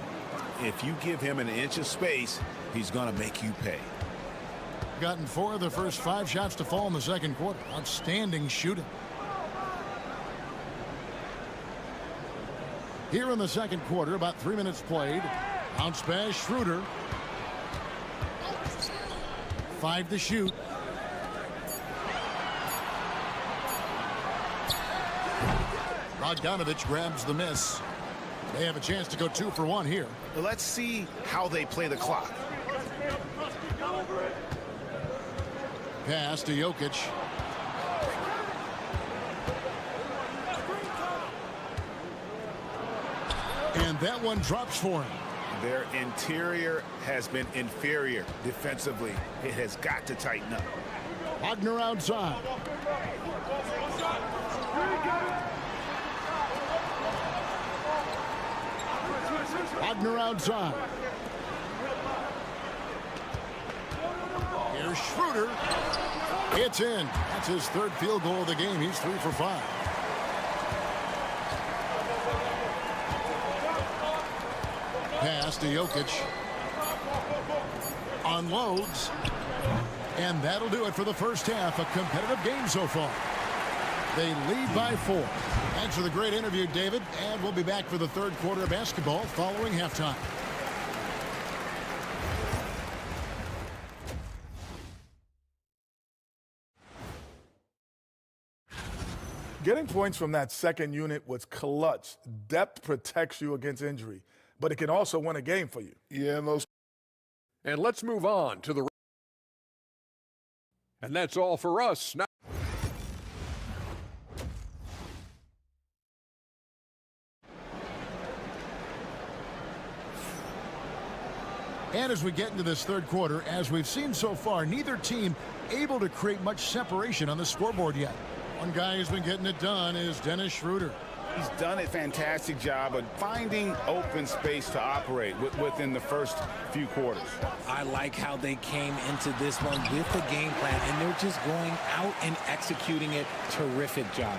If you give him an inch of space, he's going to make you pay. Gotten 4 of the first 5 shots to fall in the second quarter. Outstanding shooting. Here in the second quarter, about 3 minutes played. Bounce pass, Schroeder. 5 to shoot. Bogdanovich grabs the miss. They have a chance to go 2 for 1 here. Let's see how they play the clock. Pass to Jokic. And that one drops for him. Their interior has been inferior defensively. It has got to tighten up. Wagner outside. Wagner outside. Here's Schroeder. It's in. That's his third field goal of the game. He's 3 for 5. Pass to Jokic. Unloads. And that'll do it for the first half. A competitive game so far. They lead by 4. Thanks for the great interview, David. And we'll be back for the third quarter of basketball following halftime. Getting points from that second unit was clutch. Depth protects you against injury, but it can also win a game for you. Yeah, And let's move on to the... And that's all for us now. And as we get into this third quarter, as we've seen so far, neither team able to create much separation on the scoreboard yet. One guy who's been getting it done is Dennis Schroeder. He's done a fantastic job of finding open space to operate within the first few quarters. I like how they came into this one with the game plan, and they're just going out and executing it. Terrific job.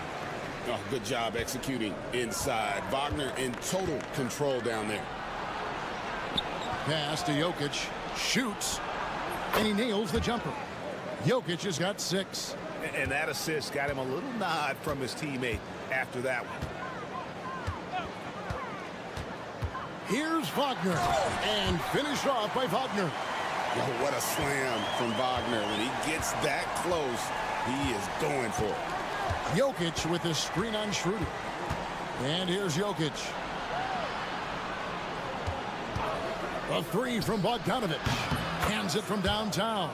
Oh, good job executing inside. Wagner in total control down there. Pass to Jokic. Shoots. And he nails the jumper. Jokic has got 6. And that assist got him a little nod from his teammate after that one. Here's Wagner. And finished off by Wagner. Oh, what a slam from Wagner. When he gets that close, he is going for it. Jokic with the screen on Schroeder. And here's Jokic. A 3 from Bogdanovic. Hands it from downtown.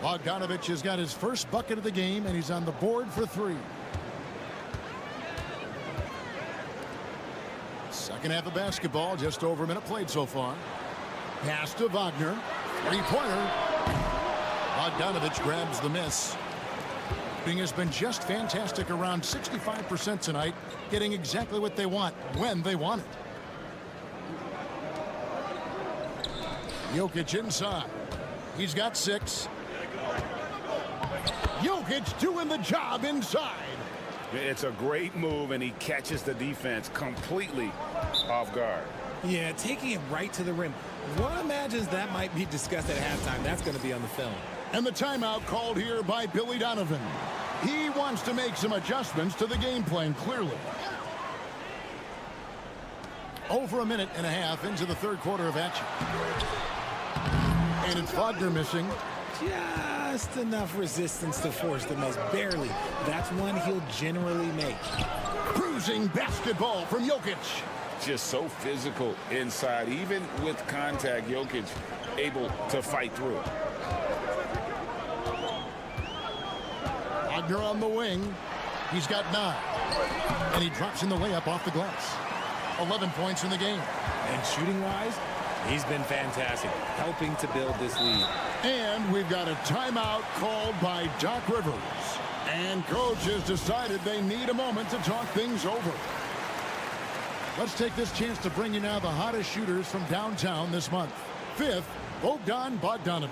Bogdanovic has got his first bucket of the game, and he's on the board for 3. Second half of basketball, just over a minute played so far. Pass to Wagner. 3-pointer. Bogdanovic grabs the miss. Shooting has been just fantastic, around 65% tonight, getting exactly what they want when they want it. Jokic inside. He's got 6. Jokic doing the job inside. It's a great move, and he catches the defense completely off guard. Yeah, taking it right to the rim. One imagines that might be discussed at halftime. That's going to be on the film. And the timeout called here by Billy Donovan. He wants to make some adjustments to the game plan, clearly. Over a minute and a half into the third quarter of action. And it's Wagner missing. Just enough resistance to force the miss. Barely. That's one he'll generally make. Cruising basketball from Jokic. Just so physical inside. Even with contact, Jokic able to fight through it. Wagner on the wing. He's got 9. And he drops in the layup off the glass. 11 points in the game. And shooting-wise, he's been fantastic, helping to build this lead. And we've got a timeout called by Doc Rivers. And coach has decided they need a moment to talk things over. Let's take this chance to bring you now the hottest shooters from downtown this month. 5th, Bogdan Bogdanovic.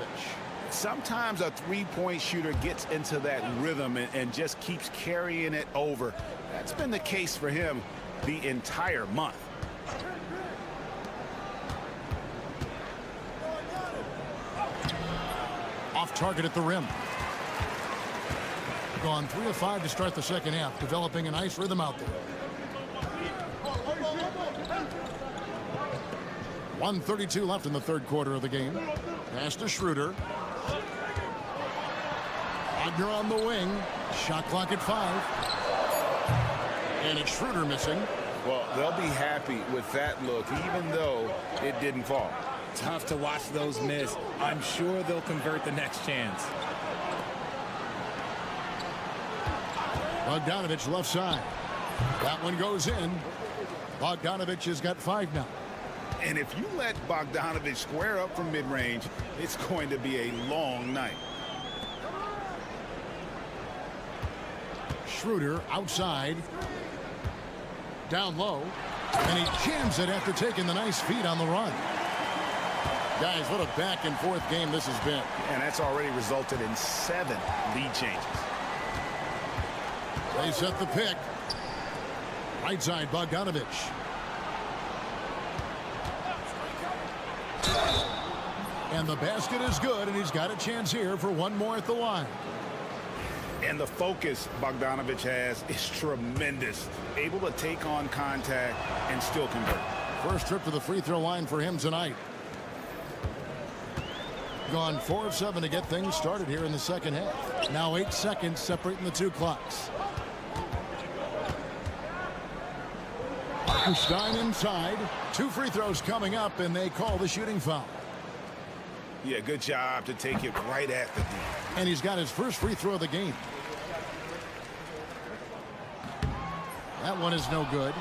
Sometimes a three-point shooter gets into that rhythm and just keeps carrying it over. That's been the case for him the entire month. Off target at the rim. Gone 3 of 5 to start the second half, developing a nice rhythm out there. 1:32 left in the third quarter of the game. Pass to Schroeder. Wagner on the wing. Shot clock at 5. And it's Schroeder missing. Well, they'll be happy with that look, even though it didn't fall. Tough to watch those miss. I'm sure they'll convert the next chance. Bogdanovich left side. That one goes in. Bogdanovich has got 5 now. And if you let Bogdanovich square up from mid-range, it's going to be a long night. Schroeder outside. Down low. And he jams it after taking the nice feed on the run. Guys, what a back-and-forth game this has been. And that's already resulted in 7 lead changes. They set the pick. Right side, Bogdanovich. And the basket is good, and he's got a chance here for one more at the line. And the focus Bogdanovich has is tremendous. Able to take on contact and still convert. First trip to the free throw line for him tonight. Gone 4 of 7 to get things started here in the second half. Now 8 seconds separating the 2 clocks. Stein inside. 2 free throws coming up, and they call the shooting foul. Yeah, good job to take it right at the D. And he's got his first free throw of the game. That one is no good.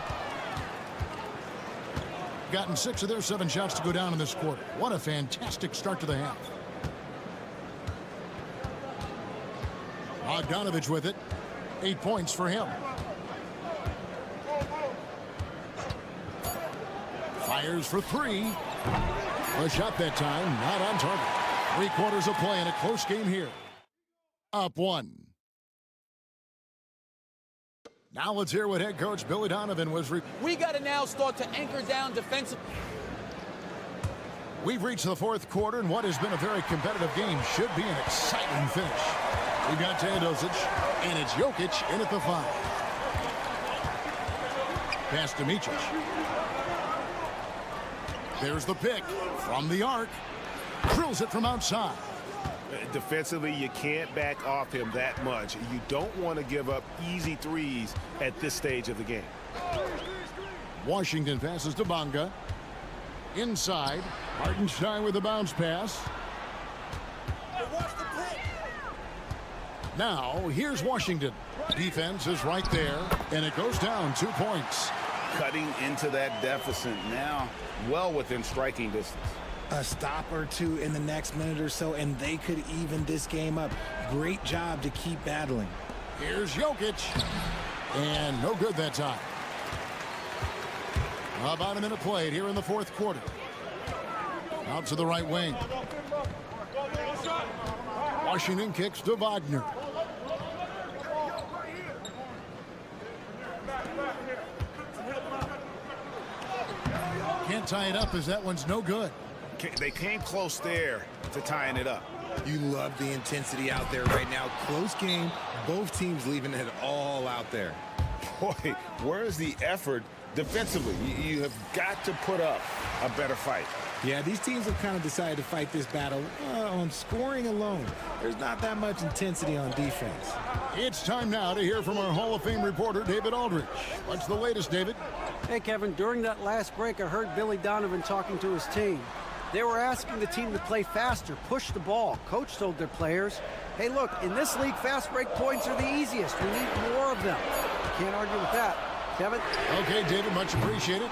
Gotten 6 of their 7 shots to go down in this quarter. What a fantastic start to the half. Bogdanovich with it. 8 points for him. Fires for 3. A shot that time, not on target. 3 quarters of play in a close game here. Up 1. Now let's hear what head coach Billy Donovan was. We got to now start to anchor down defensive. We've reached the 4th quarter, and what has been a very competitive game should be an exciting finish. We've got Teodosic, and it's Jokic in at the 5. Pass to Micic. There's the pick from the arc. Drills it from outside. Defensively, you can't back off him that much. You don't want to give up easy threes at this stage of the game. Washington passes to Bonga. Inside. Hartenstein with a bounce pass. Now, here's Washington. Defense is right there, and it goes down 2 points. Cutting into that deficit now, well within striking distance. A stop or 2 in the next minute or so, and they could even this game up. Great job to keep battling. Here's Jokic. And no good that time. About a minute played here in the 4th quarter. Out to the right wing. Washington kicks to Wagner. Can't tie it up as that one's no good. They came close there to tying it up. You love the intensity out there right now. Close game. Both teams leaving it all out there. Boy, where's the effort defensively? You have got to put up a better fight. Yeah, these teams have kind of decided to fight this battle on scoring alone. There's not that much intensity on defense. It's time now to hear from our Hall of Fame reporter, David Aldridge. What's the latest, David? Hey, Kevin, during that last break, I heard Billy Donovan talking to his team. They were asking the team to play faster, push the ball. Coach told their players, hey, look, in this league, fast break points are the easiest. We need more of them. Can't argue with that. Kevin? Okay, David, much appreciated.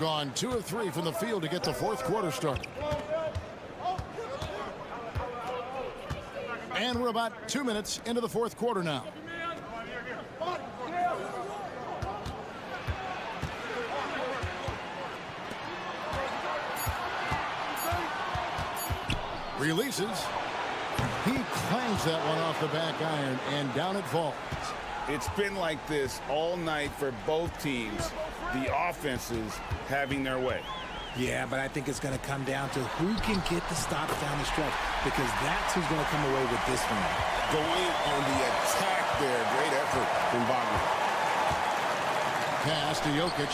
Gone 2 of 3 from the field to get the 4th quarter started. And we're about 2 minutes into the 4th quarter now. Releases. He clangs that one off the back iron, and down it falls. It's been like this all night for both teams. The offenses having their way. Yeah, but I think it's going to come down to who can get the stops down the stretch, because that's who's going to come away with this one. Going on the attack there. Great effort from Wagner. Pass to Jokic.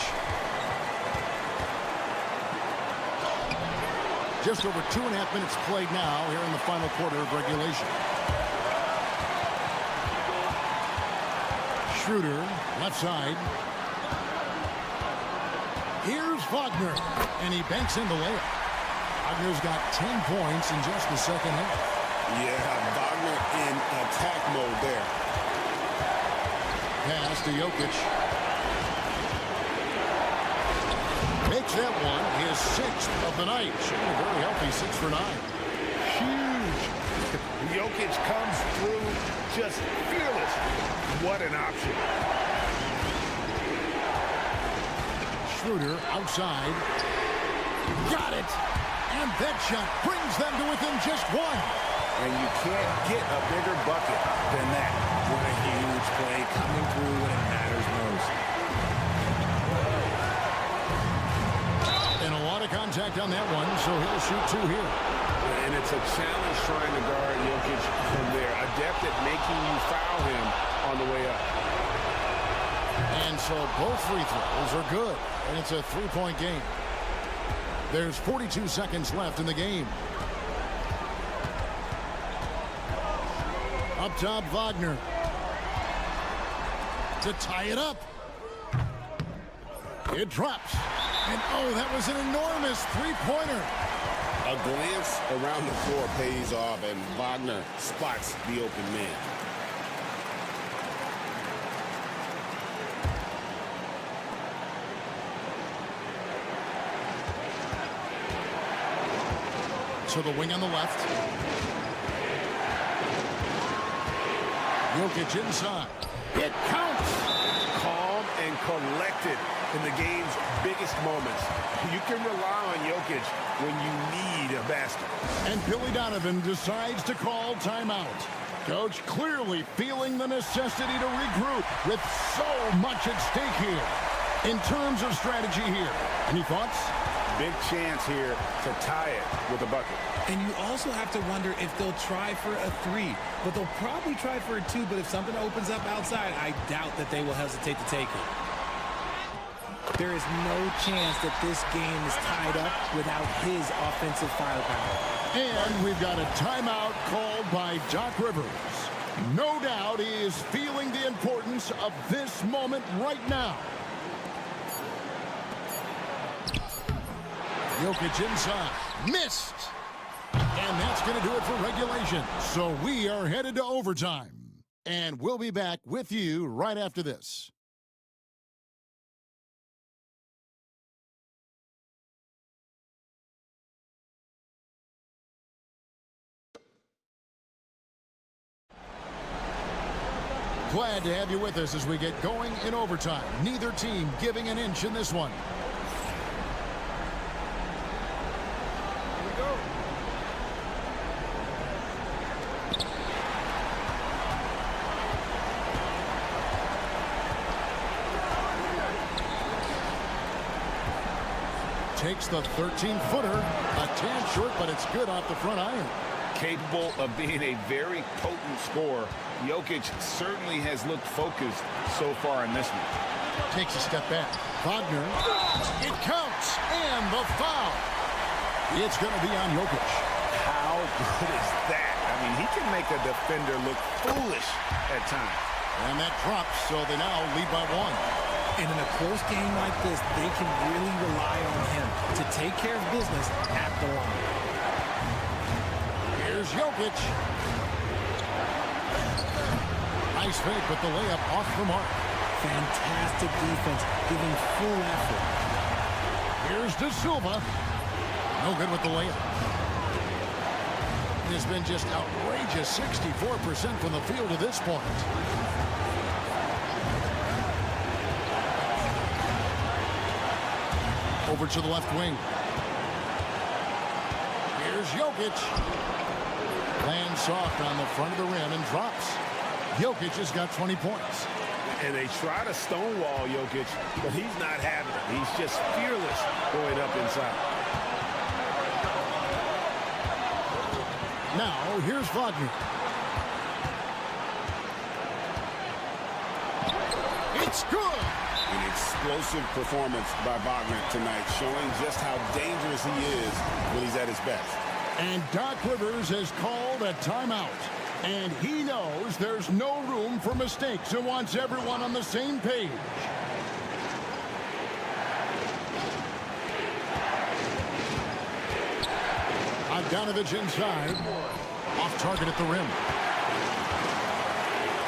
Just over 2.5 minutes played now here in the final quarter of regulation. Schroeder, left side. Here's Wagner, and he banks in the layup. Wagner's got 10 points in just the second half. Yeah, Wagner in attack mode there. Pass to Jokic. Makes that one his 6th of the night. Showing a very healthy 6 for 9. Huge. Jokic comes through just fearless. What an option. Schroeder outside. Got it. And that shot brings them to within just 1. And you can't get a bigger bucket than that. What a huge play coming through when it matters most. And a lot of contact on that one, so he'll shoot 2 here. And it's a challenge trying to guard Jokic from there. Adept at making you foul him on the way up. And so both free throws are good. And it's a 3-point game. There's 42 seconds left in the game. Up top, Wagner. To tie it up. It drops. And oh, that was an enormous 3-pointer. A glance around the floor pays off, and Wagner spots the open man. To the wing on the left. Jokic inside. It counts. Calm and collected in the game's biggest moments. You can rely on Jokic when you need a basket. And Billy Donovan decides to call timeout. Coach clearly feeling the necessity to regroup with so much at stake here. In terms of strategy here, any thoughts? Big chance here to tie it with a bucket. And you also have to wonder if they'll try for a 3. But they'll probably try for a 2. But if something opens up outside, I doubt that they will hesitate to take it. There is no chance that this game is tied up without his offensive firepower. And we've got a timeout called by Doc Rivers. No doubt he is feeling the importance of this moment right now. Jokic inside. Missed. And that's going to do it for regulation. So we are headed to overtime. And we'll be back with you right after this. Glad to have you with us as we get going in overtime. Neither team giving an inch in this one. Takes the 13-footer. A tad short, but it's good off the front iron. Capable of being a very potent scorer. Jokic certainly has looked focused so far in this one. Takes a step back. Wagner. It counts. And the foul. It's going to be on Jokic. How good is that? I mean, he can make a defender look foolish at times. And that drops, so they now lead by 1. And in a close game like this, they can really rely on him to take care of business at the line. Here's Jokic. Nice fake with the layup off the mark. Fantastic defense, giving full effort. Here's De Silva. No good with the layup. It's been just outrageous 64% from the field to this point. Over to the left wing. Here's Jokic. Lands soft on the front of the rim and drops. Jokic has got 20 points. And they try to stonewall Jokic, but he's not having it. He's just fearless going up inside. Now, here's Wagner. It's good. An explosive performance by Wagner tonight, showing just how dangerous he is when he's at his best. And Doc Rivers has called a timeout. And he knows there's no room for mistakes and wants everyone on the same page. Bogdanovich inside. Off target at the rim.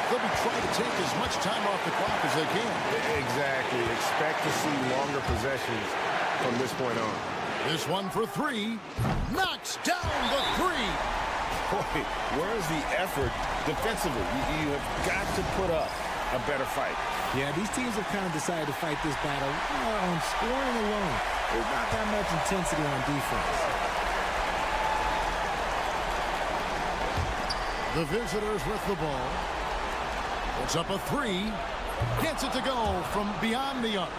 They'll be trying to take as much time off the clock as they can. Exactly. Expect to see longer possessions from this point on. This one for three. Knocks down the three. Boy, where's the effort defensively? You have got to put up a better fight. Yeah, these teams have kind of decided to fight this battle on scoring alone. There's not that much intensity on defense. The visitors with the ball. Puts up a three. Gets it to go from beyond the arc.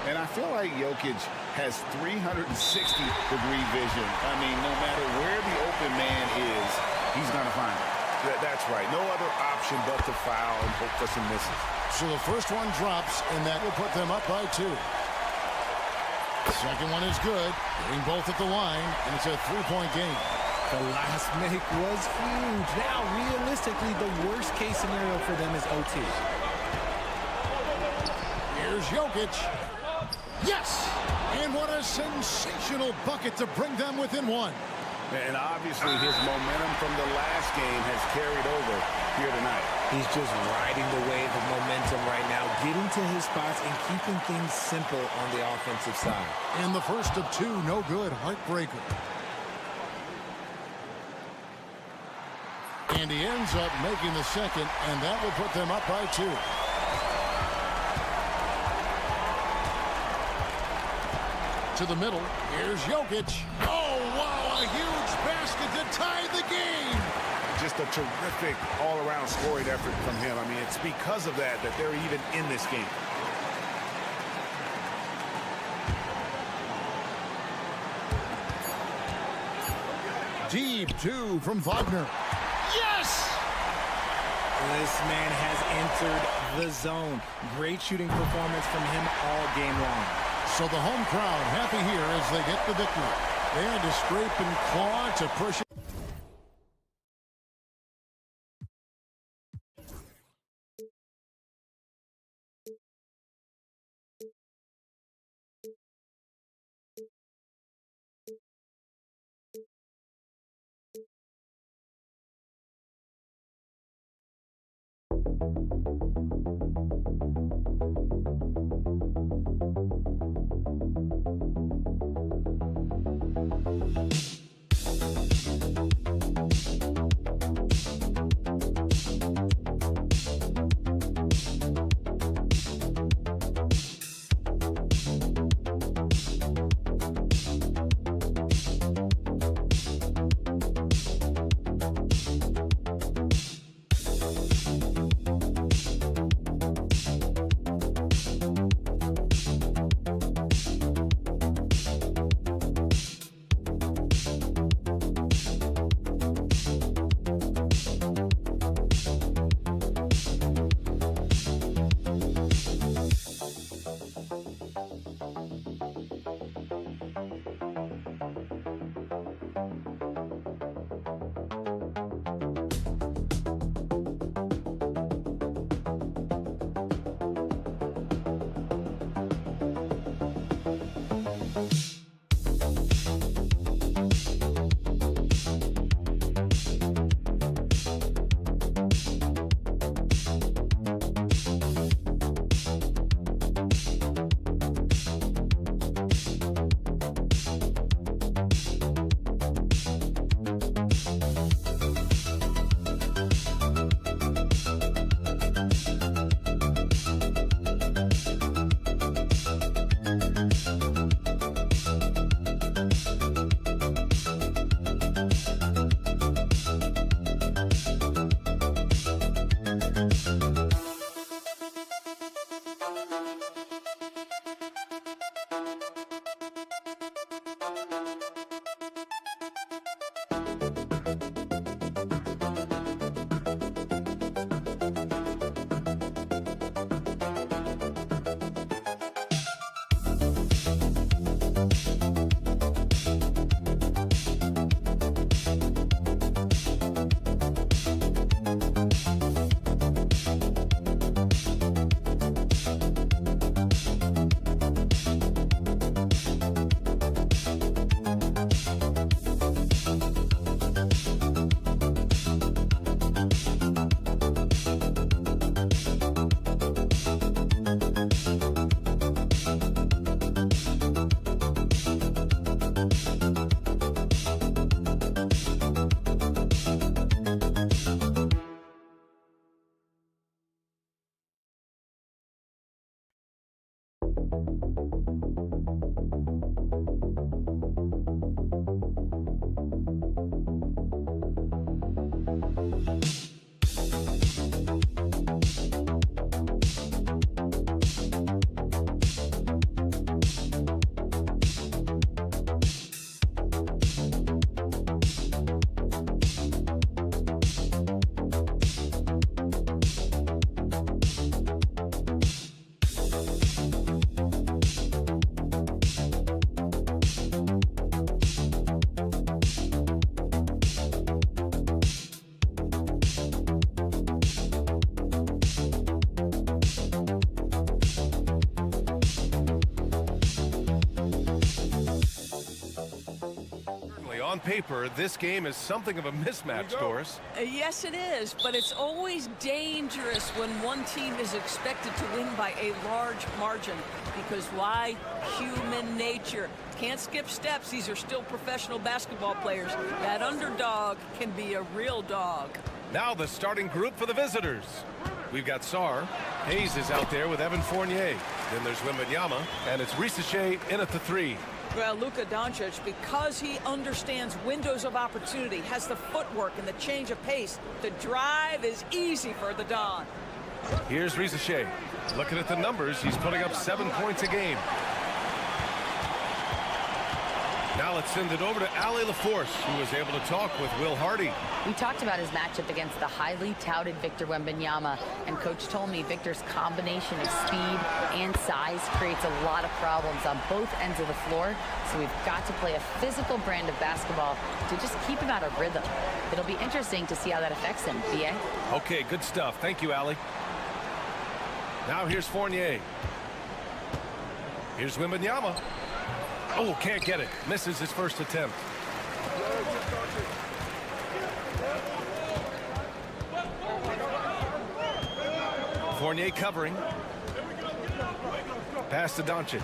And I feel like Jokic has 360-degree vision. I mean, no matter where the open man is, he's going to find it. That's right. No other option but to foul and hope for some misses. So the first one drops, and that will put them up by 2. The second one is good. Getting both at the line, and it's a 3-point game. The last make was huge. Now, realistically, the worst-case scenario for them is OT. Here's Jokic. Yes! And what a sensational bucket to bring them within 1. And obviously his momentum from the last game has carried over here tonight. He's just riding the wave of momentum right now, getting to his spots and keeping things simple on the offensive side. And the first of 2, no good. Heartbreaker. And he ends up making the second, and that will put them up by 2. To the middle. Here's Jokic. Oh, wow, a huge basket to tie the game. Just a terrific all-around scoring effort from him. I mean, it's because of that they're even in this game. Deep 2 from Wagner. Yes! This man has entered the zone. Great shooting performance from him all game long. So the home crowd happy here as they get the victory. They had to scrape and claw to push it. On paper, this game is something of a mismatch, Doris. Yes, it is, but it's always dangerous when one team is expected to win by a large margin. Because why? Human nature. Can't skip steps. These are still professional basketball players. That underdog can be a real dog. Now the starting group for the visitors. We've got Sarr. Hayes is out there with Evan Fournier. Then there's Wembanyama, and it's Risacher in at the 3. Well, Luka Doncic, because he understands windows of opportunity, has the footwork and the change of pace, the drive is easy for the Don. Here's Risacher. Looking at the numbers, he's putting up 7 points a game. Now let's send it over to Allie LaForce, who was able to talk with Will Hardy. We talked about his matchup against the highly touted Victor Wembanyama, and Coach told me Victor's combination of speed and size creates a lot of problems on both ends of the floor, so we've got to play a physical brand of basketball to just keep him out of rhythm. It'll be interesting to see how that affects him, B.A. Okay, good stuff. Thank you, Allie. Now here's Fournier. Here's Wembanyama. Oh, can't get it. Misses his first attempt. Fournier covering. Pass to Doncic.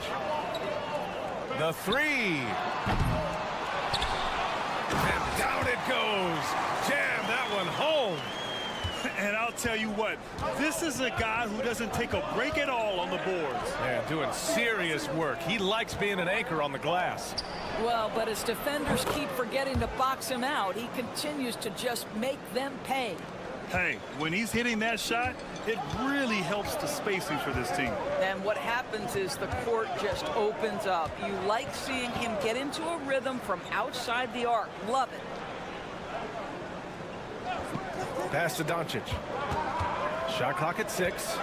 The 3. And down it goes. Jam that one home. And I'll tell you what, this is a guy who doesn't take a break at all on the boards. Yeah, doing serious work. He likes being an anchor on the glass. Well, but as defenders keep forgetting to box him out, he continues to just make them pay. Hey, when he's hitting that shot, it really helps the spacing for this team. And what happens is the court just opens up. You like seeing him get into a rhythm from outside the arc. Love it. Pass to Doncic. Shot clock at 6.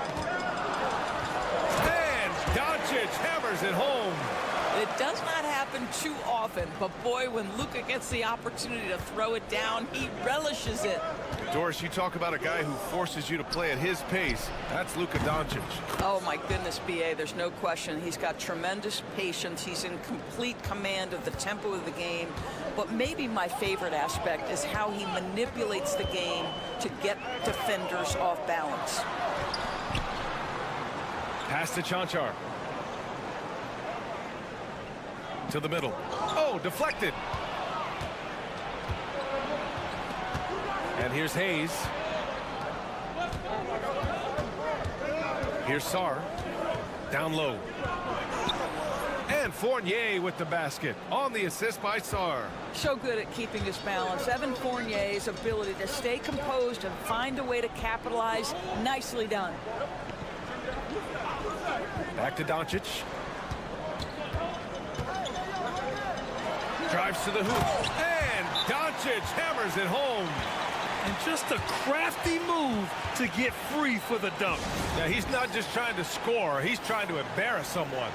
And Doncic hammers it home. It does not happen too often, but boy, when Luka gets the opportunity to throw it down, he relishes it. Doris, you talk about a guy who forces you to play at his pace. That's Luka Doncic. Oh, my goodness, B.A., there's no question. He's got tremendous patience. He's in complete command of the tempo of the game. But maybe my favorite aspect is how he manipulates the game to get defenders off balance. Pass to Chanchar. To the middle. Oh, deflected. And here's Hayes. Here's Sarr. Down low. And Fournier with the basket on the assist by Sarr. So good at keeping his balance. Evan Fournier's ability to stay composed and find a way to capitalize. Nicely done. Back to Doncic. Drives to the hoop. And Doncic hammers it home. And just a crafty move to get free for the dunk. Yeah, he's not just trying to score. He's trying to embarrass someone.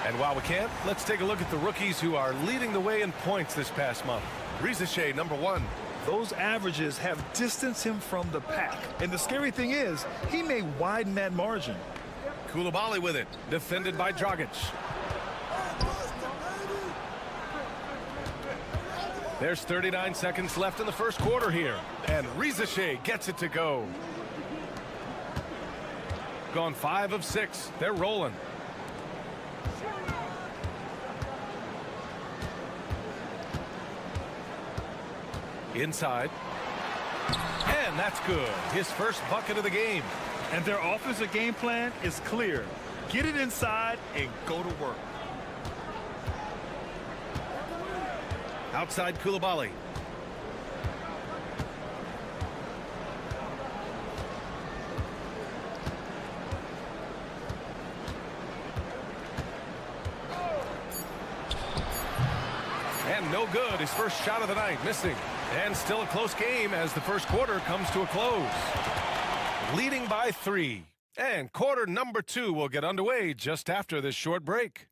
And while we can't, let's take a look at the rookies who are leading the way in points this past month. Risacher, number 1. Those averages have distanced him from the pack. And the scary thing is, he may widen that margin. Koulibaly with it, defended by Dragic. There's 39 seconds left in the first quarter here. And Risacher gets it to go. Gone 5 of 6. They're rolling. Inside. And that's good. His first bucket of the game. And their offensive game plan is clear. Get it inside and go to work. Outside Koulibaly. And no good. His first shot of the night, missing. And still a close game as the first quarter comes to a close. Leading by 3. And quarter number 2 will get underway just after this short break.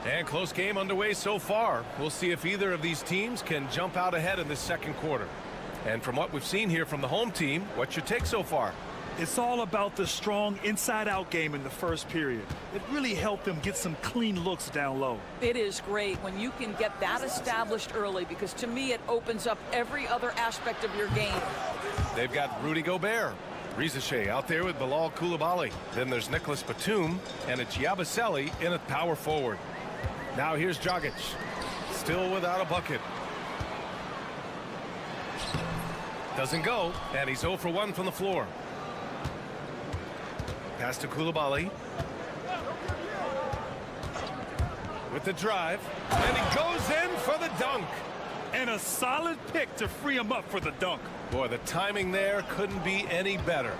And close game underway so far. We'll see if either of these teams can jump out ahead in this second quarter. And from what we've seen here from the home team, what's your take so far? It's all about the strong inside-out game in the first period. It really helped them get some clean looks down low. It is great when you can get that established early, because to me it opens up every other aspect of your game. They've got Rudy Gobert. Rizache out there with Bilal Koulibaly. Then there's Nicholas Batum, and it's Yabusele in at power forward. Now here's Dragic, still without a bucket. Doesn't go, and he's 0 for 1 from the floor. Pass to Koulibaly. With the drive, and he goes in for the dunk. And a solid pick to free him up for the dunk. Boy, the timing there couldn't be any better.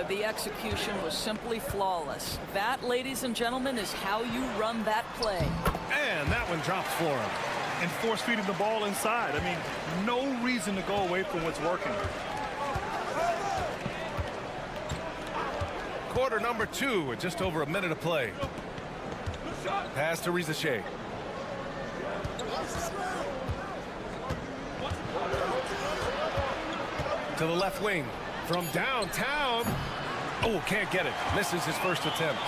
The execution was simply flawless. That, ladies and gentlemen, is how you run that play. And that one drops for him. And force feeding the ball inside. I mean, no reason to go away from what's working. Quarter number 2 with just over a minute of play. Pass to Rizache. To the left wing. From downtown. Oh, can't get it. Misses his first attempt.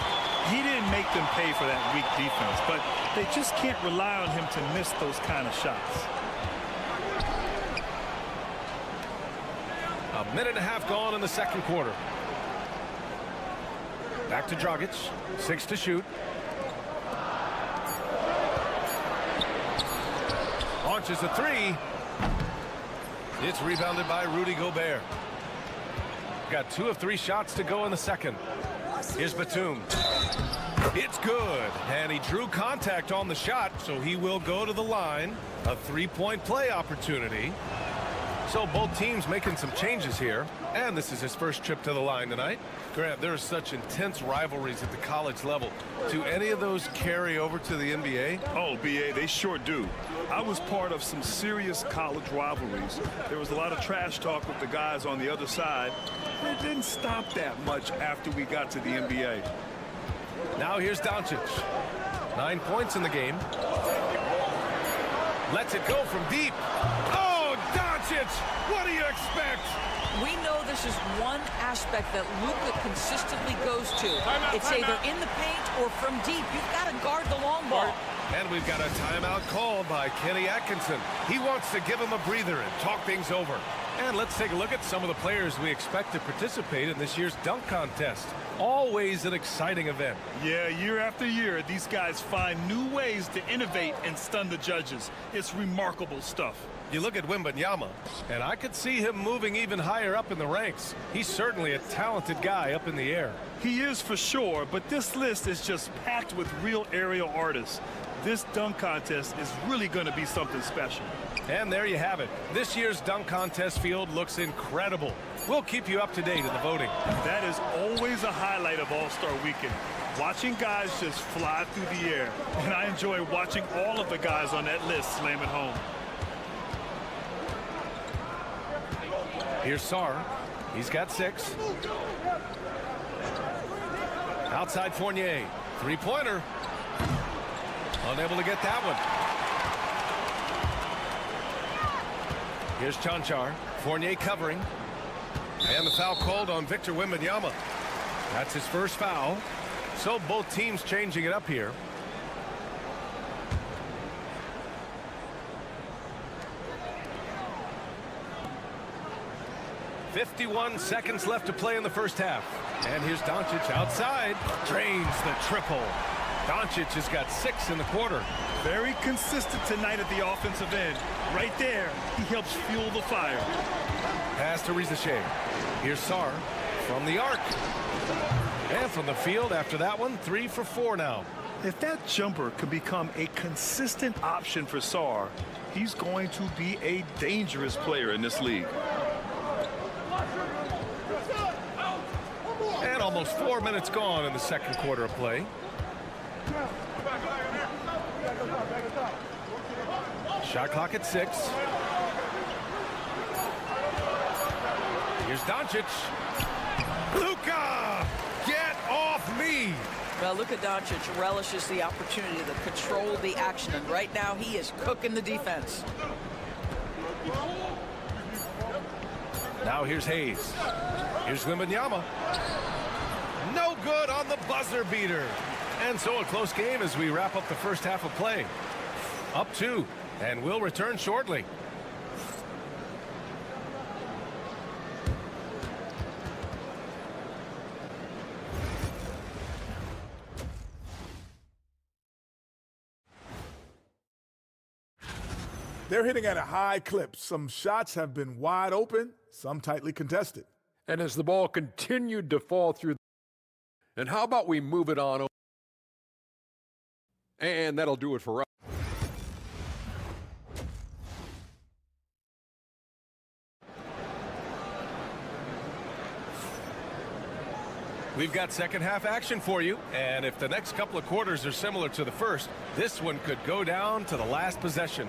He didn't make them pay for that weak defense, but they just can't rely on him to miss those kind of shots. A minute and a half gone in the second quarter. Back to Dragic. 6 to shoot. Launches a 3. It's rebounded by Rudy Gobert. Got 2 of 3 shots to go in the second. Here's Batum. It's good. And he drew contact on the shot, so he will go to the line. A 3-point play opportunity. So both teams making some changes here. And this is his first trip to the line tonight. Grant, there are such intense rivalries at the college level. Do any of those carry over to the NBA? Oh, BA, they sure do. I was part of some serious college rivalries. There was a lot of trash talk with the guys on the other side. It didn't stop that much after we got to the NBA. Now here's Doncic. 9 points in the game. Lets it go from deep. Oh, Doncic! What do you expect? We know this is one aspect that Luka consistently goes to. It's either in the paint or from deep. You've got to guard the long ball. And we've got a timeout called by Kenny Atkinson. He wants to give him a breather and talk things over. And let's take a look at some of the players we expect to participate in this year's dunk contest. Always an exciting event. Yeah, year after year, these guys find new ways to innovate and stun the judges. It's remarkable stuff. You look at Wembanyama, and I could see him moving even higher up in the ranks. He's certainly a talented guy up in the air. He is for sure, but this list is just packed with real aerial artists. This dunk contest is really going to be something special. And there you have it. This year's dunk contest field looks incredible. We'll keep you up to date in the voting. That is always a highlight of All-Star Weekend. Watching guys just fly through the air. And I enjoy watching all of the guys on that list slam it home. Here's Sarr. He's got 6. Outside Fournier. 3-pointer. Unable to get that one. Here's Chanchar. Fournier covering. And the foul called on Victor Wembanyama. That's his first foul. So both teams changing it up here. 51 seconds left to play in the first half. And here's Doncic outside. Drains the triple. Doncic has got 6 in the quarter. Very consistent tonight at the offensive end. Right there, he helps fuel the fire. Pass to Rizashe. Here's Sar from the arc. And from the field after that one, 3 for 4 now. If that jumper can become a consistent option for Sar, he's going to be a dangerous player in this league. And almost 4 minutes gone in the second quarter of play. Shot clock at 6. Here's Doncic. Luka! Get off me! Well, Luka Doncic relishes the opportunity to control the action, and right now he is cooking the defense. Now here's Hayes. Here's Wembanyama. No good on the buzzer beater. And so a close game as we wrap up the first half of play. Up 2, and we'll return shortly. They're hitting at a high clip. Some shots have been wide open, some tightly contested. And as the ball continued to fall through, and how about we move it on? And that'll do it for us. We've got second half action for you, and if the next couple of quarters are similar to the first, this one could go down to the last possession.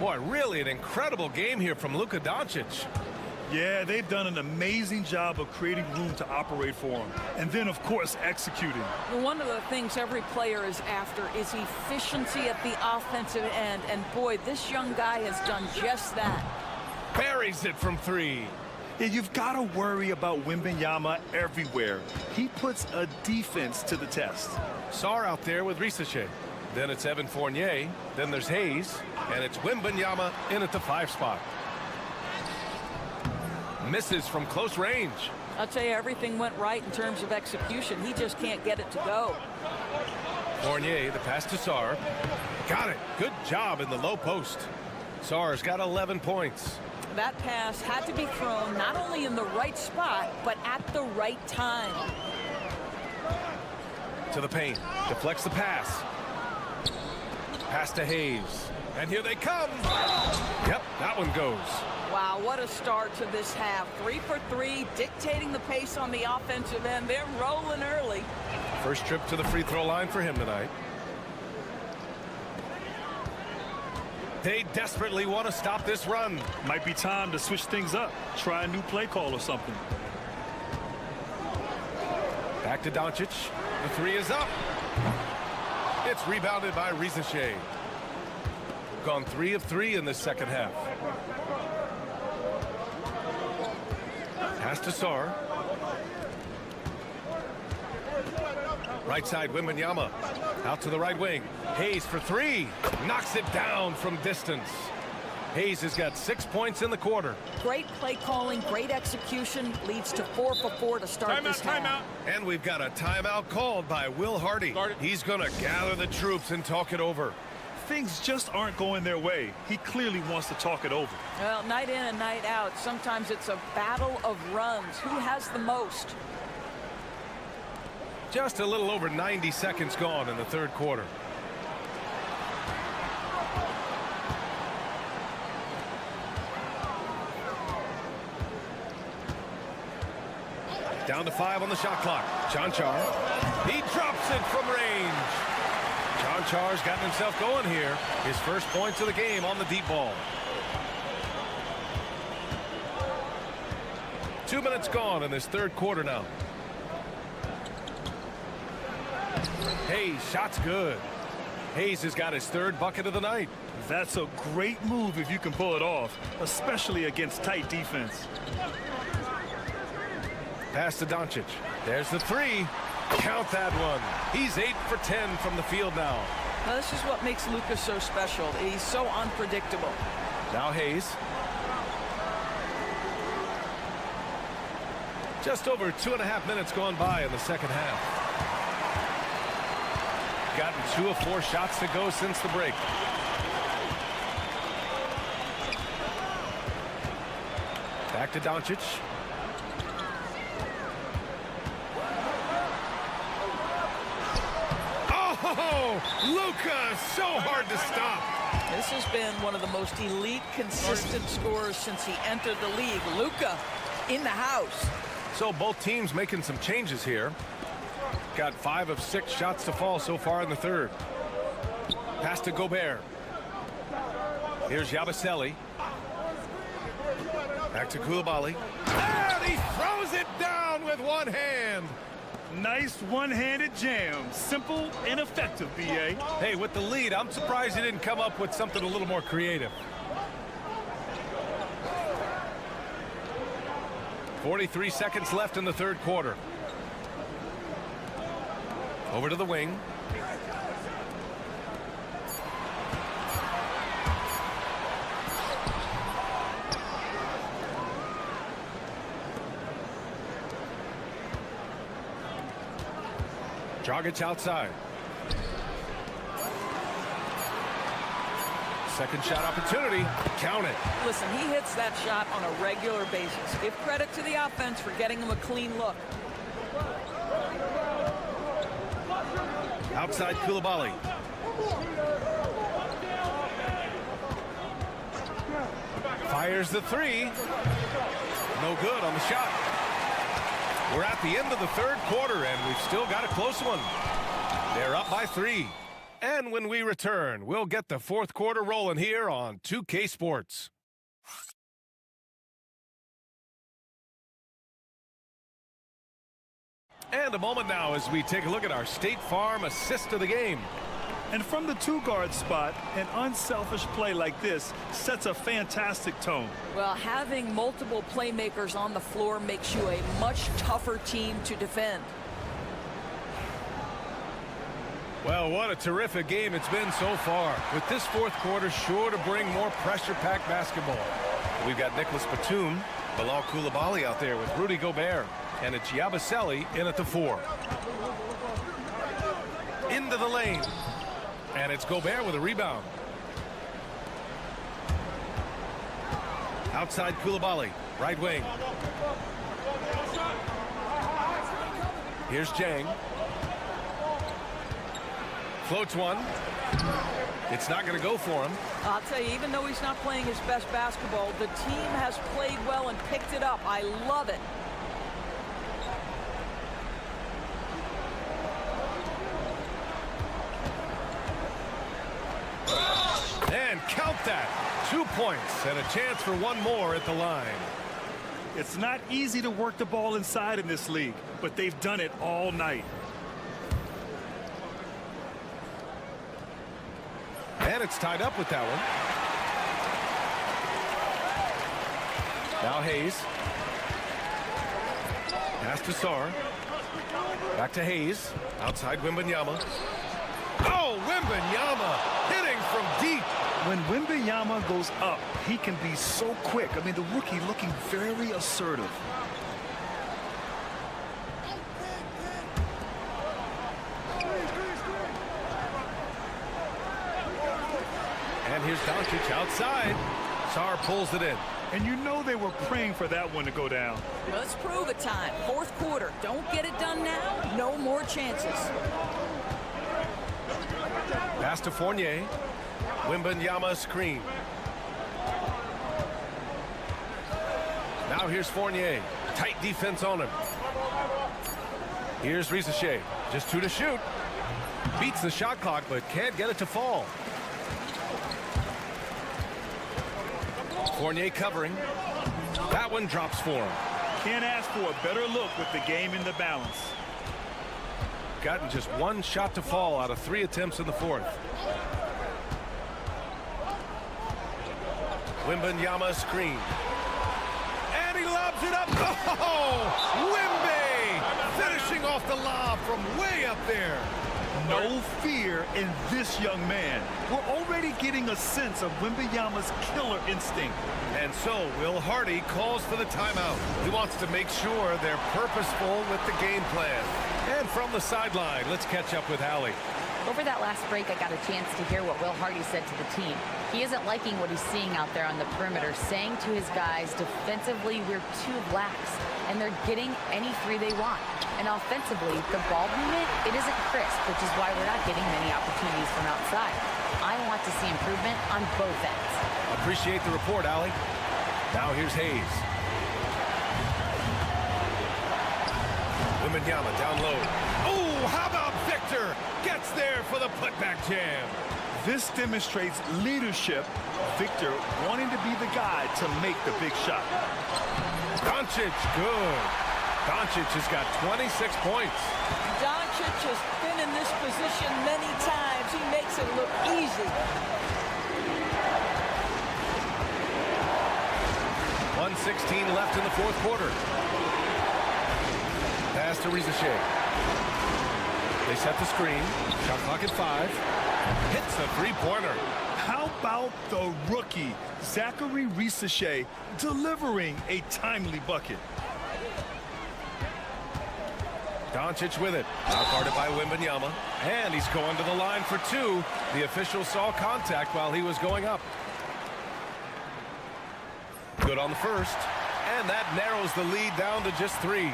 Boy, really an incredible game here from Luka Doncic. Yeah, they've done an amazing job of creating room to operate for him. And then, of course, executing. Well, one of the things every player is after is efficiency at the offensive end. And, boy, this young guy has done just that. Buries it from 3. Yeah, you've got to worry about Wembanyama everywhere. He puts a defense to the test. Sar out there with Rizashe. Then it's Evan Fournier. Then there's Hayes. And it's Wembanyama in at the 5 spot. Misses from close range. I'll tell you, everything went right in terms of execution. He just can't get it to go. Fournier, the pass to Sar. Got it. Good job in the low post. Sar's got 11 points. That pass had to be thrown not only in the right spot, but at the right time. To the paint. Deflects the pass. Pass to Hayes. And here they come. Yep, that one goes. Wow, what a start to this half. 3 for 3, dictating the pace on the offensive end. They're rolling early. First trip to the free throw line for him tonight. They desperately want to stop this run. Might be time to switch things up. Try a new play call or something. Back to Doncic. The 3 is up. It's rebounded by Rizashe. Gone 3 of 3 in this second half. Pass to Sar. Right side, Wembanyama. Out to the right wing. Hayes for 3. Knocks it down from distance. Hayes has got 6 points in the quarter. Great play calling, great execution. Leads to 4 for 4 to start this half. Timeout. And we've got a timeout called by Will Hardy. He's going to gather the troops and talk it over. Things just aren't going their way. He clearly wants to talk it over. Well, night in and night out, sometimes it's a battle of runs. Who has the most? Just a little over 90 seconds gone in the third quarter. Down to 5 on the shot clock. Chanchar. He drops it from range. Chanchar's gotten himself going here. His first points of the game on the deep ball. 2 minutes gone in this third quarter now. Hayes, shot's good. Hayes has got his 3rd bucket of the night. That's a great move if you can pull it off, especially against tight defense. Pass to Doncic. There's the 3. Count that one. He's 8 for 10 from the field now. Now, this is what makes Luka so special. He's so unpredictable. Now Hayes. Just over 2.5 minutes gone by in the second half. Gotten 2 of 4 shots to go since the break. Back to Doncic. Oh, Luka, so hard to stop. This has been one of the most elite, consistent scorers since he entered the league. Luka in the house. So both teams making some changes here. Got 5 of 6 shots to fall so far in the third. Pass to Gobert. Here's Yabusele. Back to Koulibaly. And he throws it down with one hand. Nice one-handed jam. Simple and effective, B.A. Hey, with the lead, I'm surprised he didn't come up with something a little more creative. 43 seconds left in the third quarter. Over to the wing. Dragic outside. Second shot opportunity. Count it. Listen, he hits that shot on a regular basis. Give credit to the offense for getting him a clean look. Outside Koulibaly. Fires the 3. No good on the shot. We're at the end of the third quarter, and we've still got a close one. They're up by 3. And when we return, we'll get the fourth quarter rolling here on 2K Sports. And a moment now as we take a look at our State Farm assist of the game. And from the 2-guard spot, an unselfish play like this sets a fantastic tone. Well, having multiple playmakers on the floor makes you a much tougher team to defend. Well, what a terrific game it's been so far. With this fourth quarter sure to bring more pressure-packed basketball. We've got Nicholas Batum, Bilal Koulibaly out there with Rudy Gobert, and it's Yabusele in at the 4. Into the lane. And it's Gobert with a rebound. Outside Koulibaly, right wing. Here's Jang. Floats one. It's not going to go for him. I'll tell you, even though he's not playing his best basketball, the team has played well and picked it up. I love it. And count that. 2 points and a chance for one more at the line. It's not easy to work the ball inside in this league, but they've done it all night. And it's tied up with that one. Now Hayes. Pass to Sarr. Back to Hayes. Outside Wembanyama. Oh, Wembanyama hitting from deep. When Wembanyama goes up, he can be so quick. I mean, the rookie looking very assertive. And here's Doncic outside. Sarr pulls it in. And you know they were praying for that one to go down. Let's prove it time. Fourth quarter. Don't get it done now. No more chances. Pass to Fournier. Wembanyama screen. Now here's Fournier. Tight defense on him. Here's Risache. Just 2 to shoot. Beats the shot clock, but can't get it to fall. Fournier covering. That one drops for him. Can't ask for a better look with the game in the balance. Gotten just 1 shot to fall out of 3 attempts in the fourth. Wembanyama screen. And he lobs it up. Oh! Wemby finishing off the lob from way up there. No fear in this young man. We're already getting a sense of Wembanyama's killer instinct. And so Will Hardy calls for the timeout. He wants to make sure they're purposeful with the game plan. And from the sideline, let's catch up with Allie. Over that last break, I got a chance to hear what Will Hardy said to the team. He isn't liking what he's seeing out there on the perimeter, saying to his guys, defensively, we're too lax, and they're getting any three they want. And offensively, the ball movement, it isn't crisp, which is why we're not getting many opportunities from outside. I want to see improvement on both ends. Appreciate the report, Allie. Now here's Hayes. Wembanyama down low. Oh, how about Victor? Gets there for the putback jam. This demonstrates leadership. Victor wanting to be the guy to make the big shot. Doncic, good. Doncic has got 26 points. Doncic has been in this position many times. He makes it look easy. 1:16 left in the fourth quarter. Pass to Rizachet. They set the screen. Shot clock at 5. Hits a three-pointer. How about the rookie, Zachary Rizachet, delivering a timely bucket? Doncic with it. Outguarded by Wembanyama. And he's going to the line for 2. The official saw contact while he was going up. Good on the first. And that narrows the lead down to just 3.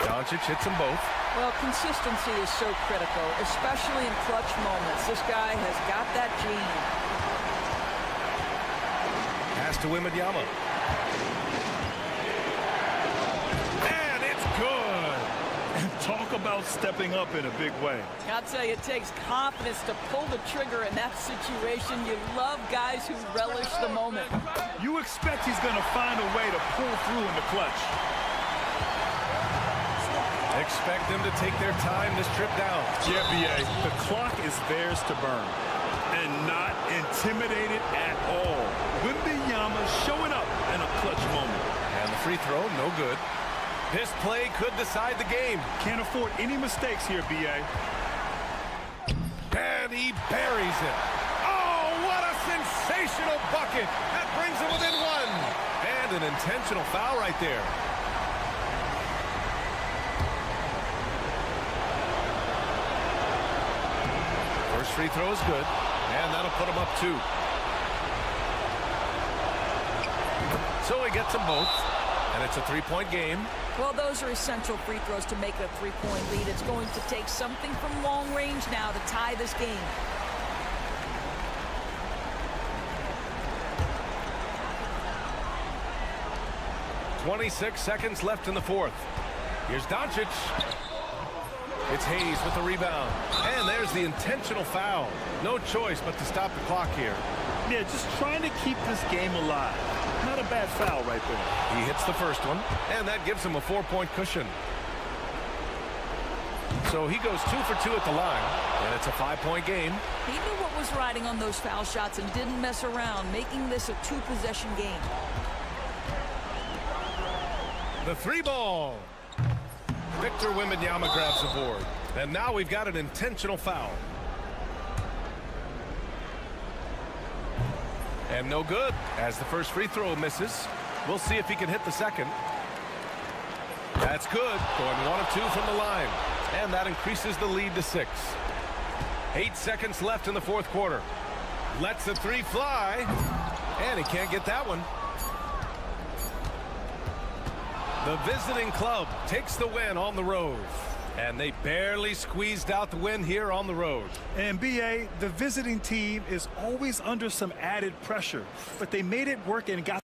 Doncic hits them both. Well, consistency is so critical, especially in clutch moments. This guy has got that gene. Pass to Wembanyama. And it's good. And talk about stepping up in a big way. I'll tell you, it takes confidence to pull the trigger in that situation. You love guys who relish the moment. You expect he's going to find a way to pull through in the clutch. Expect them to take their time this trip down. Yeah, B.A., the clock is theirs to burn. And not intimidated at all. Wembanyama showing up in a clutch moment. And the free throw, no good. This play could decide the game. Can't afford any mistakes here, B.A. And he buries it. Oh, what a sensational bucket. That brings him within 1. And an intentional foul right there. First free throw is good, and that'll put him up 2. So he gets them both, and it's a 3-point game. Well, those are essential free throws to make a 3-point lead. It's going to take something from long range now to tie this game. .26 seconds left in the fourth. Here's Doncic. It's Hayes with the rebound. And there's the intentional foul. No choice but to stop the clock here. Yeah, just trying to keep this game alive. Not a bad foul right there. He hits the first one, and that gives him a 4-point cushion. So he goes 2 for 2 at the line, and it's a 5-point game. He knew what was riding on those foul shots and didn't mess around, making this a 2-possession game. The 3-ball. Victor Wembanyama grabs the board. And now we've got an intentional foul. And no good, as the first free throw misses. We'll see if he can hit the second. That's good, going 1 of 2 from the line. And that increases the lead to 6. 8 seconds left in the fourth quarter. Lets the 3 fly. And he can't get that one. The visiting club takes the win on the road. And they barely squeezed out the win here on the road. And B.A., the visiting team is always under some added pressure, but they made it work and got